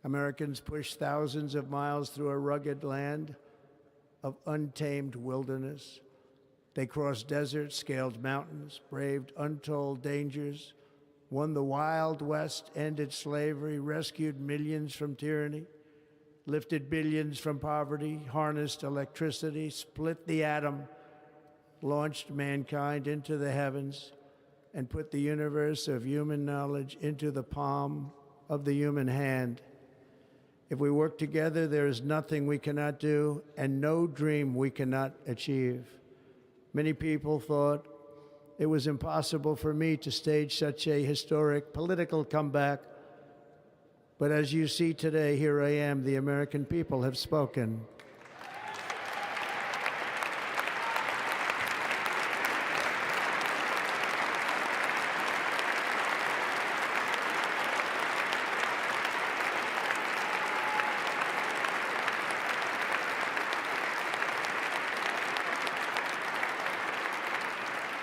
Americans pushed thousands of miles through a rugged land of untamed wilderness. They crossed deserts, scaled mountains, braved untold dangers, won the Wild West, ended slavery, rescued millions from tyranny, lifted billions from poverty, harnessed electricity, split the atom, launched mankind into the heavens, and put the universe of human knowledge into the palm of the human hand. If we work together, there is nothing we cannot do and no dream we cannot achieve. Many people thought it was impossible for me to stage such a historic political comeback. But as you see today, here I am. The American people have spoken.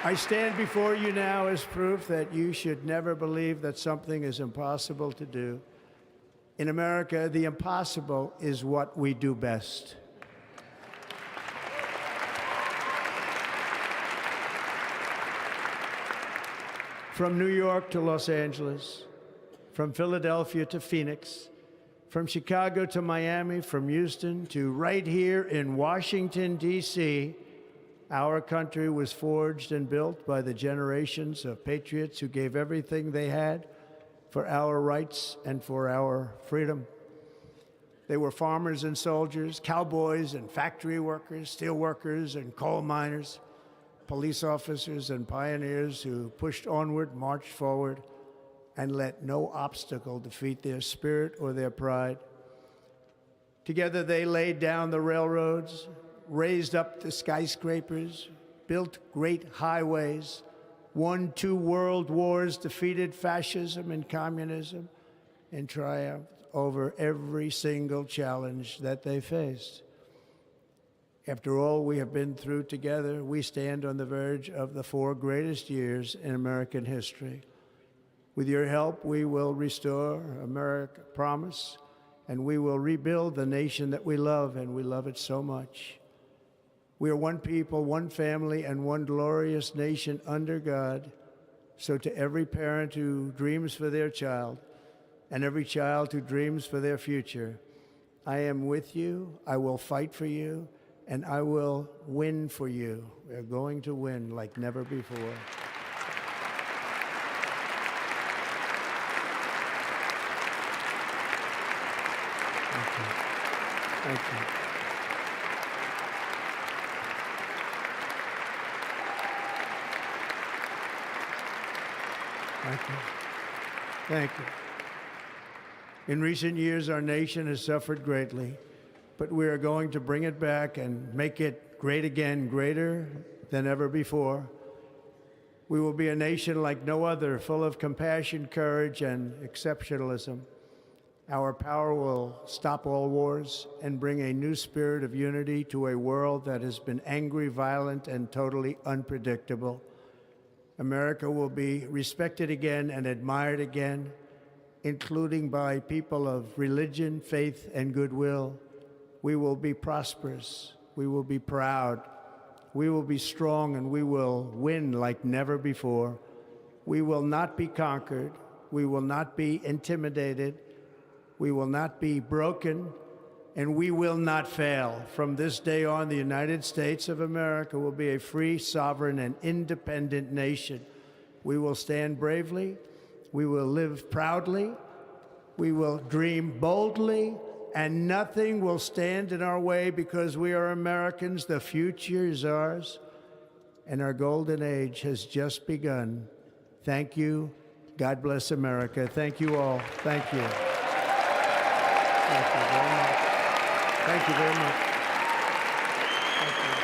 I stand before you now as proof that you should never believe that something is impossible to do. In America, the impossible is what we do best. From New York to Los Angeles, from Philadelphia to Phoenix, from Chicago to Miami, from Houston to right here in Washington, D.C., our country was forged and built by the generations of patriots who gave everything they had for our rights and for our freedom. They were farmers and soldiers, cowboys and factory workers, steel workers and coal miners, police officers and pioneers who pushed onward, marched forward, and let no obstacle defeat their spirit or their pride. Together they laid down the railroads, raised up the skyscrapers, built great highways, won 2 world wars, defeated fascism and communism, and triumphed over every single challenge that they faced. After all we have been through together, we stand on the verge of the 4 greatest years in American history. With your help, we will restore America promise, and we will rebuild the nation that we love, and we love it so much. We are one people, one family, and one glorious nation under God. So to every parent who dreams for their child, and every child who dreams for their future, I am with you, I will fight for you, and I will win for you. We're going to win like never before. Thank you. Thank you. Thank you. Thank you. In recent years, our nation has suffered greatly, but we are going to bring it back and make it great again, greater than ever before. We will be a nation like no other, full of compassion, courage, and exceptionalism. Our power will stop all wars and bring a new spirit of unity to a world that has been angry, violent, and totally unpredictable. America will be respected again and admired again. including by people of religion, faith, and goodwill, we will be prosperous, we will be proud, we will be strong, and we will win like never before. We will not be conquered, we will not be intimidated, we will not be broken, and we will not fail. From this day on, the United States of America will be a free, sovereign, and independent nation. We will stand bravely, we will live proudly, we will dream boldly, and nothing will stand in our way because we are Americans. The future is ours, and our golden age has just begun. Thank you. God bless America. Thank you all. Thank you. Thank you very much. Thank you very much. Thank you.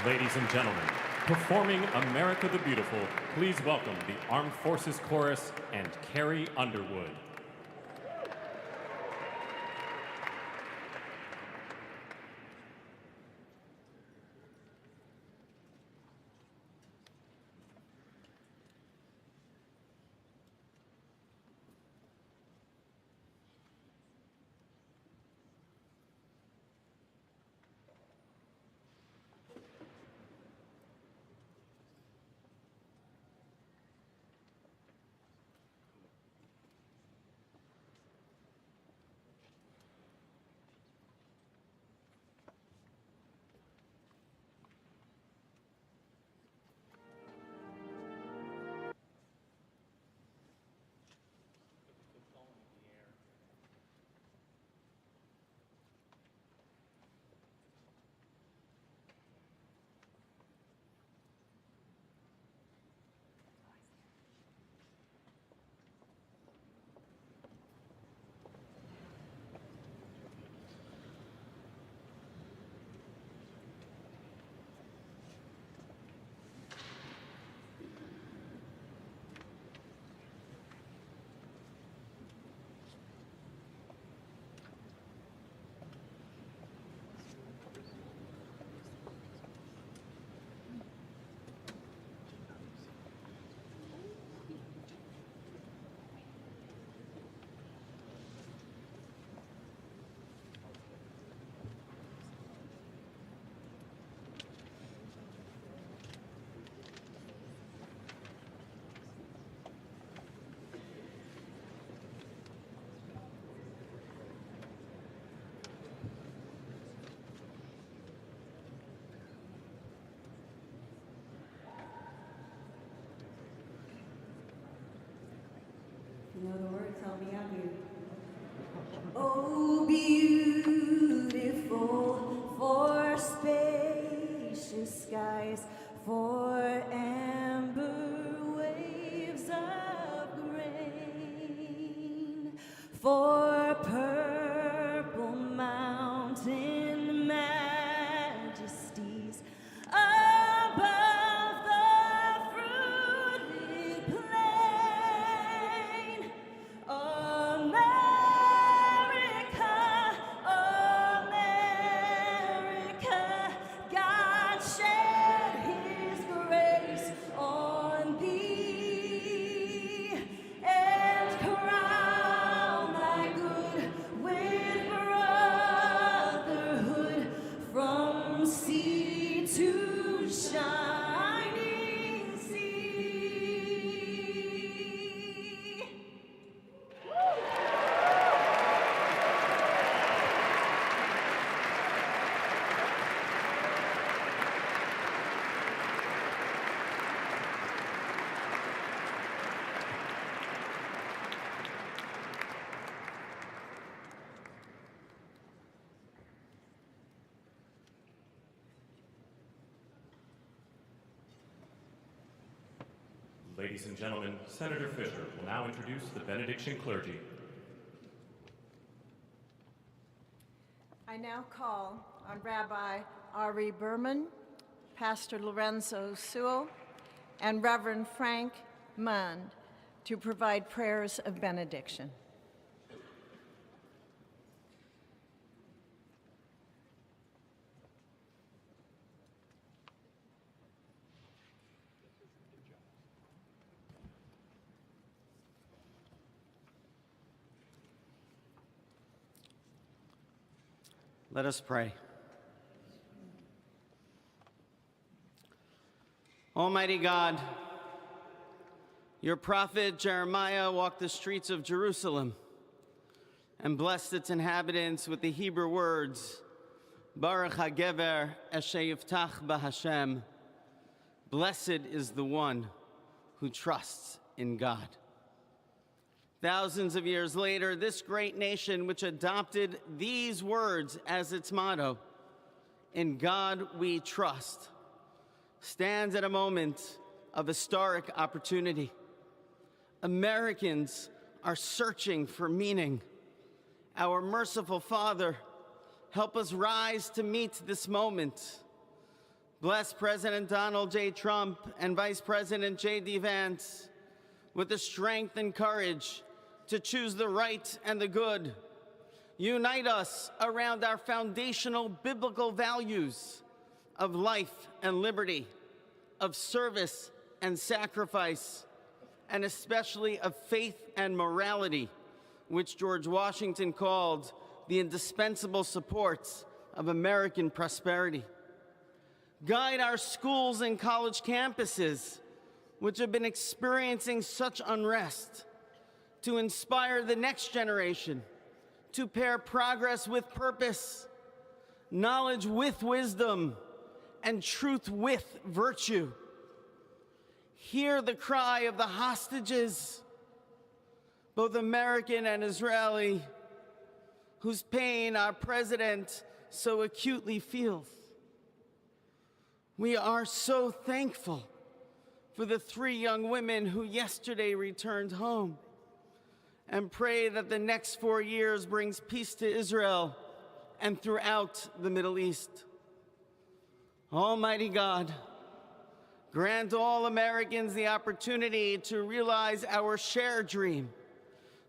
Ladies and gentlemen, performing America the Beautiful, please welcome the Armed Forces Chorus and Carrie Underwood. You know the words, help me out here. Oh, beautiful for spacious skies, for amber waves of grain, for purple mountain majesties above the fruited plain. America, America, God shed His grace on thee and crown thy good with brotherhood from sea to shining sea. Ladies and gentlemen, Senator Fisher will now introduce the benediction clergy. I now call on Rabbi Ari Berman, Pastor Lorenzo Sewell, and Reverend Frank Mund to provide prayers of benediction. Let us pray. Almighty God, your prophet Jeremiah walked the streets of Jerusalem and blessed its inhabitants with the Hebrew words, Baruch HaGever Asher Yiftach BaHashem. Blessed is the one who trusts in God. Thousands of years later, this great nation, which adopted these words as its motto, "In God we trust," stands at a moment of historic opportunity. Americans are searching for meaning. Our merciful Father, help us rise to meet this moment. Bless President Donald J. Trump and Vice President J.D. Vance with the strength and courage to choose the right and the good. Unite us around our foundational biblical values of life and liberty, of service and sacrifice, and especially of faith and morality, which George Washington called the indispensable supports of American prosperity. Guide our schools and college campuses, which have been experiencing such unrest, to inspire the next generation, to pair progress with purpose, knowledge with wisdom, and truth with virtue. Hear the cry of the hostages, both American and Israeli, whose pain our president so acutely feels. We are so thankful for the 3 young women who yesterday returned home, and pray that the next 4 years brings peace to Israel and throughout the Middle East. Almighty God, grant all Americans the opportunity to realize our shared dream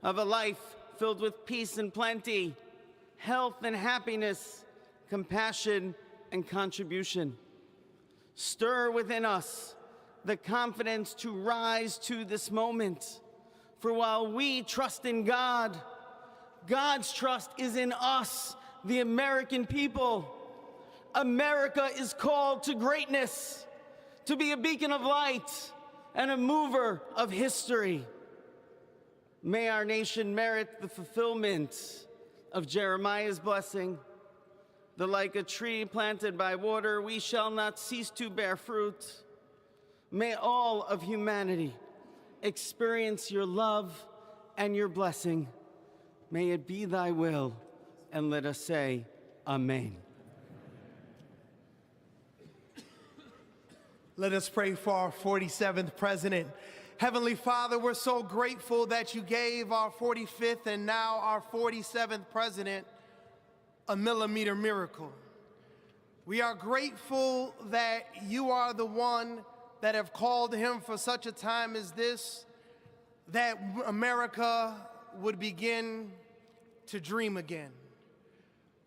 of a life filled with peace and plenty, health and happiness, compassion and contribution. Stir within us the confidence to rise to this moment. For while we trust in God, God's trust is in us, the American people. America is called to greatness, to be a beacon of light and a mover of history. May our nation merit the fulfillment of Jeremiah's blessing, that like a tree planted by water, we shall not cease to bear fruit. May all of humanity experience your love and your blessing. May it be thy will, and let us say, Amen. Let us pray for our 47th president. Heavenly Father, we're so grateful that you gave our 45th and now our 47th president a millimeter miracle. We are grateful that you are the one that have called him for such a time as this, that America would begin to dream again.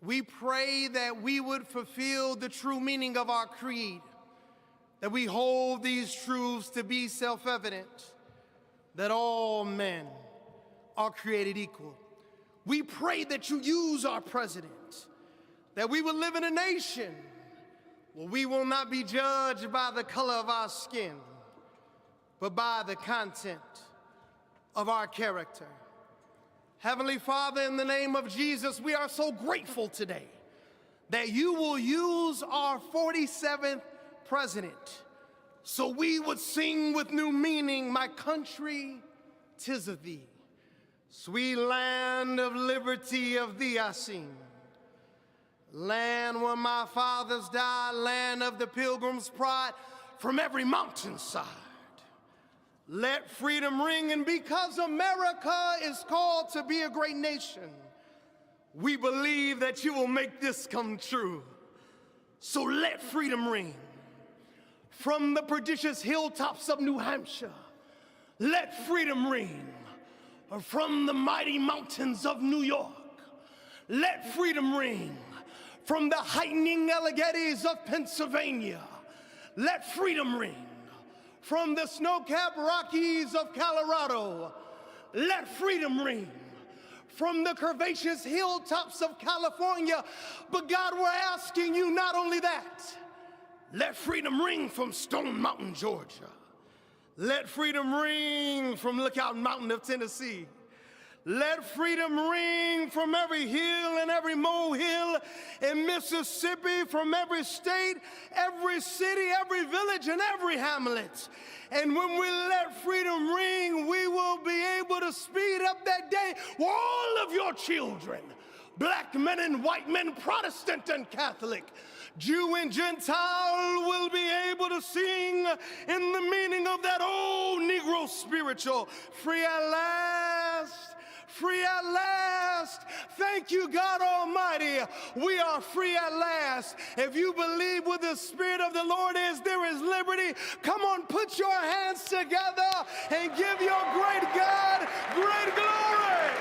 We pray that we would fulfill the true meaning of our creed, that we hold these truths to be self-evident, that all men are created equal. We pray that you use our president, that we will live in a nation where we will not be judged by the color of our skin, but by the content of our character. Heavenly Father, in the name of Jesus, we are so grateful today that you will use our 47th president so we would sing with new meaning, my country, 'tis of thee. Sweet land of liberty, of thee I sing. Land where my fathers died, land of the pilgrim's pride, from every mountainside. Let freedom ring, and because America is called to be a great nation, We believe that you will make this come true. So let freedom ring from the prodigious hilltops of New Hampshire. Let freedom ring from the mighty mountains of New York. Let freedom ring from the heightening Alleghenies of Pennsylvania. Let freedom ring from the snow-capped Rockies of Colorado. Let freedom ring from the curvaceous hilltops of California. But God, we're asking you not only that, let freedom ring from Stone Mountain, Georgia. Let freedom ring from Lookout Mountain of Tennessee. Let freedom ring from every hill and every molehill in Mississippi, from every state, every city, every village, and every hamlet. And when we let freedom ring, we will be able to speed up that day where all of your children, black men and white men, Protestant and Catholic, Jew and Gentile, will be able to sing in the meaning of that old Negro spiritual, free at last. Free at last. Thank you, God Almighty. We are free at last. If you believe where the Spirit of the Lord is, there is liberty. Come on, put your hands together and give your great God great glory.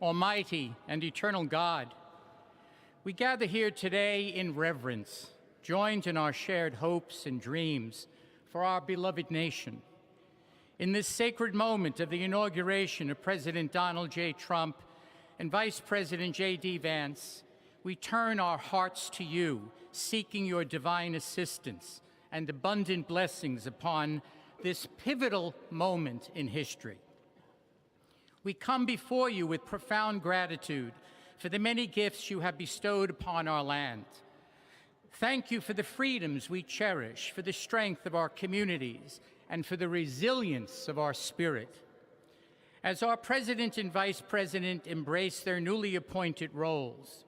Almighty and eternal God, we gather here today in reverence, joined in our shared hopes and dreams for our beloved nation. In this sacred moment of the inauguration of President Donald J. Trump and Vice President J.D. Vance, we turn our hearts to you, seeking your divine assistance and abundant blessings upon this pivotal moment in history. We come before you with profound gratitude for the many gifts you have bestowed upon our land. Thank you for the freedoms we cherish, for the strength of our communities, and for the resilience of our spirit. As our President and Vice President embrace their newly appointed roles,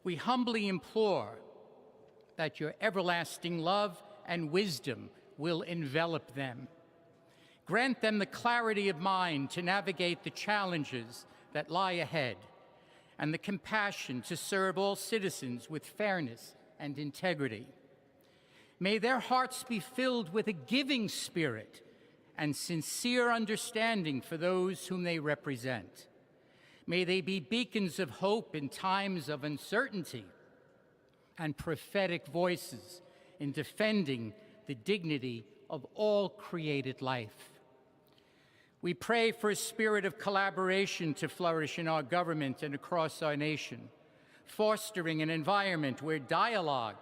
we humbly implore that your everlasting love and wisdom will envelop them. Grant them the clarity of mind to navigate the challenges that lie ahead and the compassion to serve all citizens with fairness and integrity. May their hearts be filled with a giving spirit and sincere understanding for those whom they represent. May they be beacons of hope in times of uncertainty and prophetic voices in defending the dignity of all created life. We pray for a spirit of collaboration to flourish in our government and across our nation, fostering an environment where dialogue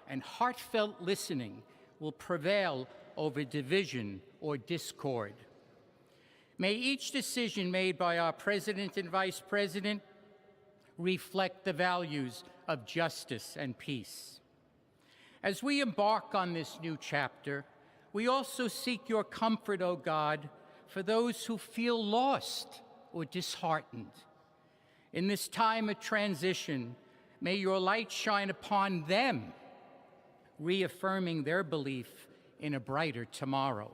and heartfelt listening will prevail over division or discord. May each decision made by our President and Vice President reflect the values of justice and peace. As we embark on this new chapter, we also seek your comfort, O God, for those who feel lost or disheartened. In this time of transition, may your light shine upon them, reaffirming their belief in a brighter tomorrow.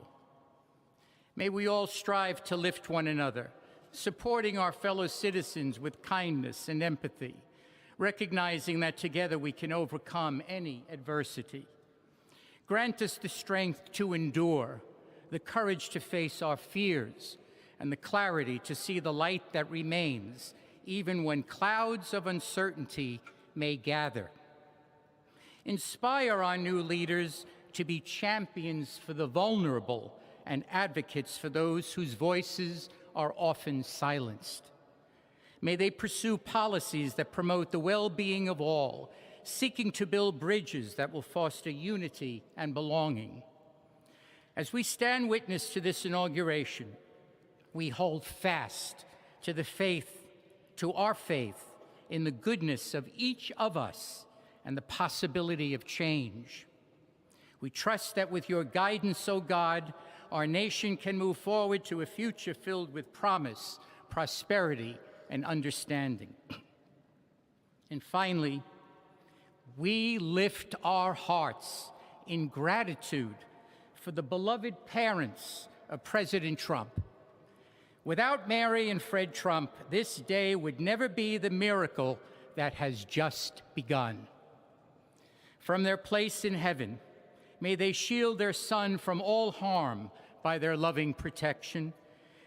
May we all strive to lift one another, supporting our fellow citizens with kindness and empathy, recognizing that together we can overcome any adversity. Grant us the strength to endure, the courage to face our fears, and the clarity to see the light that remains, even when clouds of uncertainty may gather. Inspire our new leaders to be champions for the vulnerable and advocates for those whose voices are often silenced. May they pursue policies that promote the well-being of all, seeking to build bridges that will foster unity and belonging. As we stand witness to this inauguration, we hold fast to our faith in the goodness of each of us and the possibility of change. We trust that with your guidance, O God, our nation can move forward to a future filled with promise, prosperity, and understanding. And finally, we lift our hearts in gratitude for the beloved parents of President Trump. Without Mary and Fred Trump, this day would never be the miracle that has just begun. From their place in heaven, may they shield their son from all harm by their loving protection,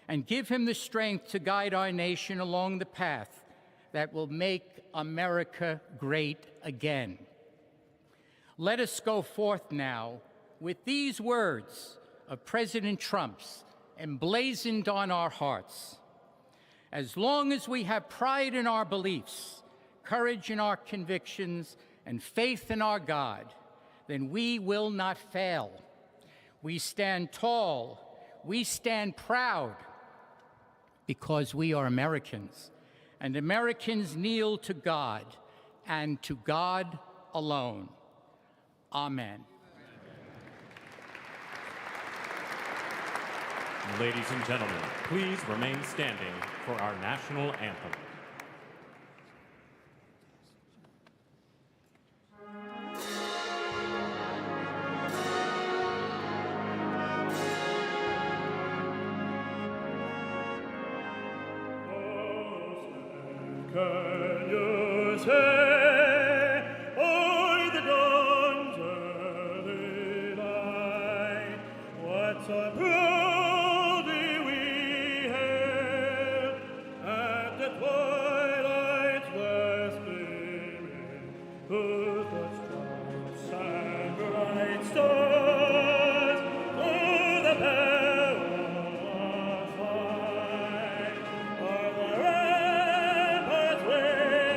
and give him the strength to guide our nation along the path that will make America great again. Let us go forth now with these words of President Trump's emblazoned on our hearts. As long as we have pride in our beliefs, courage in our convictions, and faith in our God, then we will not fail. We stand tall, we stand proud, because we are Americans, and Americans kneel to God, and to God alone. Amen. Ladies and gentlemen, please remain standing for our national anthem. Can you say, o'er the dawn's early light, what so proudly we hailed at the twilight's last gleaming, whose stripes and bright stars through the perilous fight are the ramparts we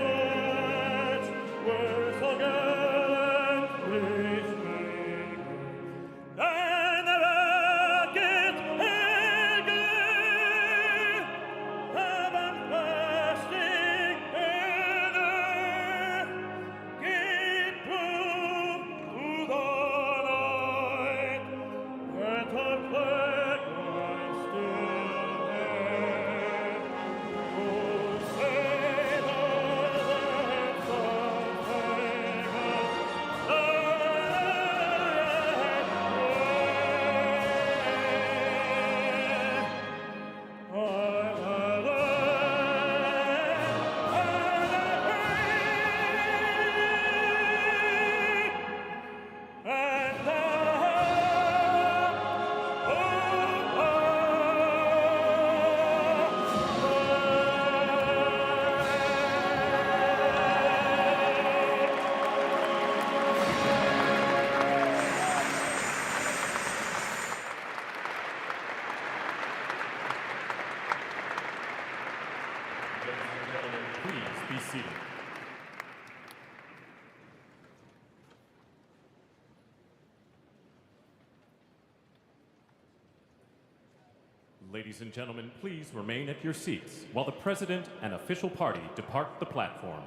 watched were so gallantly streaming, and the rockets eager, heaven blasting in earth, gave proof to the night that our flag was still there. Oh, sailors and sons Please be seated. Ladies and gentlemen, please remain at your seats while the President and official party depart the platform.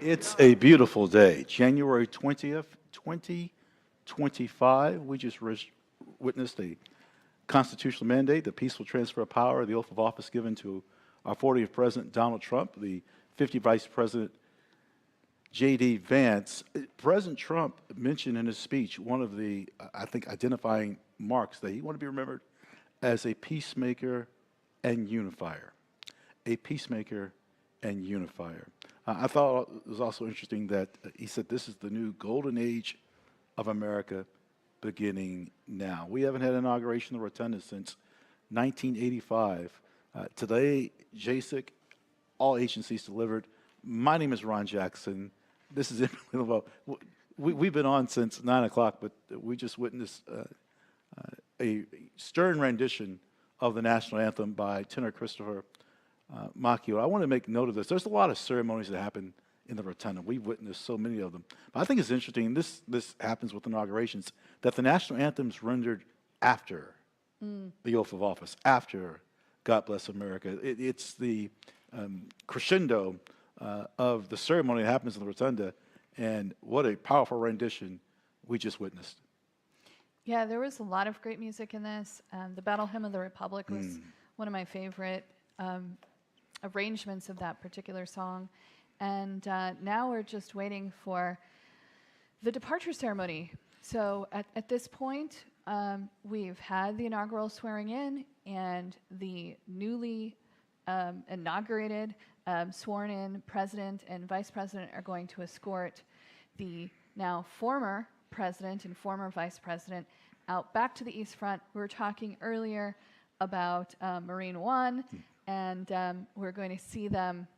It's a beautiful day, January 20th, 2025. We just witnessed a constitutional mandate, the peaceful transfer of power, the oath of office given to our 40th President Donald Trump, the 50th Vice President J.D. Vance. President Trump mentioned in his speech one of the, I think, identifying marks that he wanted to be remembered as a peacemaker and unifier. A peacemaker and unifier. I thought it was also interesting that he said this is the new golden age of America beginning now. We haven't had an inauguration of the Rotunda since 1985. Today, JASIC, all agencies delivered. My name is Ron Jackson. This is we've been on since 9 o'clock, but we just witnessed a stern rendition of the national anthem by tenor Christopher Macchio. I want to make note of this. There's a lot of ceremonies that happen in the Rotunda. We've witnessed so many of them. But I think it's interesting, this happens with inaugurations, that the national anthem is rendered after the oath of office, after God Bless America. It's the crescendo of the ceremony that happens in the Rotunda, and what a powerful rendition we just witnessed. Yeah, there was a lot of great music in this. The Battle Hymn of the Republic was one of my favorite arrangements of that particular song. And now we're just waiting for the departure ceremony. So at this point, we've had the inaugural swearing in, and the newly inaugurated sworn in president and vice president are going to escort the now former president and former vice president out back to the East Front. We were talking earlier about Marine One, and we're going to see them.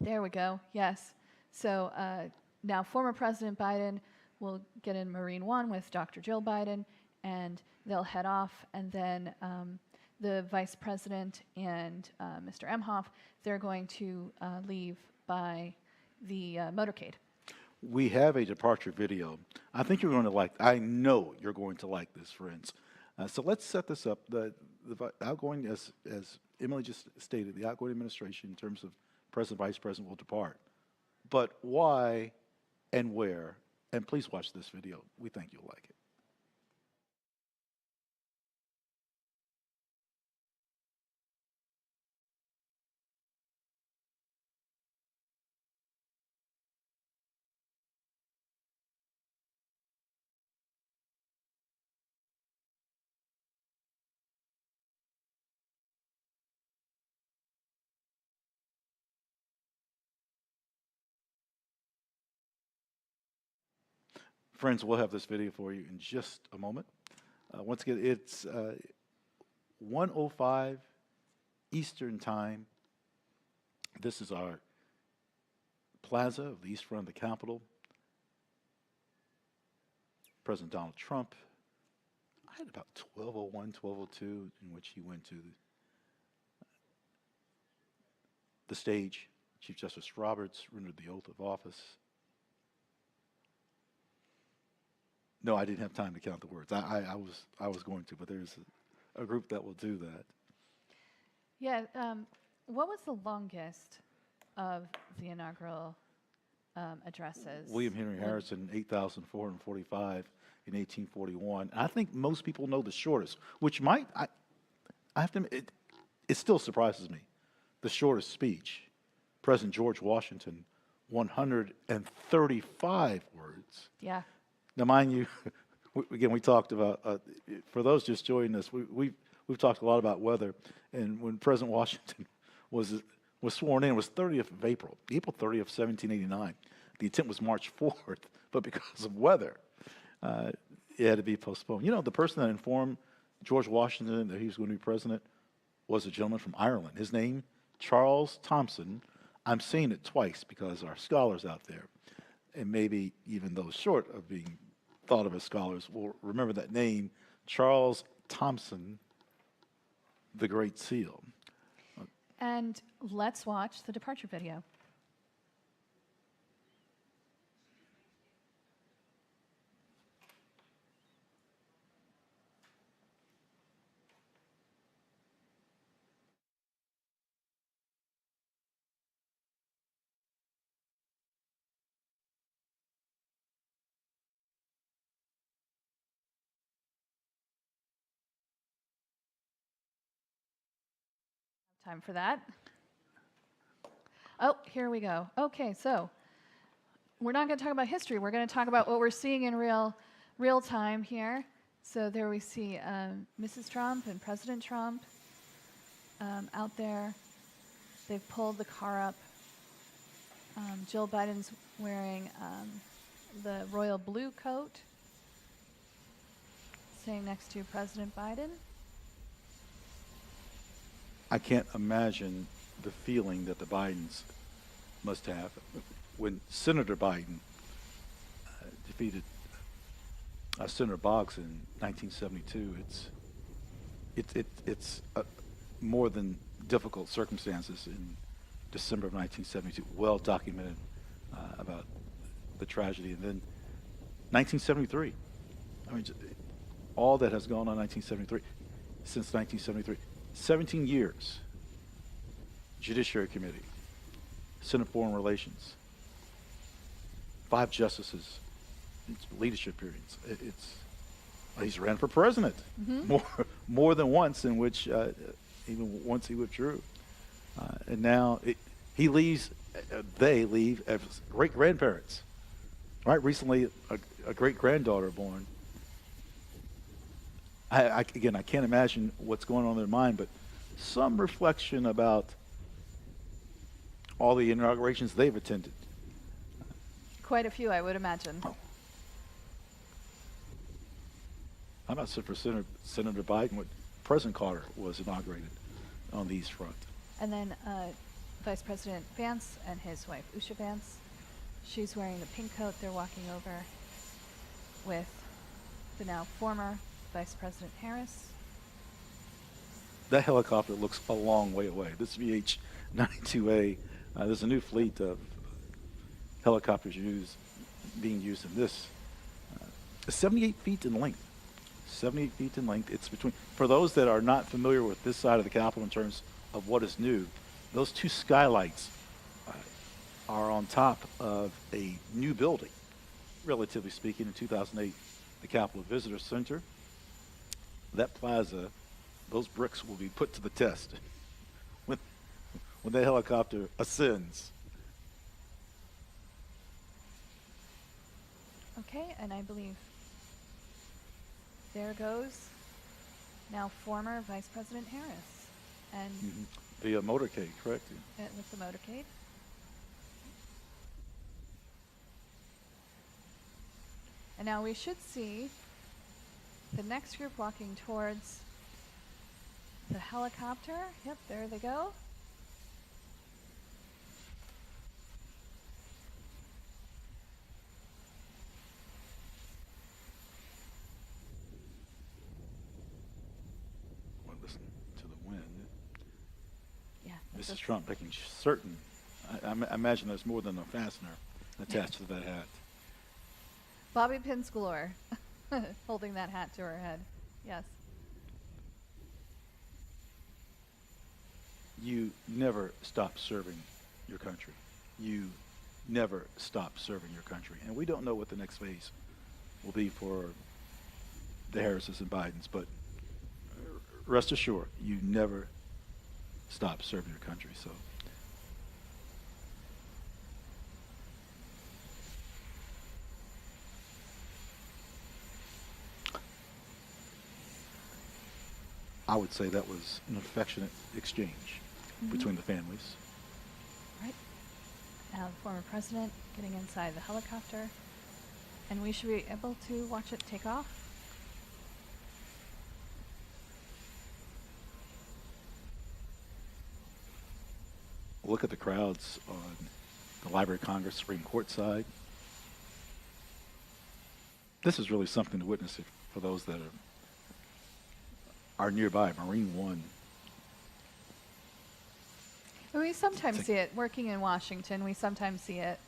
There we go. Yes. So now former President Biden will get in Marine One with Dr. Jill Biden, and they'll head off. And then the Vice President and Mr. Emhoff, they're going to leave by the motorcade. We have a departure video. I think you're going to like, I know you're going to like this, friends. So let's set this up. The outgoing, as Emily just stated, the outgoing administration in terms of president, vice president will depart. But why and where? And please watch this video. We think you'll like it. Friends, we'll have this video for you in just a moment. Once again, it's 1:05 Eastern Time. This is our plaza of the east front of the Capitol. President Donald Trump, I had about 12:01, 12:02, in which he went to the stage. Chief Justice Roberts rendered the oath of office. No, I didn't have time to count the words. I was going to, but there's a group that will do that. Yeah. What was the longest of the inaugural addresses? William Henry Harrison, 8,445 in 1841. I think most people know the shortest, which might, I have to admit, it still surprises me. The shortest speech, President George Washington, 135 words. Yeah. Now, mind you, again, we talked about, for those just joining us, we've talked a lot about weather, and when President Washington was sworn in, it was 30th of April 30th, 1789. The intent was March 4th, but because of weather, it had to be postponed. You know, the person that informed George Washington that he was going to be president was a gentleman from Ireland. His name, Charles Thomson. I'm saying it twice because our scholars out there, and maybe even those short of being thought of as scholars, will remember that name, Charles Thomson, the Great Seal. And let's watch the departure video. Time for that. Oh, here we go. Okay, so we're not going to talk about history. We're going to talk about what we're seeing in real time here. So there we see Mrs. Trump and President Trump out there. They've pulled the car up. Jill Biden's wearing the royal blue coat, sitting next to President Biden. I can't imagine the feeling that the Bidens must have when Senator Biden defeated Senator Boggs in 1972. It's more than difficult circumstances in December of 1972, well documented about the tragedy. And then 1973, I mean, all that has gone on 1973, since 1973. 17 years, Judiciary Committee, Senate Foreign Relations, 5 justices, leadership periods. He's ran for president more than once, in which even once he withdrew. And now he leaves, they leave as great-grandparents. Right? Recently, a great-granddaughter born. Again, I can't imagine what's going on in their mind, but some reflection about all the inaugurations they've attended. Quite a few, I would imagine. I'm not certain for Senator Biden, what President Carter was inaugurated on the East Front. And then Vice President Vance and his wife, Usha Vance. She's wearing the pink coat. They're walking over with the now former Vice President Harris. That helicopter looks a long way away. This VH-92A, there's a new fleet of helicopters used being used in this. 78 feet in length. 78 feet in length. It's between, for those that are not familiar with this side of the Capitol in terms of what is new, those two skylights are on top of a new building, relatively speaking. In 2008, the Capitol Visitor Center. That plaza, those bricks will be put to the test when the helicopter ascends. Okay, and I believe there goes now former Vice President Harris, and Via motorcade, correct? with the motorcade. And now we should see the next group walking towards the helicopter. Yep, there they go. Well, listen to the wind. Yeah. Mrs. Trump making certain, I imagine there's more than a fastener attached to that hat. Bobby pins galore, holding that hat to her head. Yes. You never stop serving your country. You never stop serving your country. And we don't know what the next phase will be for the Harrises and Bidens, but rest assured, you never stop serving your country. So I would say that was an affectionate exchange between the families. Right. Now the former president getting inside the helicopter, and we should be able to watch it take off. Look at the crowds on the Library of Congress Supreme Court side. This is really something to witness for those that are nearby. Marine One. We sometimes see it working in Washington. We sometimes see it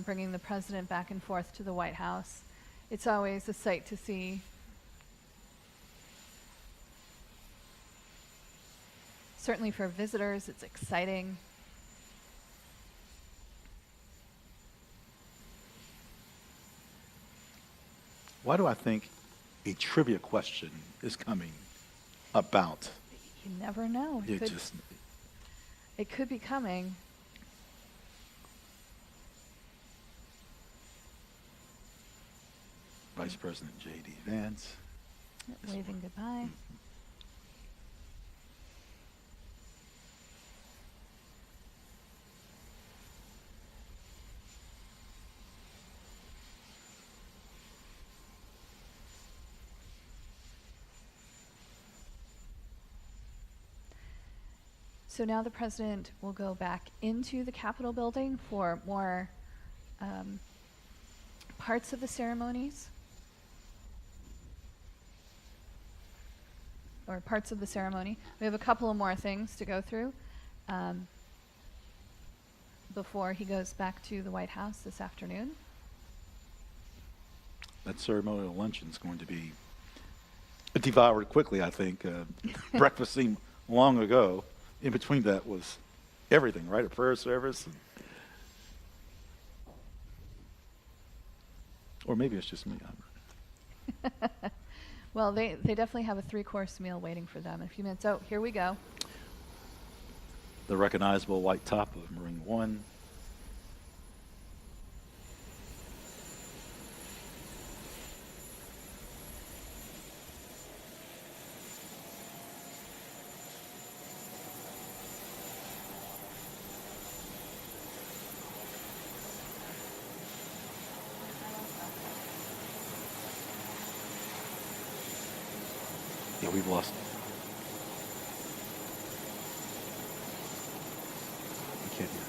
bringing the president back and forth to the White House. It's always a sight to see. Certainly for visitors, it's exciting. Why do I think a trivia question is coming about? You never know. It could be coming. Vice President J.D. Vance. Waving goodbye. So now the president will go back into the Capitol building for more parts of the ceremonies. Or parts of the ceremony. We have a couple of more things to go through before he goes back to the White House this afternoon. That ceremonial luncheon is going to be devoured quickly, I think. Breakfast seemed long ago. In between that was everything, right? A prayer service. Or maybe it's just me. Well, they definitely have a 3-course meal waiting for them in a few minutes. Oh, here we go. The recognizable white top of Marine One. Yeah, we've lost. We can't hear.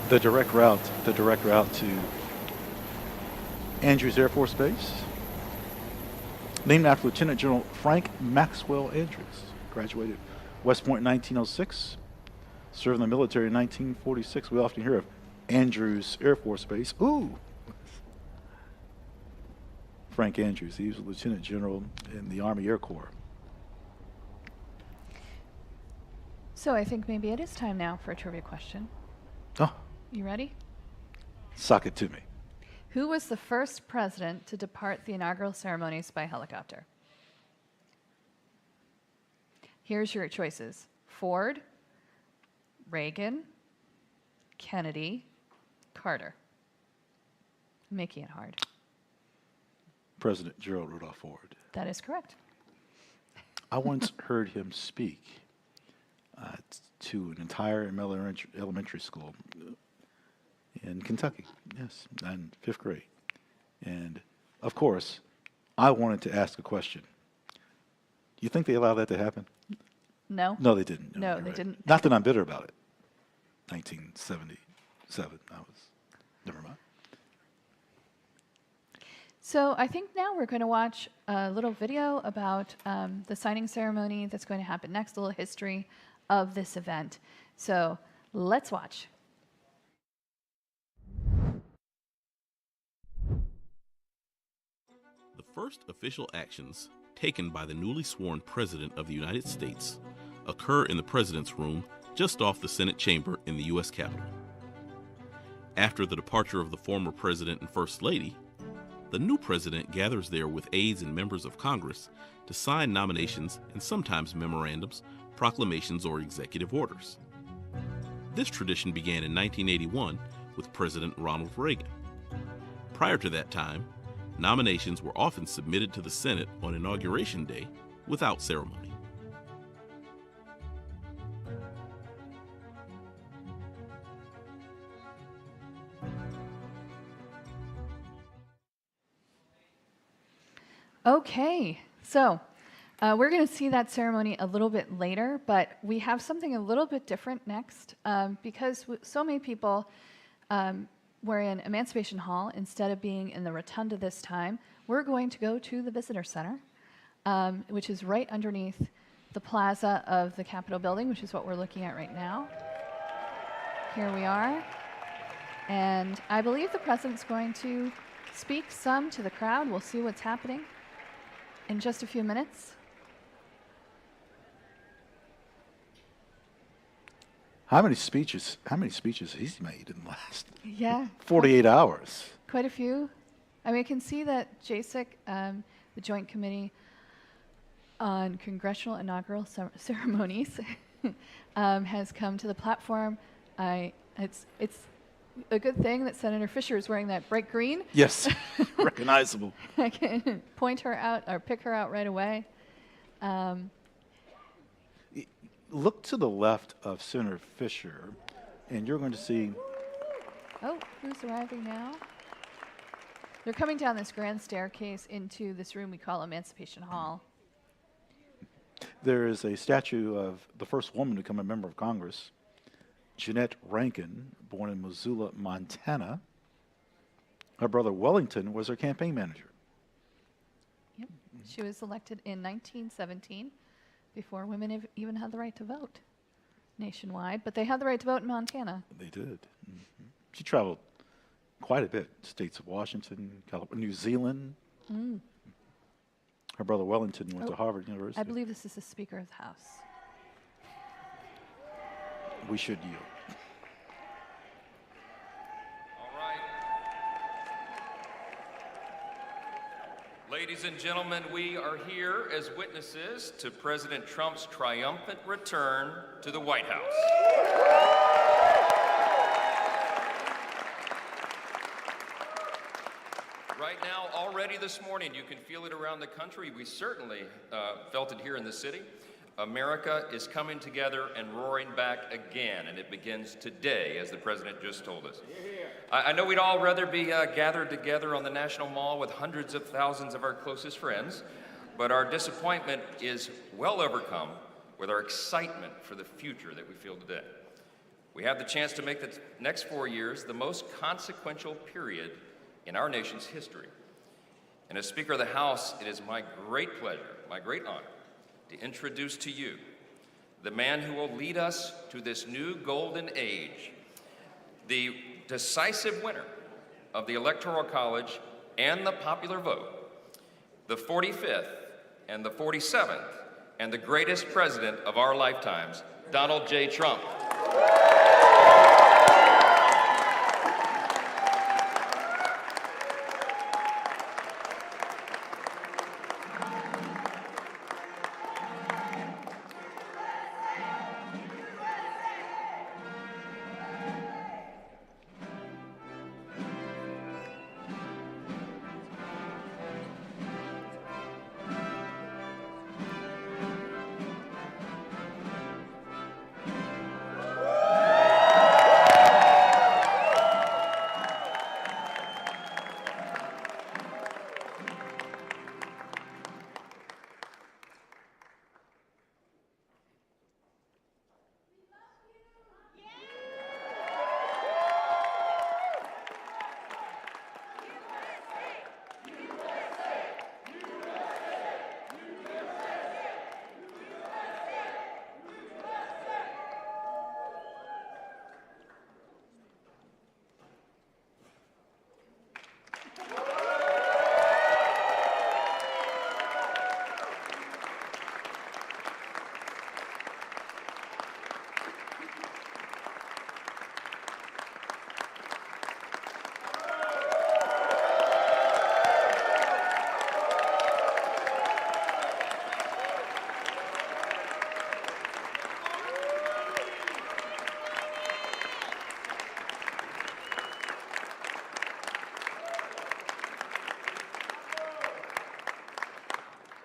the direct route to Andrews Air Force Base, named after Lieutenant General Frank Maxwell Andrews. Graduated West Point in 1906, served in the military in 1946. We often hear of Andrews Air Force Base. Ooh! Frank Andrews, he was a lieutenant general in the Army Air Corps. So I think maybe it is time now for a trivia question. Oh, You ready? sock it to me. Who was the first president to depart the inaugural ceremonies by helicopter? Here's your choices: Ford, Reagan, Kennedy, Carter. I'm making it hard. President Gerald Rudolph Ford. That is correct. I once heard him speak to an entire elementary school in Kentucky, yes, in 5th grade. And, of course, I wanted to ask a question. Do you think they allowed that to happen? No. No, they didn't. No, you're they right. didn't. Not that I'm bitter about it. 1977, never mind. So I think now we're going to watch a little video about the signing ceremony that's going to happen next, a little history of this event. So let's watch. The first official actions taken by the newly sworn President of the United States occur in the President's Room just off the Senate chamber in the U.S. Capitol. After the departure of the former President and First Lady, the new President gathers there with aides and members of Congress to sign nominations and sometimes memorandums, proclamations, or executive orders. This tradition began in 1981 with President Ronald Reagan. Prior to that time, nominations were often submitted to the Senate on Inauguration Day without ceremony. Okay, so we're going to see that ceremony a little bit later, but we have something a little bit different next because so many people were in Emancipation Hall. Instead of being in the rotunda this time, we're going to go to the Visitor Center, which is right underneath the plaza of the Capitol building, which is what we're looking at right now. Here we are. And I believe the President's going to speak some to the crowd. We'll see what's happening in just a few minutes. How many speeches he's made in the last 48 hours? Quite a few. I mean, I can see that JSIC, the Joint Committee on Congressional Inaugural Ceremonies, has come to the platform. It's a good thing that Senator Fisher is wearing that bright green. Yes, recognizable. I can point her out or pick her out right away. Look to the left of Senator Fisher, and you're going to see. Oh, who's arriving now? They're coming down this grand staircase into this room we call Emancipation Hall. There is a statue of the first woman to become a member of Congress, Jeanette Rankin, born in Missoula, Montana. Her brother Wellington was her campaign manager. Yep. She was elected in 1917, before women even had the right to vote nationwide, but they had the right to vote in Montana. They did. Mm-hmm. She traveled quite a bit, states of Washington, California, New Zealand. Mm. Her brother Wellington went to Harvard University. I believe this is the Speaker of the House. We should yield. Ladies and gentlemen, we are here as witnesses to President Trump's triumphant return to the White House. Right now, already this morning, you can feel it around the country. We certainly felt it here in the city. America is coming together and roaring back again, and it begins today, as the President just told us. I know we'd all rather be gathered together on the National Mall with hundreds of thousands of our closest friends, but our disappointment is well overcome with our excitement for the future that we feel today. We have the chance to make the next 4 years the most consequential period in our nation's history. And as Speaker of the House, it is my great pleasure, my great honor, to introduce to you the man who will lead us to this new golden age, the decisive winner of the Electoral College and the popular vote, the 45th and the 47th, and the greatest president of our lifetimes, Donald J. Trump.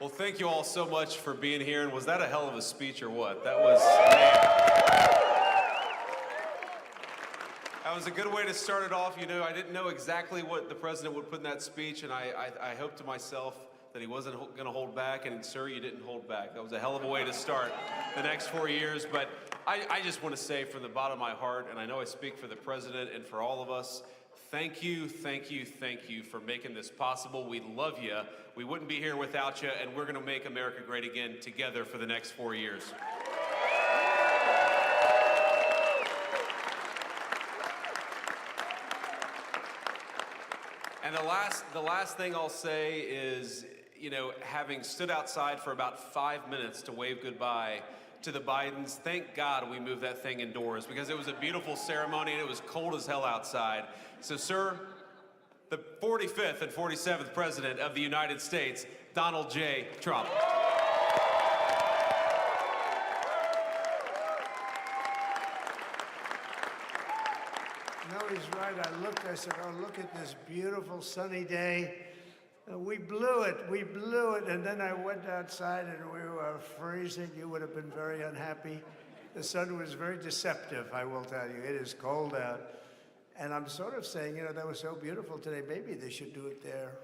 Well, thank you all so much for being here. And was that a hell of a speech or what? That was, man. That was a good way to start it off. You know, I didn't know exactly what the president would put in that speech, and I hoped to myself that he wasn't going to hold back, and sir, you didn't hold back. That was a hell of a way to start the next 4 years. But I just want to say from the bottom of my heart, and I know I speak for the president and for all of us, thank you, thank you, thank you for making this possible. We love you. We wouldn't be here without you, and we're going to make America great again together for the next 4 years. And the last thing I'll say is, you know, having stood outside for about 5 minutes to wave goodbye to the Bidens, thank God we moved that thing indoors, because it was a beautiful ceremony and it was cold as hell outside. So, sir, the 45th and 47th President of the United States, Donald J. Trump. No, he's right. I said, oh, look at this beautiful sunny day. We blew it, and then I went outside and we were freezing. You would have been very unhappy. The sun was very deceptive, I will tell you. It is cold out. And I'm sort of saying, you know, that was so beautiful today. Maybe they should do it there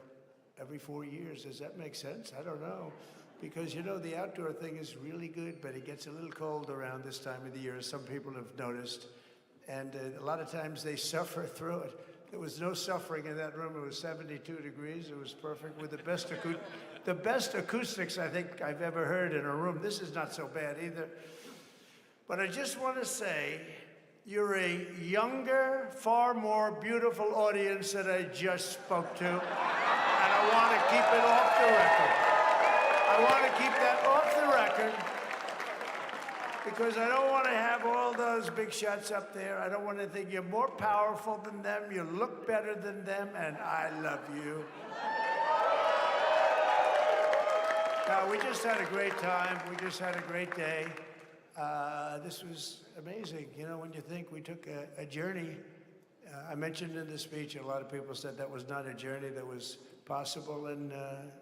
every 4 years. Does that make sense? I don't know. Because, you know, the outdoor thing is really good, but it gets a little cold around this time of the year, as some people have noticed. And a lot of times they suffer through it. There was no suffering in that room. It was 72 degrees. It was perfect with the best acoustics I think I've ever heard in a room. This is not so bad either. But I just want to say, you're a younger, far more beautiful audience than I just spoke to. And I want to keep it off the record. I want to keep that off the record, because I don't want to have all those big shots up there. I don't want to think you're more powerful than them, you look better than them, and I love you. Now, we just had a great time. We just had a great day. This was amazing. You know, when you think we took a journey, I mentioned in the speech, a lot of people said that was not a journey that was possible, and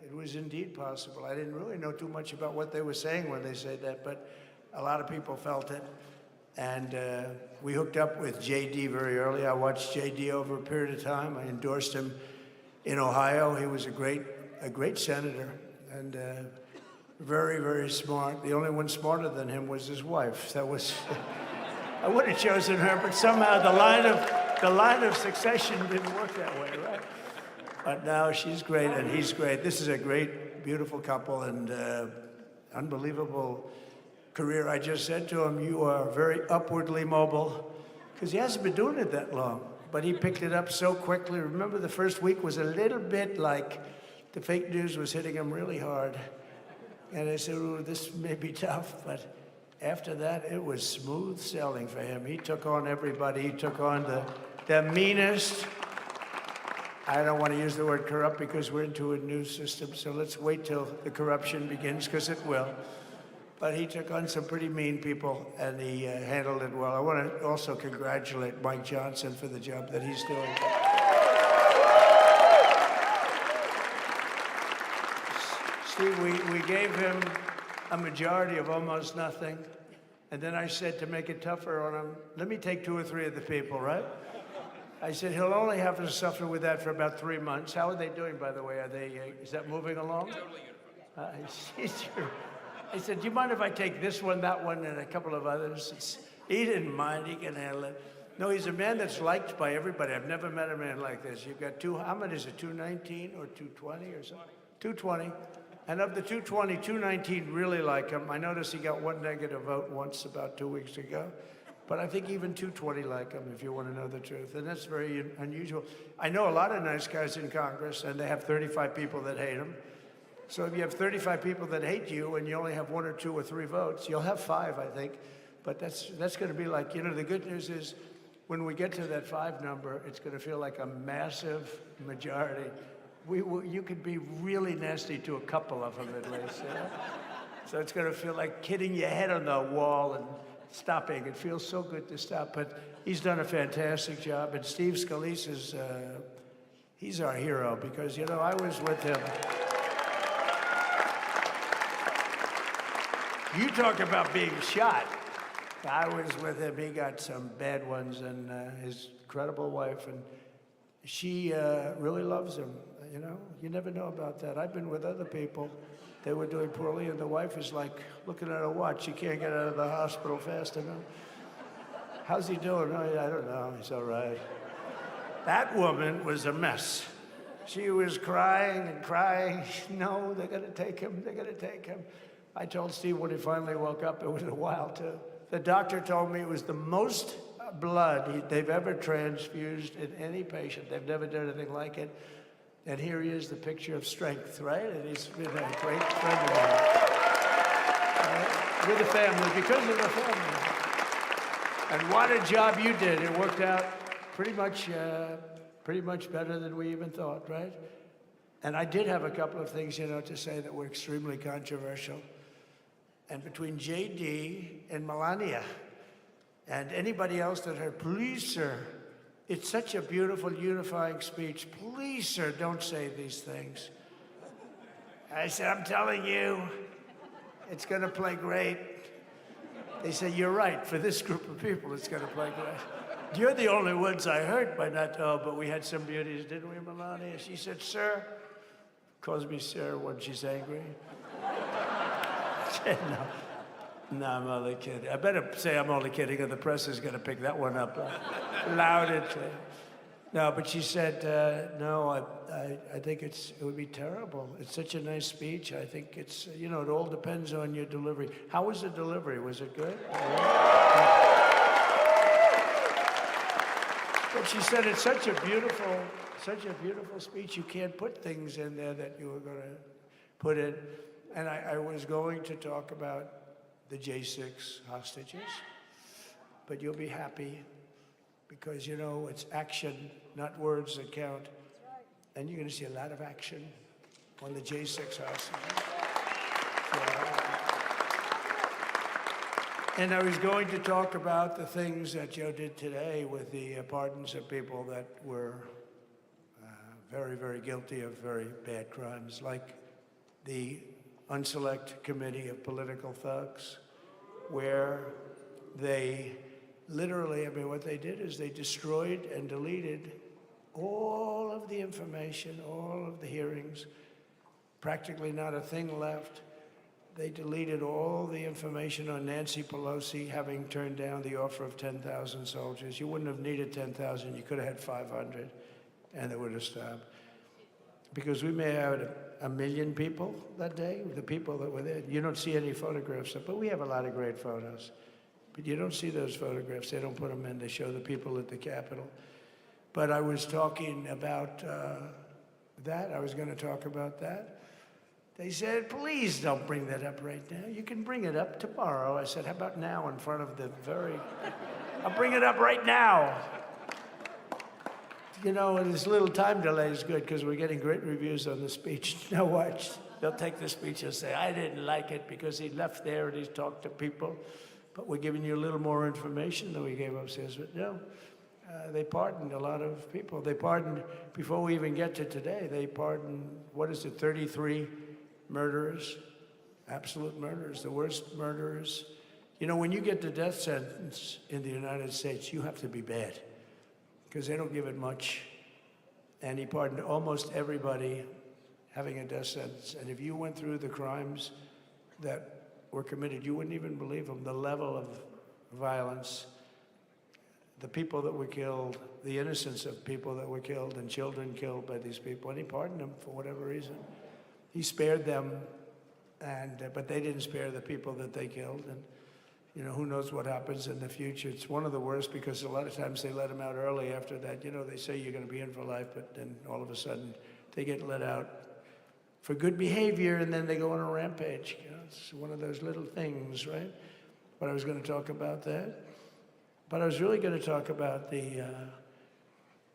it was indeed possible. I didn't really know too much about what they were saying when they said that, but a lot of people felt it. And we hooked up with JD very early. I watched JD over a period of time. I endorsed him in Ohio. He was a great senator, and very, very smart. The only one smarter than him was his wife. That was I would have chosen her, but somehow the line of succession didn't work that way, right? But now she's great and he's great. This is a great, beautiful couple and unbelievable career. I just said to him, you are very upwardly mobile, because he hasn't been doing it that long, but he picked it up so quickly. Remember, the first week was a little bit like the fake news was hitting him really hard. And I said, ooh, this may be tough, but after that, it was smooth sailing for him. He took on everybody. He took on the meanest. I don't want to use the word corrupt because we're into a new system, so let's wait till the corruption begins, because it will. But he took on some pretty mean people, and he handled it well. I want to also congratulate Mike Johnson for the job that he's doing. Steve, we gave him a majority of almost nothing, and then I said, to make it tougher on him, let me take 2 or 3 of the people, right? I said, he'll only have to suffer with that for about 3 months. How are they doing, by the way? Are they, is that moving along? I said, do you mind if I take this one, that one, and a couple of others? He didn't mind. He can handle it. No, he's a man that's liked by everybody. I've never met a man like this. You've got how many is it, 219 or 220 or something? 220. And of the 220, 219 really like him. I noticed he got 1 negative vote once about 2 weeks ago. But I think even 220 like him, if you want to know the truth. And that's very unusual. I know a lot of nice guys in Congress, and they have 35 people that hate him. So if you have 35 people that hate you and you only have 1 or 2 or 3 votes, you'll have 5, I think. But that's going to be like, you know, the good news is when we get to that 5 number, it's going to feel like a massive majority. You could be really nasty to a couple of them at least. You know? So it's going to feel like hitting your head on the wall and stopping. It feels so good to stop. But he's done a fantastic job. And Steve Scalise is, he's our hero because, you know, I was with him. You talk about being shot. I was with him. He got some bad ones, and his incredible wife, and she really loves him. You know, you never know about that. I've been with other people. They were doing poorly, and the wife is like looking at her watch. She can't get out of the hospital fast enough. How's he doing? Oh, I don't know. He's all right. That woman was a mess. She was crying and crying. No, they're going to take him. They're going to take him. I told Steve when he finally woke up, it was a while too. The doctor told me it was the most blood they've ever transfused in any patient. They've never done anything like it. And here he is, the picture of strength, right? And he's been a great friend of mine. With the family, because of the family. And what a job you did. It worked out pretty much better than we even thought, right? And I did have a couple of things, you know, to say that were extremely controversial. And between J.D. and Melania and anybody else that heard, please, sir, it's such a beautiful, unifying speech. Please, sir, don't say these things. I said, I'm telling you, it's going to play great. They said, you're right. For this group of people, it's going to play great. You're the only ones I heard by not, but we had some beauties, didn't we, Melania? She said, sir, calls me sir when she's angry. No, I'm only kidding. I better say I'm only kidding, or the press is going to pick that one up loud and clear. No, but she said, no, I think it would be terrible. It's such a nice speech. I think it's, you know, it all depends on your delivery. How was the delivery? Was it good? But she said it's such a beautiful speech. You can't put things in there that you were going to put in. And I was going to talk about the J6 hostages, but you'll be happy because, you know, it's action, not words that count. And you're going to see a lot of action on the J6 hostages. And I was going to talk about the things that Joe did today with the pardons of people that were very, very guilty of very bad crimes, like the Unselect Committee of Political Thugs, where they literally, I mean, what they did is they destroyed and deleted all of the information, all of the hearings, practically not a thing left. They deleted all the information on Nancy Pelosi having turned down the offer of 10,000 soldiers. You wouldn't have needed 10,000. You could have had 500, and it would have stopped. Because we may have had 1 million people that day, the people that were there. You don't see any photographs, but we have a lot of great photos. But you don't see those photographs. They don't put them in. They show the people at the Capitol. But I was talking about that. I was going to talk about that. They said, please don't bring that up right now. You can bring it up tomorrow. I said, how about now in front of the I'll bring it up right now. You know, this little time delay is good because we're getting great reviews on the speech. Now watch. They'll take the speech and say, I didn't like it because he left there and he's talked to people. But we're giving you a little more information than we gave upstairs. But no, they pardoned a lot of people. They pardoned, before we even get to today, they pardoned, 33 murderers, absolute murderers, the worst murderers. You know, when you get the death sentence in the United States, you have to be bad because they don't give it much. And he pardoned almost everybody having a death sentence. And if you went through the crimes that were committed, you wouldn't even believe them. The level of violence, the people that were killed, the innocence of people that were killed and children killed by these people. And he pardoned them for whatever reason. He spared them, but they didn't spare the people that they killed. And, you know, who knows what happens in the future. It's one of the worst because a lot of times they let them out early after that. You know, they say you're going to be in for life, but then all of a sudden they get let out for good behavior, and then they go on a rampage. You know, it's one of those little things, right? But I was going to talk about that. But I was really going to talk about the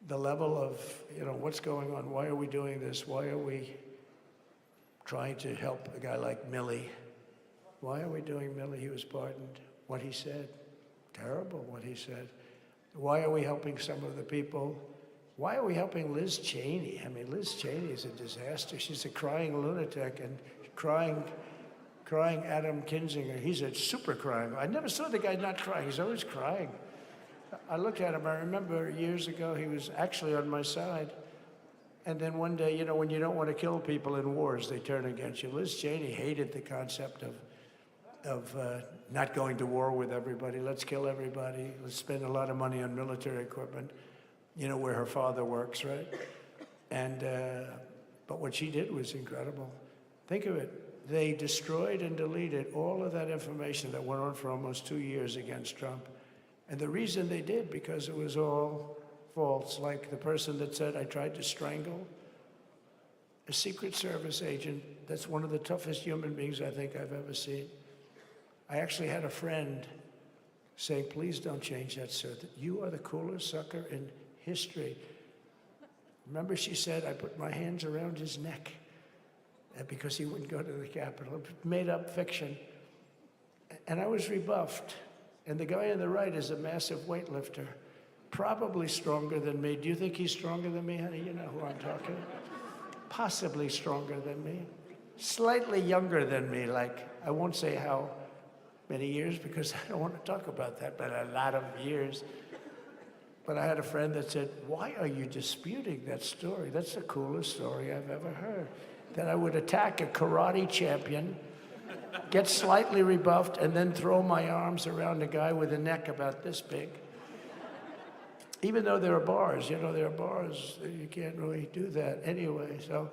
level of, you know, what's going on. Why are we doing this? Why are we trying to help a guy like Milley? Why are we doing Milley? He was pardoned. What he said, terrible what he said. Why are we helping some of the people? Why are we helping Liz Cheney? I mean, Liz Cheney is a disaster. She's a crying lunatic and crying Adam Kinzinger. He's a super crying. I never saw the guy not crying. He's always crying. I looked at him. I remember years ago, he was actually on my side. And then one day, you know, when you don't want to kill people in wars, they turn against you. Liz Cheney hated the concept of not going to war with everybody. Let's kill everybody. Let's spend a lot of money on military equipment, you know, where her father works, right? And, but what she did was incredible. Think of it. They destroyed and deleted all of that information that went on for almost 2 years against Trump. And the reason they did, because it was all false, like the person that said, I tried to strangle a Secret Service agent. That's one of the toughest human beings I think I've ever seen. I actually had a friend saying, please don't change that, sir. You are the coolest sucker in history. Remember, she said, I put my hands around his neck because he wouldn't go to the Capitol. Made up fiction. And I was rebuffed. And the guy on the right is a massive weightlifter, probably stronger than me. Do you think he's stronger than me, honey? You know who I'm talking about. Possibly stronger than me. Slightly younger than me, like, I won't say how many years because I don't want to talk about that, but a lot of years. But I had a friend that said, why are you disputing that story? That's the coolest story I've ever heard. That I would attack a karate champion, get slightly rebuffed, and then throw my arms around a guy with a neck about this big. Even though there are bars, you know, there are bars, you can't really do that anyway. So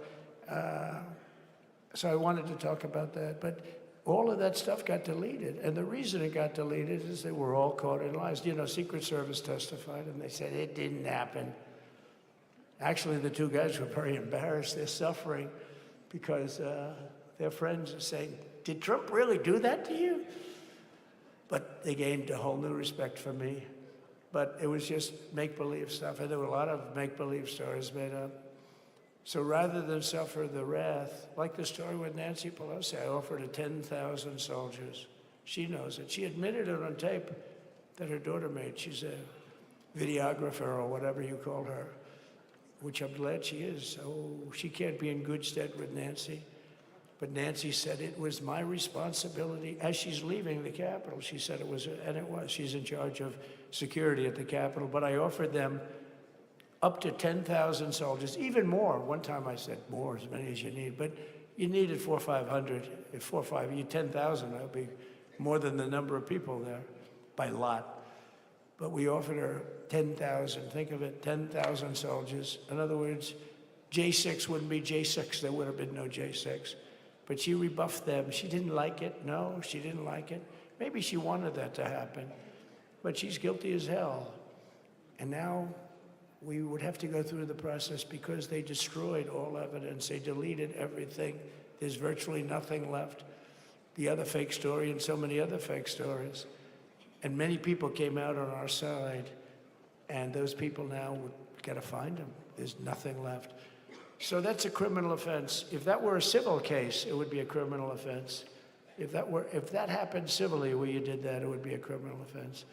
I wanted to talk about that. But all of that stuff got deleted. And the reason it got deleted is they were all caught in lies. You know, Secret Service testified, and they said it didn't happen. Actually, the two guys were very embarrassed. They're suffering because their friends are saying, did Trump really do that to you? But they gained a whole new respect for me. But it was just make-believe stuff, and there were a lot of make-believe stories made up. So rather than suffer the wrath, like the story with Nancy Pelosi, I offered her 10,000 soldiers. She knows it. She admitted it on tape that her daughter made. She's a videographer or whatever you call her, which I'm glad she is. So she can't be in good stead with Nancy. But Nancy said it was my responsibility as she's leaving the Capitol. She said it was, and it was. She's in charge of security at the Capitol. But I offered them up to 10,000 soldiers, even more. One time I said more, as many as you need. But You needed 400 or 500. If 4 or 5, you 10,000, that would be more than the number of people there by a lot. But we offered her 10,000. Think of it, 10,000 soldiers. In other words, J6 wouldn't be J6. There would have been no J6. But she rebuffed them. She didn't like it. No, she didn't like it. Maybe she wanted that to happen. But she's guilty as hell. And now we would have to go through the process because they destroyed all evidence. They deleted everything. There's virtually nothing left. The other fake story and so many other fake stories. And many people came out on our side. And those people now, we've got to find them. There's nothing left. So that's a criminal offense. If that were a civil case, it would be a criminal offense. If that happened civilly where you did that, it would be a criminal offense.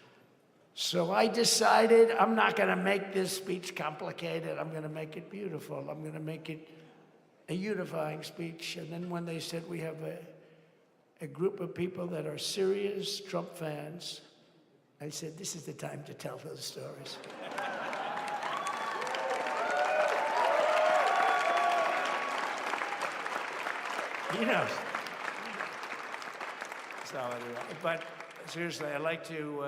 So I decided I'm not going to make this speech complicated. I'm going to make it beautiful. I'm going to make it a unifying speech. And then when they said we have a group of people that are serious Trump fans, I said, this is the time to tell those stories. You know. So anyway, but seriously, I'd like to,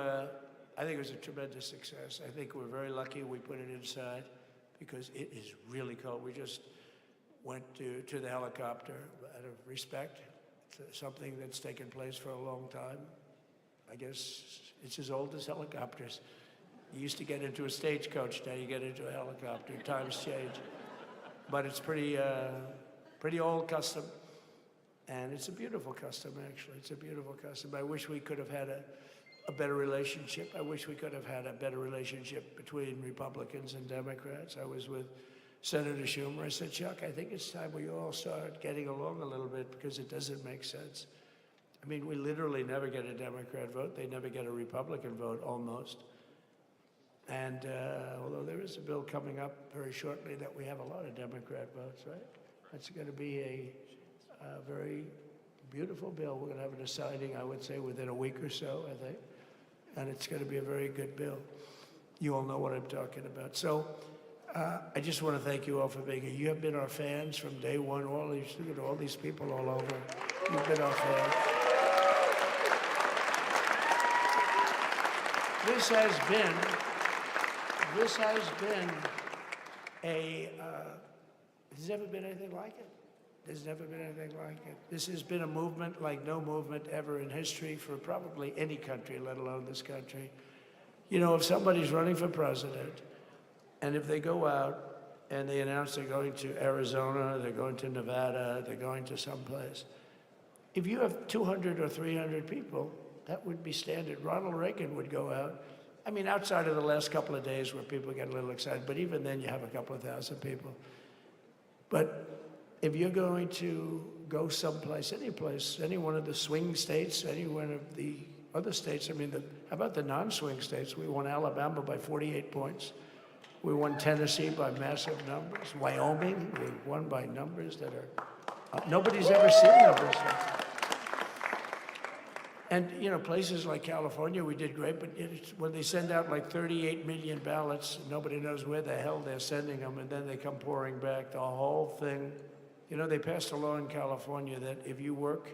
I think it was a tremendous success. I think we're very lucky we put it inside because it is really cold. We just went to the helicopter out of respect to something that's taken place for a long time. I guess it's as old as helicopters. You used to get into a stagecoach, now you get into a helicopter. Times change. But it's pretty old custom. And it's a beautiful custom, actually. It's a beautiful custom. I wish we could have had a better relationship. I wish we could have had a better relationship between Republicans and Democrats. I was with Senator Schumer. I said, Chuck, I think it's time we all start getting along a little bit because it doesn't make sense. I mean, we literally never get a Democrat vote. They never get a Republican vote, almost. And although there is a bill coming up very shortly that we have a lot of Democrat votes, right? That's going to be a very beautiful bill. We're going to have a deciding, I would say, within a week or so, I think. And it's going to be a very good bill. You all know what I'm talking about. So I just want to thank you all for being here. You have been our fans from day one. All these people all over. You've been our fans. This has been there's never been anything like it. There's never been anything like it. This has been a movement like no movement ever in history for probably any country, let alone this country. You know, if somebody's running for president, and if they go out and they announce they're going to Arizona, they're going to Nevada, they're going to someplace, if you have 200 or 300 people, that would be standard. Ronald Reagan would go out. I mean, outside of the last couple of days where people get a little excited, but even then you have a couple of thousand people. But if you're going to go someplace, any place, any one of the swing states, any one of the other states, I mean, how about the non-swing states? We won Alabama by 48 points. We won Tennessee by massive numbers. Wyoming, we won by numbers that are, nobody's ever seen numbers like that. And, you know, places like California, we did great, but when they send out like 38 million ballots, nobody knows where the hell they're sending them, and then they come pouring back, the whole thing. You know, they passed a law in California that if you work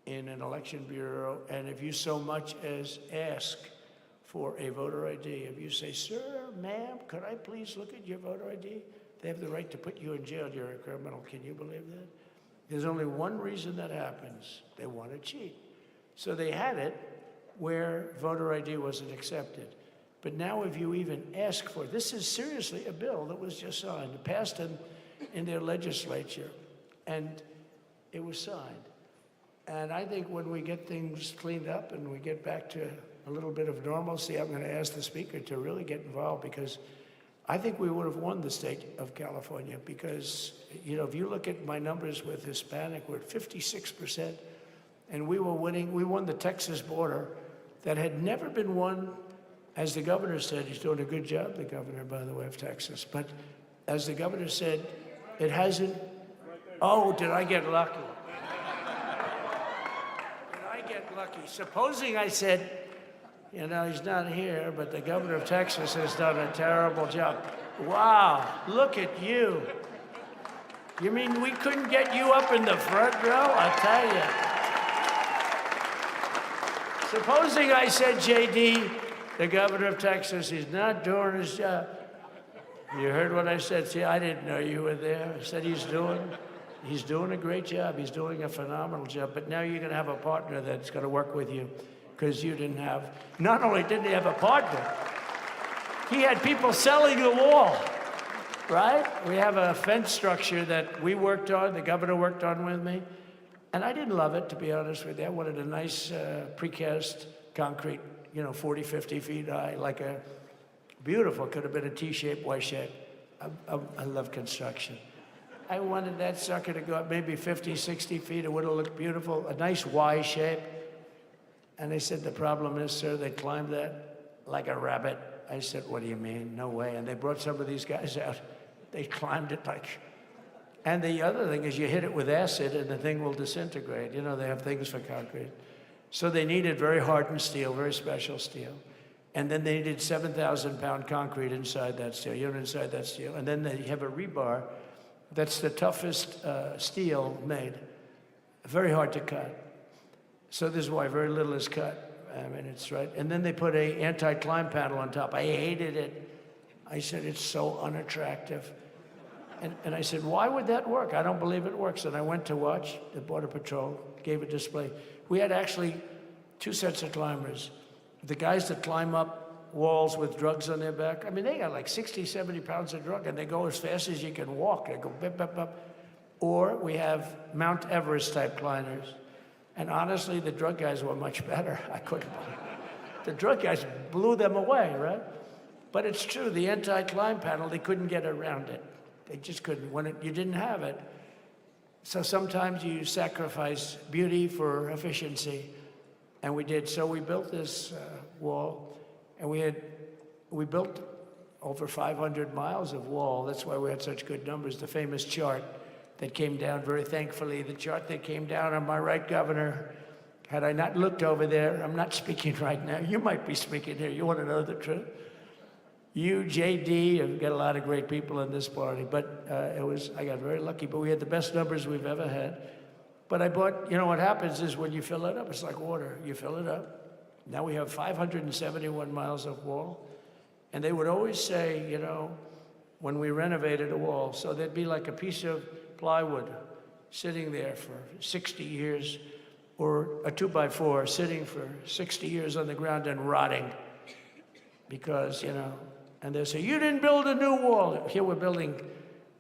in an election bureau and if you so much as ask for a voter ID, if you say, sir, ma'am, could I please look at your voter ID? They have the right to put you in jail. You're a criminal. Can you believe that? There's only one reason that happens. They want to cheat. So they had it where voter ID wasn't accepted. But now if you even ask for it, this is seriously a bill that was just signed, passed in their legislature, and it was signed. And I think when we get things cleaned up and we get back to a little bit of normalcy, I'm going to ask the Speaker to really get involved because I think we would have won the state of California because, you know, if you look at my numbers with Hispanic, we're at 56%. And we were winning. We won the Texas border that had never been won, as the governor said. He's doing a good job, the governor, by the way, of Texas. But as the governor said, it hasn't. Oh, did I get lucky? Did I get lucky? Supposing I said, you know, he's not here, but the governor of Texas has done a terrible job. Wow, look at you. You mean we couldn't get you up in the front row? I'll tell you. Supposing I said, J.D., the governor of Texas, he's not doing his job. You heard what I said. See, I didn't know you were there. I said he's doing a great job. He's doing a phenomenal job. But now you're going to have a partner that's going to work with you because you didn't have, not only didn't he have a partner, he had people selling the wall, right? We have a fence structure that we worked on, the governor worked on with me. And I didn't love it, to be honest with you. I wanted a nice precast concrete, 40, 50 feet high, like a beautiful, could have been a T-shape, Y-shape. I love construction. I wanted that sucker to go up maybe 50, 60 feet. It would have looked beautiful, a nice Y shape. And they said, the problem is, sir, they climbed that like a rabbit. I said, what do you mean? No way. And they brought some of these guys out. They climbed it like... And the other thing is you hit it with acid and the thing will disintegrate. They have things for concrete. So they needed very hardened steel, very special steel. And then they needed 7,000-pound concrete inside that steel, inside that steel. And then they have a rebar that's the toughest steel made. Very hard to cut. So this is why very little is cut. I mean, it's right. And then they put a anti-climb panel on top. I hated it. I said, it's so unattractive. And I said, why would that work? I don't believe it works. And I went to watch the Border Patrol, gave a display. We had actually 2 sets of climbers. The guys that climb up walls with drugs on their back, I mean, they got like 60, 70 pounds of drug, and they go as fast as you can walk. They go bip, bip, bip. Or we have Mount Everest-type climbers. And honestly, the drug guys were much better. I couldn't believe it. The drug guys blew them away, right? But it's true, the anti-climb panel, they couldn't get around it. They just couldn't. You didn't have it. So sometimes you sacrifice beauty for efficiency. And we did. So we built this wall, and we built over 500 miles of wall. That's why we had such good numbers. The famous chart that came down, very thankfully, the chart that came down on my right, Governor. Had I not looked over there, I'm not speaking right now. You might be speaking here. You want to know the truth? You, JD, have got a lot of great people in this party, but I got very lucky, but we had the best numbers we've ever had. But I bought, what happens is when you fill it up, it's like water. You fill it up. Now we have 571 miles of wall. And they would always say, when we renovated a wall, so there'd be like a piece of plywood sitting there for 60 years, or a 2x4 sitting for 60 years on the ground and rotting. Because, and they say, you didn't build a new wall. Here we're building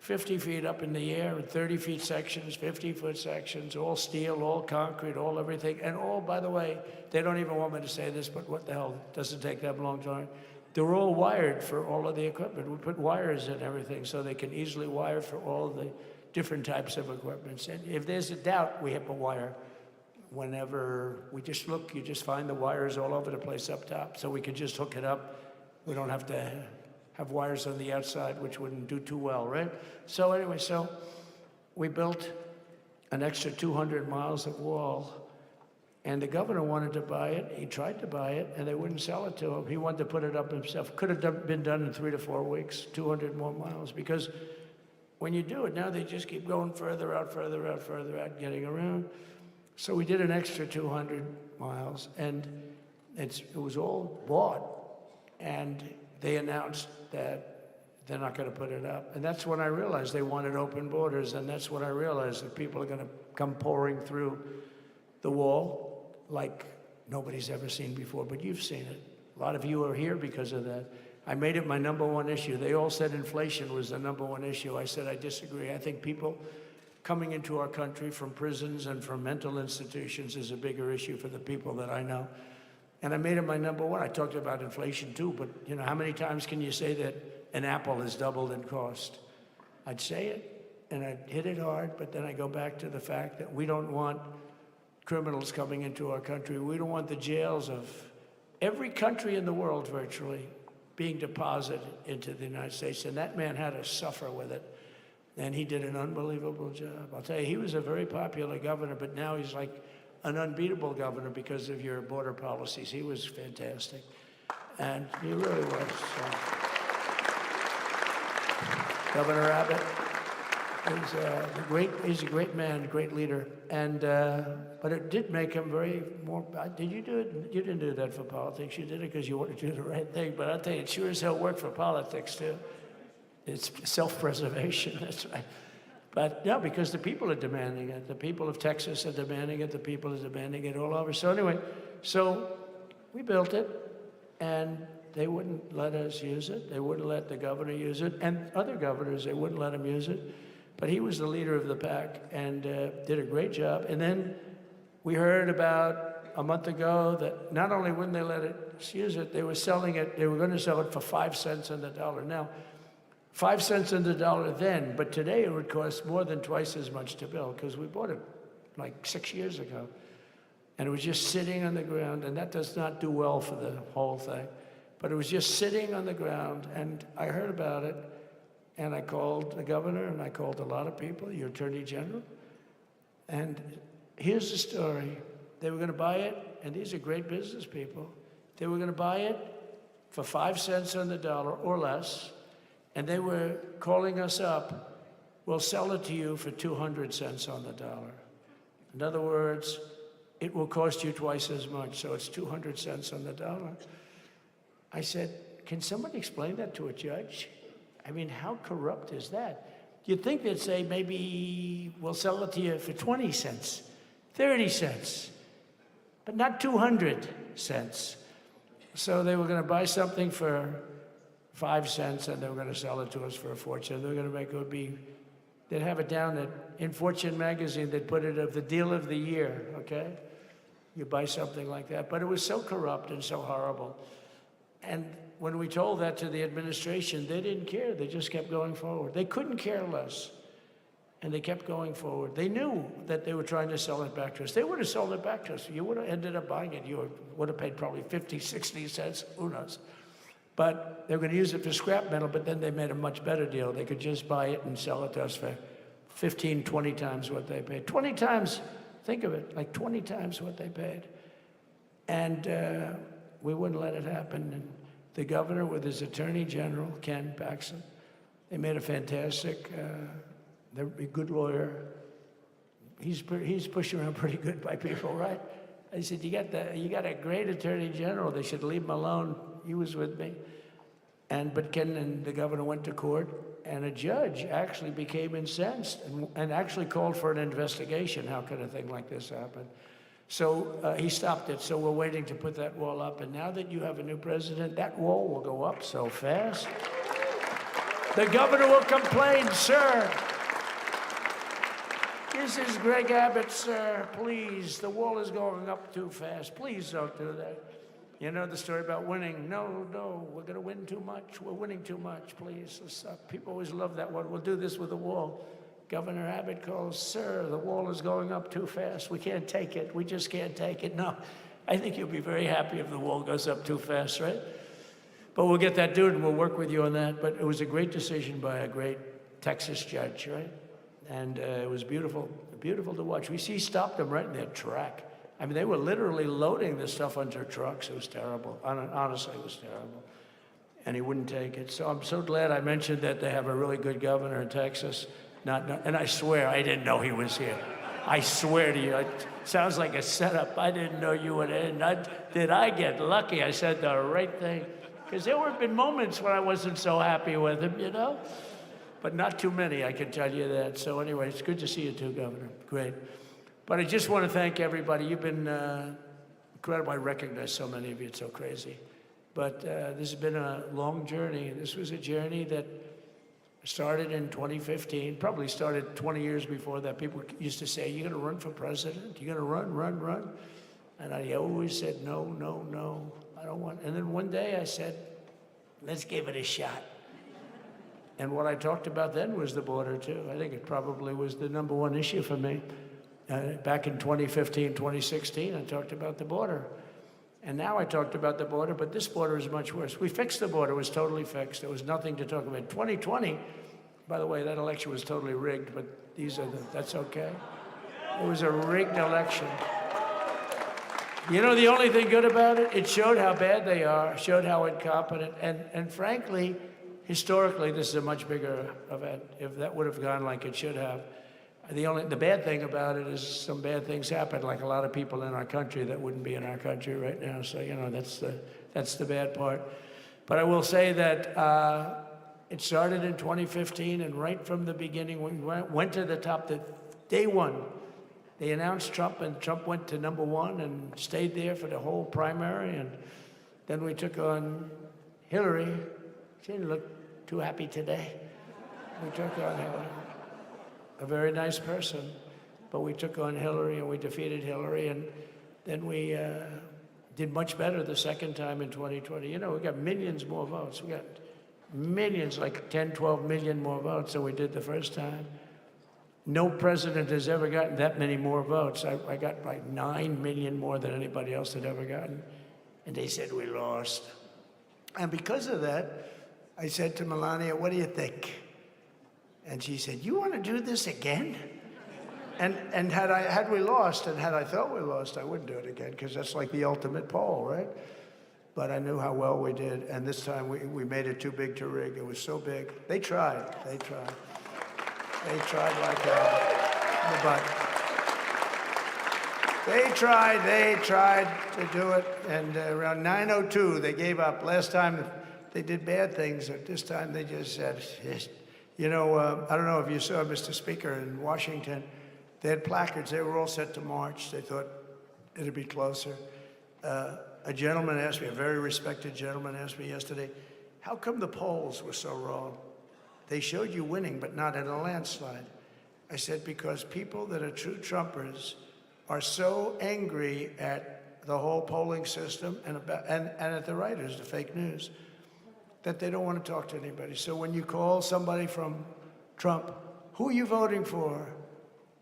50 feet up in the air, 30 feet sections, 50-foot sections, all steel, all concrete, all everything. And all, by the way, they don't even want me to say this, but what the hell, it doesn't take that long time. They're all wired for all of the equipment. We put wires in everything so they can easily wire for all the different types of equipment. And if there's a doubt, we have a wire. Whenever we just look, you just find the wires all over the place up top, so we can just hook it up. We don't have to have wires on the outside, which wouldn't do too well, right? So anyway, so we built an extra 200 miles of wall, and the governor wanted to buy it. He tried to buy it, and they wouldn't sell it to him. He wanted to put it up himself. Could have been done in 3 to 4 weeks, 200 more miles, because when you do it now, they just keep going further out, further out, further out, getting around. So we did an extra 200 miles, and it was all bought. And they announced that they're not going to put it up. And that's when I realized they wanted open borders, and that's when I realized that people are going to come pouring through the wall like nobody's ever seen before, but you've seen it. A lot of you are here because of that. I made it my #1 issue. They all said inflation was the #1 issue. I said I disagree. I think people coming into our country from prisons and from mental institutions is a bigger issue for the people that I know. And I made it my #1. I talked about inflation too, but how many times can you say that an apple has doubled in cost? I'd say it, and I'd hit it hard, but then I go back to the fact that we don't want criminals coming into our country. We don't want the jails of every country in the world virtually being deposited into the United States, and that man had to suffer with it. And he did an unbelievable job. I'll tell you, he was a very popular governor, but now he's like an unbeatable governor because of your border policies. He was fantastic. And he really was. So. Governor Abbott, He's a great man, great leader, and but it did make him very more. Did you do it? You didn't do that for politics. You did it because you wanted to do the right thing. But I'll tell you, it sure as hell worked for politics too. It's self-preservation. That's right. But yeah, because the people are demanding it. The people of Texas are demanding it. The people are demanding it all over. So anyway, so we built it, and they wouldn't let us use it. They wouldn't let the governor use it, and other governors, they wouldn't let him use it. But he was the leader of the pack and did a great job. And then we heard about a month ago that not only wouldn't they let us use it, they were selling it. They were going to sell it for 5 cents on the dollar. Now, 5 cents on the dollar then, but today it would cost more than twice as much to build because we bought it like 6 years ago. And it was just sitting on the ground, and that does not do well for the whole thing. But it was just sitting on the ground, and I heard about it, and I called the governor, and I called a lot of people, your attorney general. And here's the story. They were going to buy it, and these are great business people. They were going to buy it for 5 cents on the dollar or less, and they were calling us up, we'll sell it to you for 200 cents on the dollar. In other words, it will cost you twice as much, so it's 200 cents on the dollar. I said, can somebody explain that to a judge? I mean, how corrupt is that? You'd think they'd say, maybe we'll sell it to you for 20 cents, 30 cents, but not 200 cents. So they were going to buy something for 5 cents, and they were going to sell it to us for a fortune. They were going to make it would be, they'd have it down in Fortune magazine, they'd put it of the deal of the year, okay? You buy something like that. But it was so corrupt and so horrible. And when we told that to the administration, they didn't care. They just kept going forward. They couldn't care less. And they kept going forward. They knew that they were trying to sell it back to us. They would have sold it back to us. You would have ended up buying it. You would have paid probably 50, 60 cents, who knows. But they were going to use it for scrap metal, but then they made a much better deal. They could just buy it and sell it to us for 15, 20 times what they paid. 20 times, think of it, like 20 times what they paid. And we wouldn't let it happen. And the governor with his attorney general, Ken Paxton, they made a fantastic, they're a good lawyer. He's pushed around pretty good by people, right? I said, you got a great attorney general. They should leave him alone. He was with me. But Ken and the governor went to court, and a judge actually became incensed and actually called for an investigation. How could a thing like this happen? So he stopped it. So we're waiting to put that wall up. And now that you have a new president, that wall will go up so fast. The governor will complain, sir. This is Greg Abbott, sir. Please, the wall is going up too fast. Please don't do that. You know the story about winning? No, we're going to win too much. We're winning too much, please. People always love that one. We'll do this with the wall. Governor Abbott calls, sir, the wall is going up too fast. We can't take it. We just can't take it. No, I think you'll be very happy if the wall goes up too fast, right? But we'll get that dude and we'll work with you on that. But it was a great decision by a great Texas judge, right? And it was beautiful, beautiful to watch. He stopped them right in their track. I mean, they were literally loading this stuff onto trucks. It was terrible. Honestly, it was terrible. And he wouldn't take it. So I'm so glad I mentioned that they have a really good governor in Texas. And I swear, I didn't know he was here. I swear to you, it sounds like a setup. I didn't know you would end. Did I get lucky? I said the right thing. Because there have been moments when I wasn't so happy with him, you know? But not too many, I can tell you that. So anyway, it's good to see you too, Governor. Great. But I just want to thank everybody. You've been incredible. I recognize so many of you. It's so crazy. But this has been a long journey. This was a journey that started in 2015, probably started 20 years before that. People used to say, you're going to run for president? You're going to run? And I always said, no, I don't want. And then one day I said, let's give it a shot. And what I talked about then was the border, too. I think it probably was the #1 issue for me. Back in 2015, 2016, I talked about the border. And now I talked about the border, but this border is much worse. We fixed the border. It was totally fixed. There was nothing to talk about. 2020, by the way, that election was totally rigged, but that's okay. It was a rigged election. You know the only thing good about it? It showed how bad they are, showed how incompetent, and frankly, historically, this is a much bigger event. If that would have gone like it should have. The bad thing about it is some bad things happen, like a lot of people in our country that wouldn't be in our country right now. So, you know, that's the bad part. But I will say that it started in 2015, and right from the beginning, we went to the top. Day one, they announced Trump, and Trump went to #1 and stayed there for the whole primary. And then we took on Hillary. She didn't look too happy today. We took on Hillary. A very nice person, but we took on Hillary and we defeated Hillary, and then we did much better the second time in 2020. You know, we got millions more votes. We got millions, like 10, 12 million more votes than we did the first time. No president has ever gotten that many more votes. I got like 9 million more than anybody else had ever gotten, and they said we lost. And because of that, I said to Melania, what do you think? And she said, you want to do this again? And had we lost, and had I thought we lost, I wouldn't do it again, because that's like the ultimate poll, right? But I knew how well we did, and this time we made it too big to rig. It was so big. They tried. They tried like hell. But they tried to do it, and around 9:02, they gave up. Last time they did bad things, but this time they just said, you know, I don't know if you saw, Mr. Speaker, in Washington, they had placards. They were all set to march. They thought it'd be closer. A gentleman asked me, a very respected gentleman asked me yesterday, how come the polls were so wrong? They showed you winning, but not in a landslide. I said, because people that are true Trumpers are so angry at the whole polling system and at the writers, the fake news, that they don't want to talk to anybody. So when you call somebody from Trump, who are you voting for?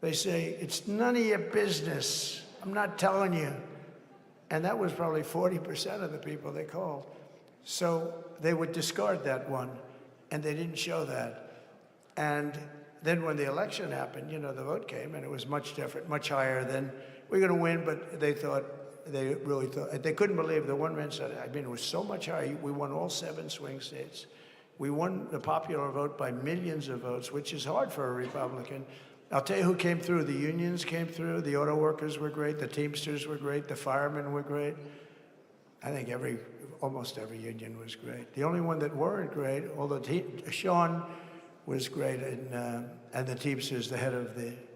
They say, it's none of your business. I'm not telling you. And that was probably 40% of the people they called. So they would discard that one, and they didn't show that. And then when the election happened, you know, the vote came, and it was much different, much higher than, we're going to win, but they really thought, they couldn't believe the one man said, I mean, it was so much higher. We won all 7 swing states. We won the popular vote by millions of votes, which is hard for a Republican. I'll tell you who came through. The unions came through. The auto workers were great. The Teamsters were great. The firemen were great. I think almost every union was great. The only one that weren't great, although Sean was great, and the Teamsters,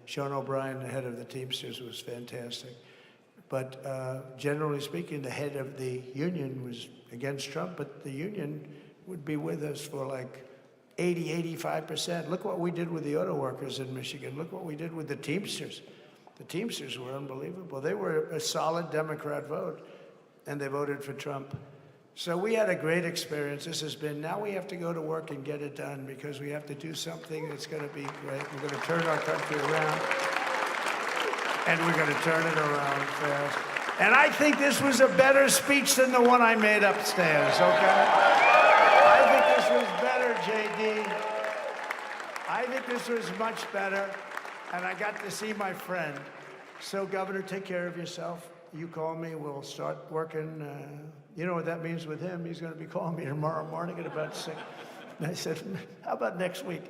Sean O'Brien, the head of the Teamsters, was fantastic. But generally speaking, the head of the union was against Trump, but the union would be with us for like 80, 85%. Look what we did with the auto workers in Michigan. Look what we did with the Teamsters. The Teamsters were unbelievable. They were a solid Democrat vote, and they voted for Trump. So we had a great experience. This has been, now we have to go to work and get it done, because we have to do something that's going to be great. We're going to turn our country around. And we're going to turn it around fast. And I think this was a better speech than the one I made upstairs, okay? I think this was better, JD. I think this was much better, and I got to see my friend. So, Governor, take care of yourself. You call me, we'll start working. You know what that means with him? He's going to be calling me tomorrow morning at about 6. And I said, how about next week?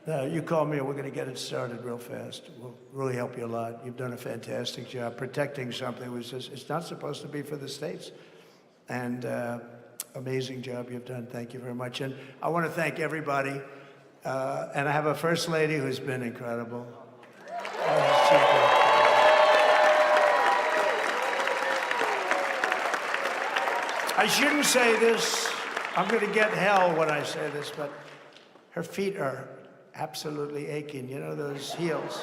You call me and we're going to get it started real fast. We'll really help you a lot. You've done a fantastic job protecting something which is, it's not supposed to be for the states. And amazing job you've done. Thank you very much. And I want to thank everybody. And I have a First Lady who's been incredible. I shouldn't say this. I'm going to get hell when I say this, but her feet are absolutely aching, you know, those heels.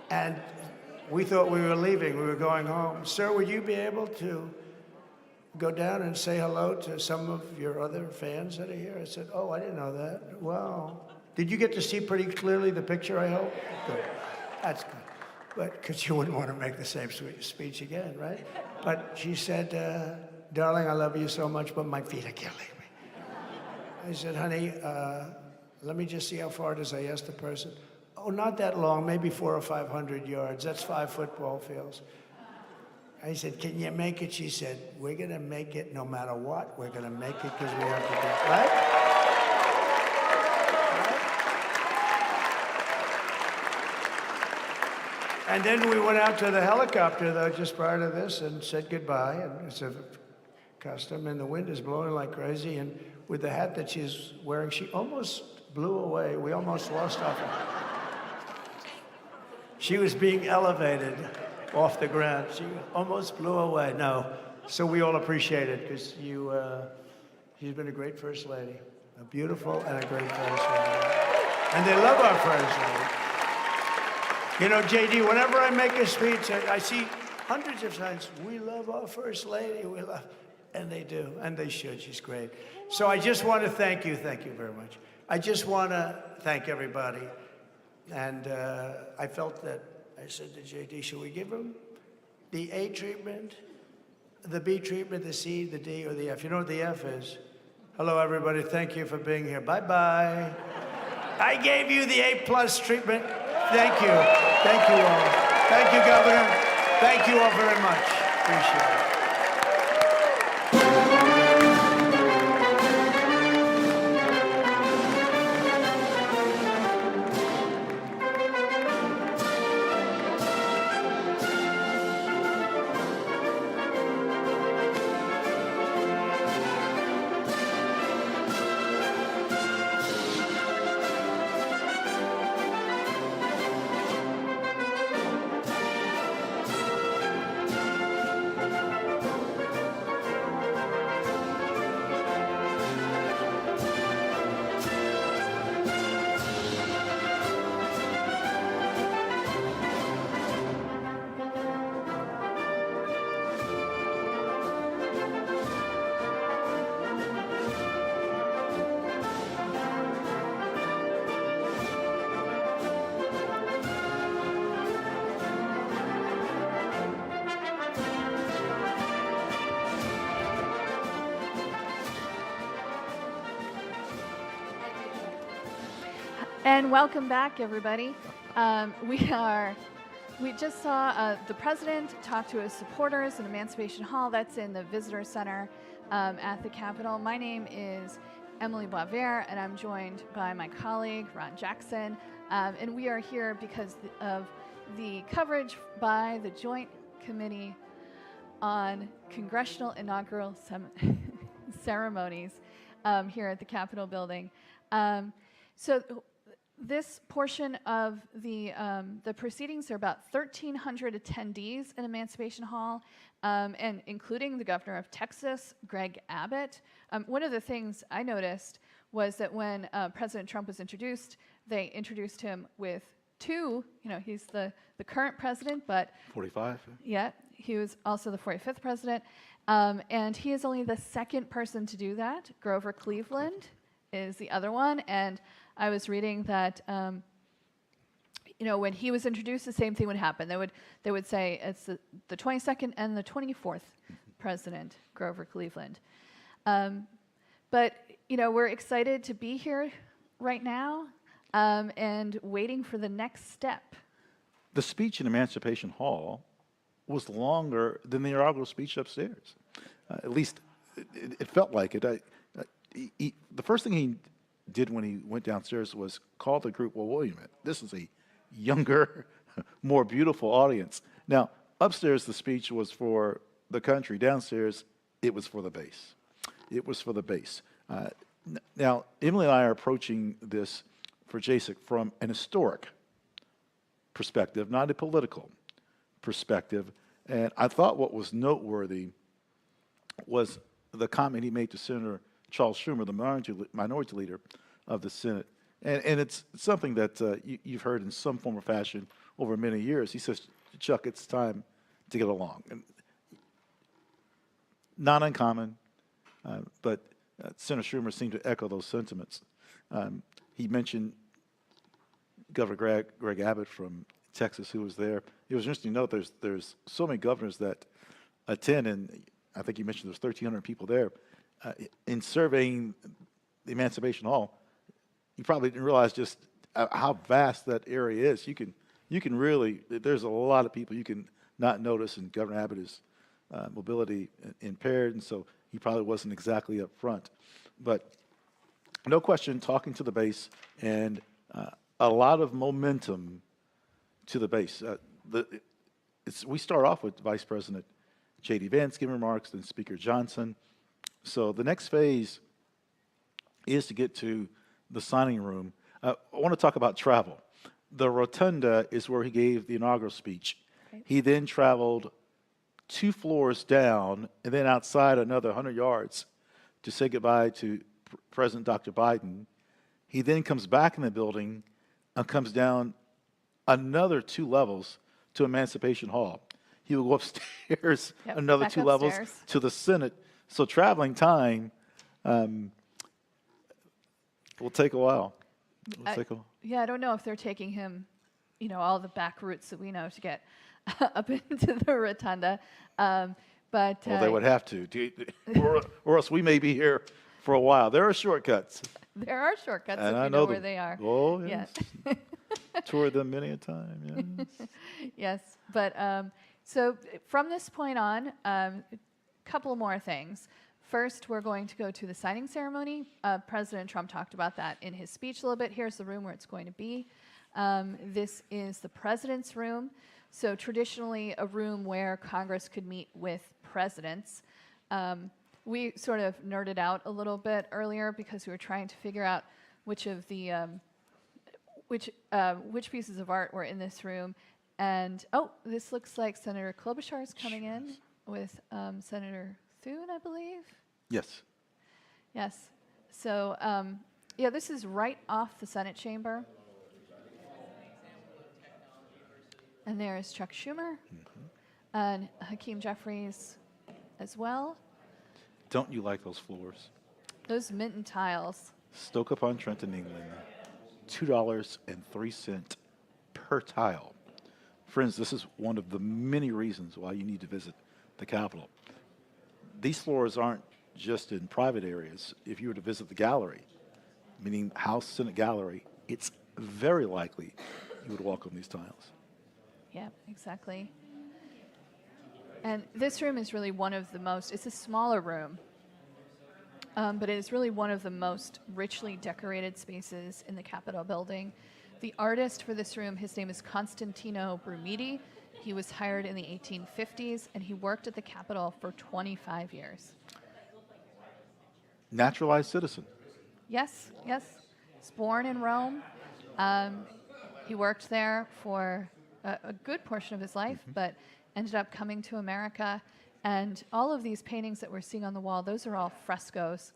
And we thought we were leaving, we were going home. Sir, would you be able to go down and say hello to some of your other fans that are here? I said, oh, I didn't know that. Wow. Did you get to see pretty clearly the picture, I hope? Good. That's good. But, because you wouldn't want to make the same speech again, right? But she said, darling, I love you so much, but my feet are killing me. I said, honey, let me just see how far it is. I asked the person. Oh, not that long, maybe 400 or 500 yards. That's 5 football fields. I said, can you make it? She said, we're going to make it no matter what. We're going to make it because we have to do it. Right? And then we went out to the helicopter, though, just prior to this, and said goodbye. And it's a custom, and the wind is blowing like crazy. And with the hat that she's wearing, she almost blew away. We almost lost her. She was being elevated off the ground. She almost blew away. No. So we all appreciate it, because she's been a great First Lady, a beautiful and a great First Lady. And they love our First Lady. You know, JD, whenever I make a speech, I see hundreds of times, we love our First Lady, we love, and they do, and they should, she's great. So I just want to thank you very much. I just want to thank everybody. And I felt that, I said to JD, should we give him the A treatment, the B treatment, the C, the D, or the F? You know what the F is? Hello, everybody, thank you for being here. Bye-bye. I gave you the A+ treatment. Thank you. Thank you all. Thank you, Governor. Thank you all very much. Appreciate it. And welcome back, everybody. We just saw the president talk to his supporters in Emancipation Hall. That's in the Visitor Center at the Capitol. My name is Emily Boisvert, and I'm joined by my colleague, Ron Jackson. And we are here because of the coverage by the Joint Committee on Congressional Inaugural Ceremonies here at the Capitol building. So this portion of the proceedings, there are about 1,300 attendees in Emancipation Hall, and including the governor of Texas, Greg Abbott. One of the things I noticed was that when President Trump was introduced, they introduced him with two, he's the current president, but 45. yeah, he was also the 45th president, and he is only the second person to do that. Grover Cleveland is the other one, and I was reading that, when he was introduced, the same thing would happen. They would say it's the 22nd and the 24th president, Grover Cleveland. But we're excited to be here right now and waiting for the next step. The speech in Emancipation Hall was longer than the inaugural speech upstairs. At least it felt like it. The first thing he did when he went downstairs was call the group, well, wait a minute, this is a younger, more beautiful audience. Now, upstairs the speech was for the country. Downstairs, it was for the base. It was for the base. Now, Emily and I are approaching this for JASIC from an historic perspective, not a political perspective. And I thought what was noteworthy was the comment he made to Senator Charles Schumer, the minority leader of the Senate. And it's something that you've heard in some form or fashion over many years. He says, Chuck, it's time to get along. And not uncommon, but Senator Schumer seemed to echo those sentiments. He mentioned Governor Greg Abbott from Texas, who was there. It was interesting to note there's so many governors that attend, and I think you mentioned there's 1,300 people there. In surveying the Emancipation Hall, you probably didn't realize just how vast that area is. You can really, there's a lot of people you can not notice, and Governor Abbott is mobility impaired, and so he probably wasn't exactly up front. But no question, talking to the base, and a lot of momentum to the base. We start off with Vice President J.D. Vance giving remarks, then Speaker Johnson. So the next phase is to get to the signing room. I want to talk about travel. The rotunda is where he gave the inaugural speech. Right. He then traveled 2 floors down and then outside another 100 yards to say goodbye to President Dr. Biden. He then comes back in the building and comes down another 2 levels to Emancipation Hall. He will go upstairs another 2 levels to the Senate. So traveling time will take a while. Yeah, I don't know if they're taking him, all the back routes that we know to get up into the rotunda. But well, they would have to, or else we may be here for a while. There are shortcuts. There are shortcuts and if you know where they are. Oh, yes. Toured them many a time, yes. Yes, but so from this point on, a couple more things. First, we're going to go to the signing ceremony. President Trump talked about that in his speech a little bit. Here's the room where it's going to be. This is the president's room. So traditionally, a room where Congress could meet with presidents. We sort of nerded out a little bit earlier because we were trying to figure out which of the which pieces of art were in this room. And this looks like Senator Klobuchar is coming in with Senator Thune, I believe. Yes. Yes. So yeah, this is right off the Senate chamber. And there's Chuck Schumer and Hakeem Jeffries as well. Don't you like those floors? Those Minton tiles. Stoke-upon-Trent in England, $2.03 per tile. Friends, this is one of the many reasons why you need to visit the Capitol. These floors aren't just in private areas. If you were to visit the gallery, meaning House Senate Gallery, it's very likely you would walk on these tiles. Yeah, exactly. And this room is really one of the most, it's a smaller room, but it is really one of the most richly decorated spaces in the Capitol building. The artist for this room, his name is Constantino Brumidi. He was hired in the 1850s, and he worked at the Capitol for 25 years. Naturalized citizen. Yes, yes. He's born in Rome. He worked there for a good portion of his life, but ended up coming to America. And all of these paintings that we're seeing on the wall, those are all frescoes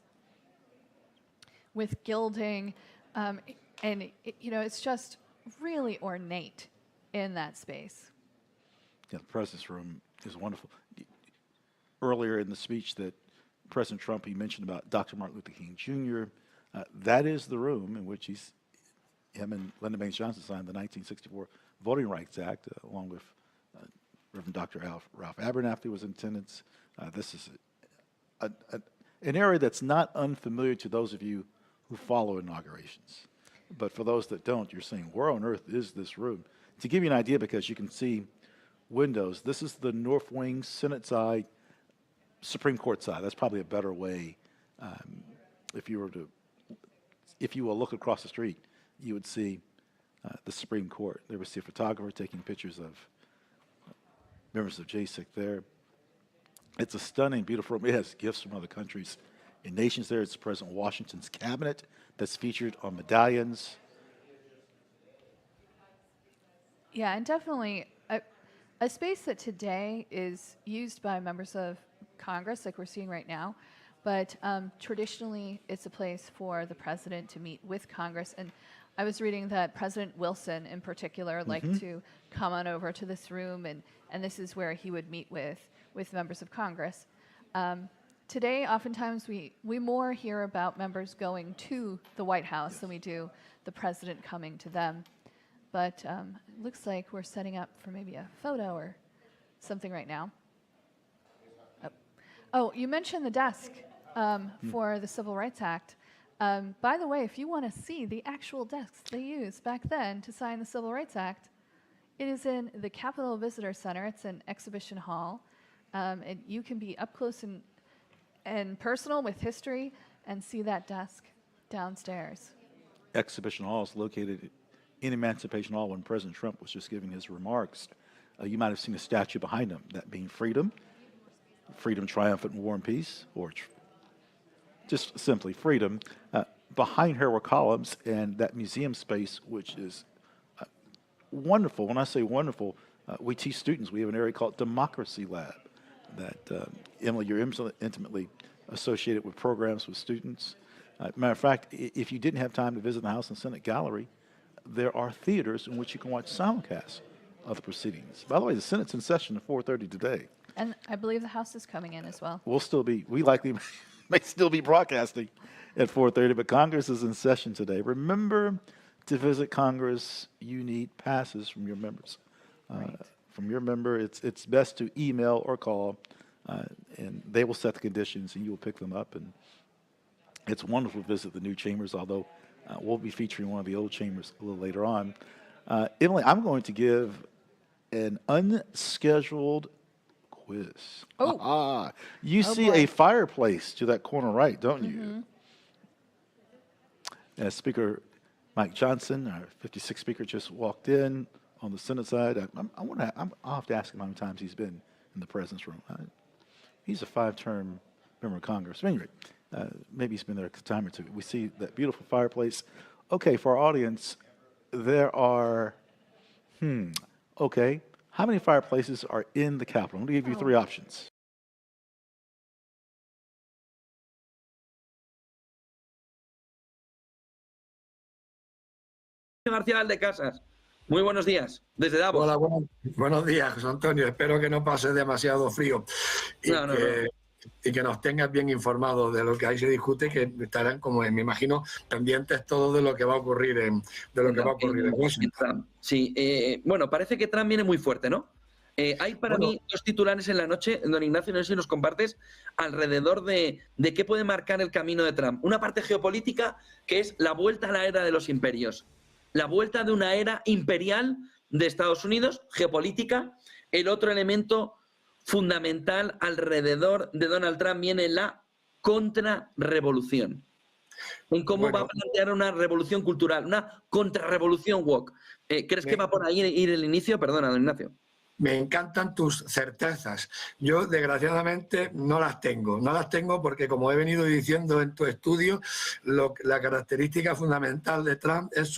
with gilding. And it's just really ornate in that space. Yeah, the president's room is wonderful. Earlier in the speech that President Trump, he mentioned about Dr. Martin Luther King Jr., that is the room in which him and Lyndon Baines Johnson signed the 1964 Voting Rights Act, along with Reverend Dr. Ralph Abernathy was in attendance. This is an area that's not unfamiliar to those of you who follow inaugurations. But for those that don't, you're saying, where on earth is this room? To give you an idea, because you can see windows, this is the north wing, Senate side, Supreme Court side. That's probably a better way. If you will look across the street, you would see the Supreme Court. There we see a photographer taking pictures of members of JSIC there. It's a stunning, beautiful room. It has gifts from other countries and nations there. It's President Washington's cabinet that's featured on medallions. Yeah, and definitely a space that today is used by members of Congress, like we're seeing right now, but traditionally it's a place for the president to meet with Congress. And I was reading that President Wilson in particular liked to come on over to this room, and this is where he would meet with members of Congress. Today, oftentimes we more hear about members going to the White House than we do the president coming to them. But it looks like we're setting up for maybe a photo or something right now. Oh, you mentioned the desk for the Civil Rights Act. By the way, if you want to see the actual desks they used back then to sign the Civil Rights Act, it is in the Capitol Visitor Center. It's an exhibition hall. And you can be up close and personal with history and see that desk downstairs. Exhibition Hall is located in Emancipation Hall. When President Trump was just giving his remarks, you might have seen a statue behind him, that being freedom, freedom triumphant in war and peace, or just simply freedom. Behind her were columns and that museum space, which is wonderful. When I say wonderful, we teach students. We have an area called Democracy Lab that, Emily, you're intimately associated with programs with students. Matter of fact, if you didn't have time to visit the House and Senate Gallery, there are theaters in which you can watch simulcasts of the proceedings. By the way, the Senate's in session at 4:30 today. And I believe the House is coming in as well. We likely may still be broadcasting at 4:30, but Congress is in session today. Remember, to visit Congress, you need passes from your members. From your member, it's best to email or call, and they will set the conditions, and you will pick them up. And it's wonderful to visit the new chambers, although we'll be featuring one of the old chambers a little later on. Emily, I'm going to give an unscheduled quiz. Oh. You see a fireplace to that corner right, don't you? As Speaker Mike Johnson, our 56th Speaker, just walked in on the Senate side. I'll have to ask him how many times he's been in the President's room. He's a 5-term member of Congress. Anyway, maybe he's been there a time or two. We see that beautiful fireplace. Okay, for our audience, there are, okay, how many fireplaces are in the Capitol? I'm going to give you 3 options. Marcial de Casas. Muy buenos días, desde Davos. Hola, buenos días, José Antonio. Espero que no pase demasiado frío y que nos tengas bien informados de lo que ahí se discute, que estarán, como me imagino, pendientes todos de lo que va a ocurrir en Washington. Sí, bueno, parece que Trump viene muy fuerte, ¿no? Hay para mí 2 titulares en la noche, don Ignacio, no sé si nos compartes, alrededor de qué puede marcar el camino de Trump. Una parte geopolítica, que es la vuelta a la era de los imperios. La vuelta de una era imperial de Estados Unidos, geopolítica. El otro elemento fundamental alrededor de Donald Trump viene la contrarrevolución. En cómo va a plantear una revolución cultural, una contrarrevolución woke. ¿Crees que va por ahí ir el inicio? Perdona, don Ignacio. Me encantan tus certezas. Yo, desgraciadamente, no las tengo. No las tengo porque, como he venido diciendo en tu estudio, la característica fundamental de Trump es su